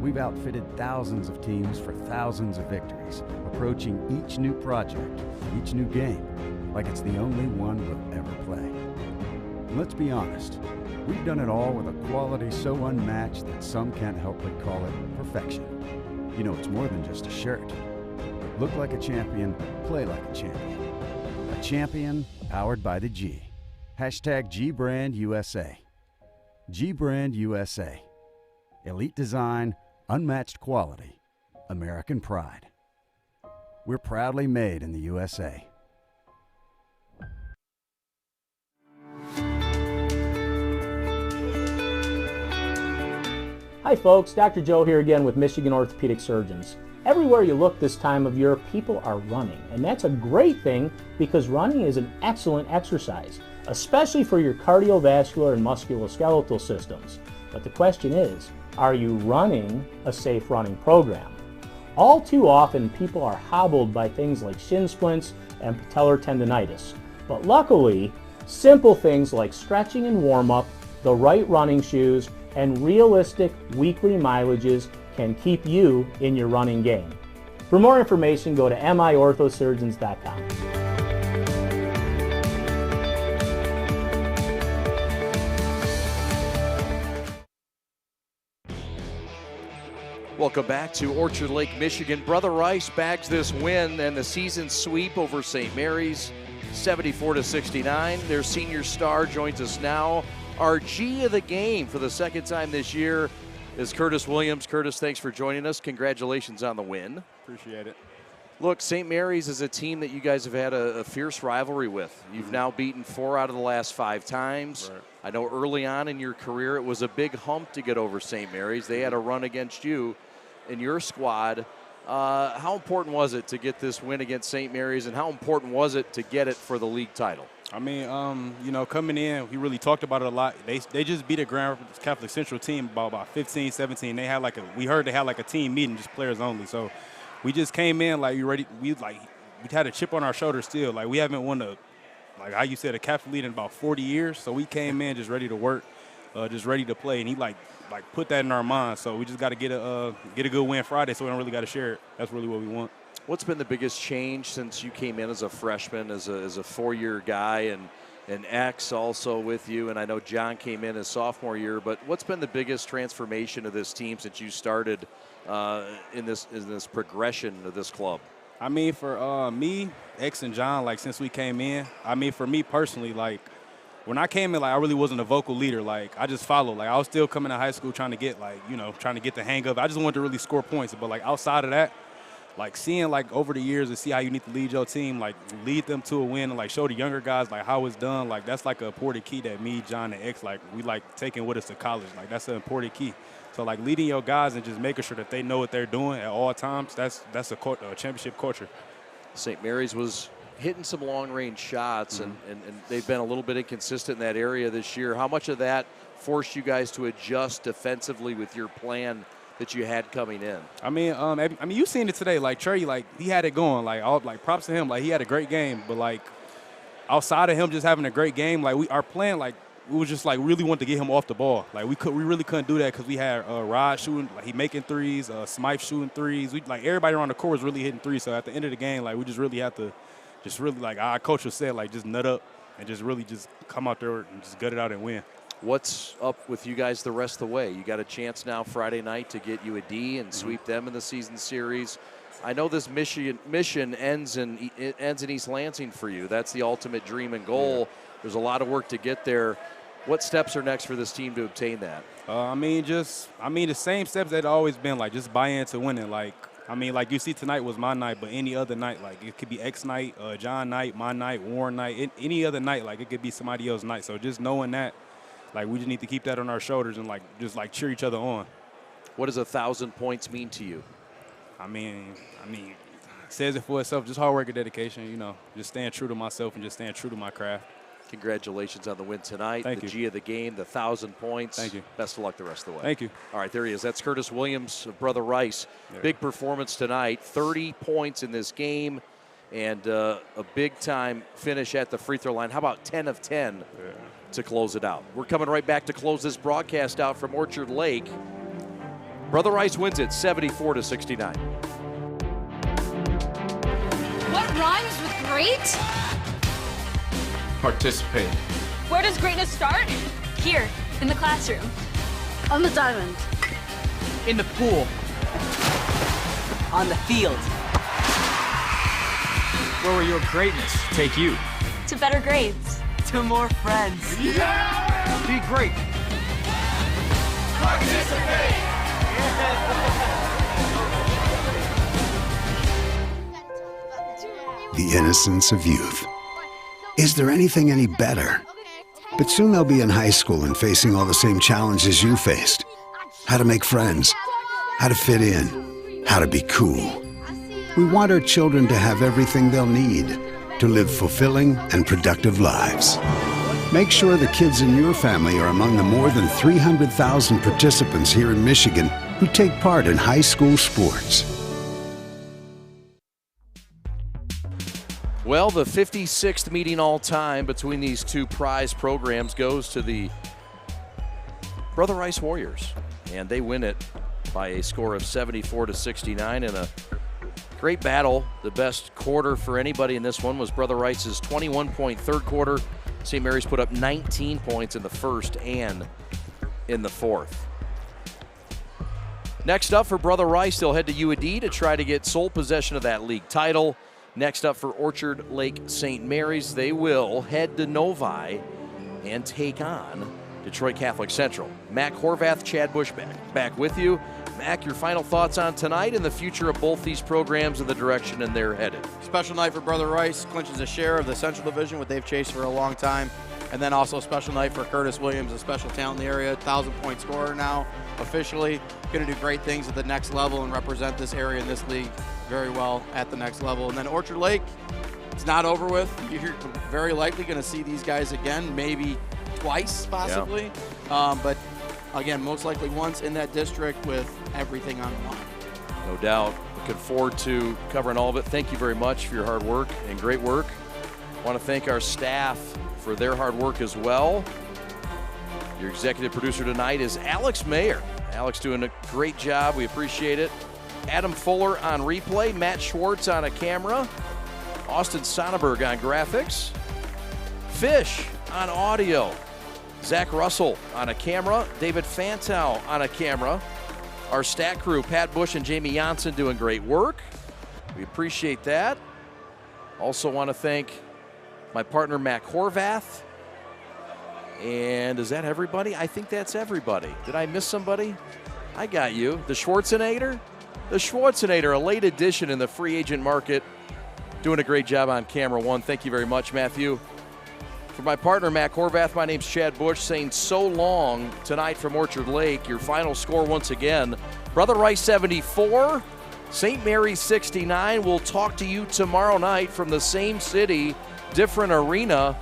Speaker 9: We've outfitted thousands of teams for thousands of victories, approaching each new project, each new game, like it's the only one we'll ever play. And let's be honest, we've done it all with a quality so unmatched that some can't help but call it perfection. You know, it's more than just a shirt. Look like a champion, play like a champion. A champion powered by the G. Hashtag GBrandUSA. GBrandUSA. Elite design, unmatched quality, American pride. We're proudly made in the USA.
Speaker 6: Hi folks, Dr. Joe here again with Michigan Orthopedic Surgeons. Everywhere you look this time of year, people are running, and that's a great thing because running is an excellent exercise, especially for your cardiovascular and musculoskeletal systems. But the question is, are you running a safe running program? All too often, people are hobbled by things like shin splints and patellar tendonitis. But luckily, simple things like stretching and warm-up, the right running shoes, and realistic weekly mileages can keep you in your running game. For more information, go to miorthosurgeons.com.
Speaker 1: Welcome back to Orchard Lake, Michigan. Brother Rice bags this win and the season sweep over St. Mary's, 74-69. Their senior star joins us now. Our G of the game for the second time this year is Curtis Williams. Curtis, thanks for joining us. Congratulations on the win.
Speaker 12: Appreciate it.
Speaker 1: Look, St. Mary's is a team that you guys have had a fierce rivalry with. You've now beaten 4 out of the last 5 times.
Speaker 12: Right.
Speaker 1: I know early on in your career it was a big hump to get over St. Mary's. They had a run against you in your squad. How important was it to get this win against St. Mary's, and how important was it to get it for the league title?
Speaker 12: I mean, you know, coming in, we really talked about it a lot. They just beat a Grand Rapids Catholic Central team about 15, 17. They had we heard they had like a team meeting, just players only. So we just came in like we had a chip on our shoulder still. Like we haven't won like how you said, a Catholic league in about 40 years. So we came in just ready to work, just ready to play. And he like put that in our minds. So we just got to get a good win Friday. So we don't really got to share it. That's really what we want.
Speaker 1: What's been the biggest change since you came in as a freshman, as a 4-year guy, and X also with you? And I know John came in his sophomore year, but what's been the biggest transformation of this team since you started in this progression of this club?
Speaker 12: I mean, for me, X and John, like since we came in, I mean, for me personally, like when I came in, like I really wasn't a vocal leader. Like I just followed. Like I was still coming to high school trying to get the hang of it. I just wanted to really score points. But like outside of that, like seeing like over the years and see how you need to lead your team, like lead them to a win and like show the younger guys like how it's done. Like that's like an important key that me, John, and X, like we like taking with us to college. Like that's an important key. So, like, leading your guys and just making sure that they know what they're doing at all times, that's a championship culture.
Speaker 1: St. Mary's was hitting some long-range shots, and they've been a little bit inconsistent in that area this year. How much of that forced you guys to adjust defensively with your plan that you had coming in?
Speaker 12: I mean, you've seen it today. Like, Trey, like, he had it going. Like, props to him. Like, he had a great game. But, like, outside of him just having a great game, like, our plan, like, we was just, like, really wanted to get him off the ball. Like, we really couldn't do that because we had Rod shooting, like, he making threes, Smythe shooting threes. Like, everybody around the court was really hitting threes. So, at the end of the game, like, we just really had to like our coach was said, like, just nut up and just really just come out there and just gut it out and win.
Speaker 1: What's up with you guys the rest of the way? You got a chance now Friday night to get UAD and sweep them in the season series. I know this mission ends in East Lansing for you. That's the ultimate dream and goal. Yeah. There's a lot of work to get there. What steps are next for this team to obtain that?
Speaker 12: The same steps that always been, like, just buy into winning. Like you see tonight was my night, but any other night, like, it could be X night, John night, my night, Warren night, any other night, like, it could be somebody else's night. So just knowing that, like, we just need to keep that on our shoulders and, like, just, like, cheer each other on.
Speaker 1: What does 1,000 points mean to you?
Speaker 12: I mean, it says it for itself. Just hard work and dedication, you know, just staying true to myself and just staying true to my craft.
Speaker 1: Congratulations on the win tonight.
Speaker 12: Thank
Speaker 1: the
Speaker 12: you.
Speaker 1: G of the game, the 1,000 points.
Speaker 12: Thank you.
Speaker 1: Best of luck the rest of the way.
Speaker 12: Thank you.
Speaker 1: All right, there he is. That's Curtis Williams of Brother Rice. Yeah. Big performance tonight. 30 points in this game and a big-time finish at the free throw line. How about 10 of 10 to close it out? We're coming right back to close this broadcast out from Orchard Lake. Brother Rice wins it 74-69.
Speaker 23: What rhymes with great?
Speaker 14: Participate.
Speaker 20: Where does greatness start?
Speaker 13: Here, in the classroom.
Speaker 11: On the diamond.
Speaker 26: In the pool. On the field.
Speaker 27: Where will your greatness take you?
Speaker 13: To better grades.
Speaker 26: To more friends.
Speaker 27: Yeah! Be great.
Speaker 14: Participate.
Speaker 5: The innocence of youth. Is there anything any better? But soon they'll be in high school and facing all the same challenges you faced. How to make friends, how to fit in, how to be cool. We want our children to have everything they'll need to live fulfilling and productive lives. Make sure the kids in your family are among the more than 300,000 participants here in Michigan who take part in high school sports.
Speaker 1: Well, the 56th meeting all time between these two prize programs goes to the Brother Rice Warriors, and they win it by a score of 74-69 in a great battle. The best quarter for anybody in this one was Brother Rice's 21-point third quarter. St. Mary's put up 19 points in the first and in the fourth. Next up for Brother Rice, they'll head to UAD to try to get sole possession of that league title. Next up for Orchard Lake St. Mary's, they will head to Novi and take on Detroit Catholic Central. Mac Horvath, Chad Bush back with you. Mac, your final thoughts on tonight and the future of both these programs and the direction in they're headed.
Speaker 2: Special night for Brother Rice, clinches a share of the Central Division, what they've chased for a long time. And then also a special night for Curtis Williams, a special talent in the area, 1,000-point scorer now, officially. Going to do great things at the next level and represent this area in this league very well at the next level. And then Orchard Lake, it's not over with. You're very likely going to see these guys again, maybe twice possibly. Yeah. But again, most likely once in that district with everything on the line.
Speaker 1: No doubt. Looking forward to covering all of it. Thank you very much for your hard work and great work. I want to thank our staff for their hard work as well. Your executive producer tonight is Alex Mayer. Alex doing a great job. We appreciate it. Adam Fuller on replay. Matt Schwartz on a camera. Austin Sonnenberg on graphics. Fish on audio. Zach Russell on a camera. David Fantow on a camera. Our stat crew, Pat Bush and Jamie Janssen, doing great work. We appreciate that. Also want to thank my partner, Mac Horvath. And is that everybody? I think that's everybody. Did I miss somebody? I got you. The Schwarzenator? The Schwarzenator, a late addition in the free agent market. Doing a great job on camera one. Thank you very much, Matthew. For my partner, Matt Horvath, my name's Chad Bush, saying so long tonight from Orchard Lake. Your final score once again, Brother Rice 74, St. Mary's 69. We'll talk to you tomorrow night from the same city, different arena.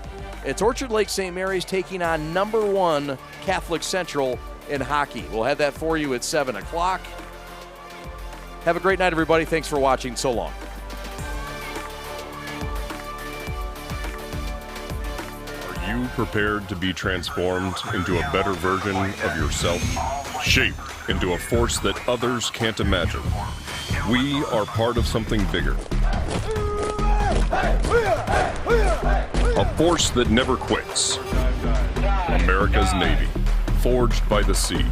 Speaker 1: It's Orchard Lake St. Mary's taking on #1 Catholic Central in hockey. We'll have that for you at 7 o'clock. Have a great night, everybody. Thanks for watching. So long.
Speaker 7: Are you prepared to be transformed into a better version of yourself? Shaped into a force that others can't imagine. We are part of something bigger. A force that never quits. America's Navy. Forged by the sea.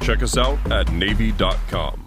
Speaker 7: Check us out at Navy.com.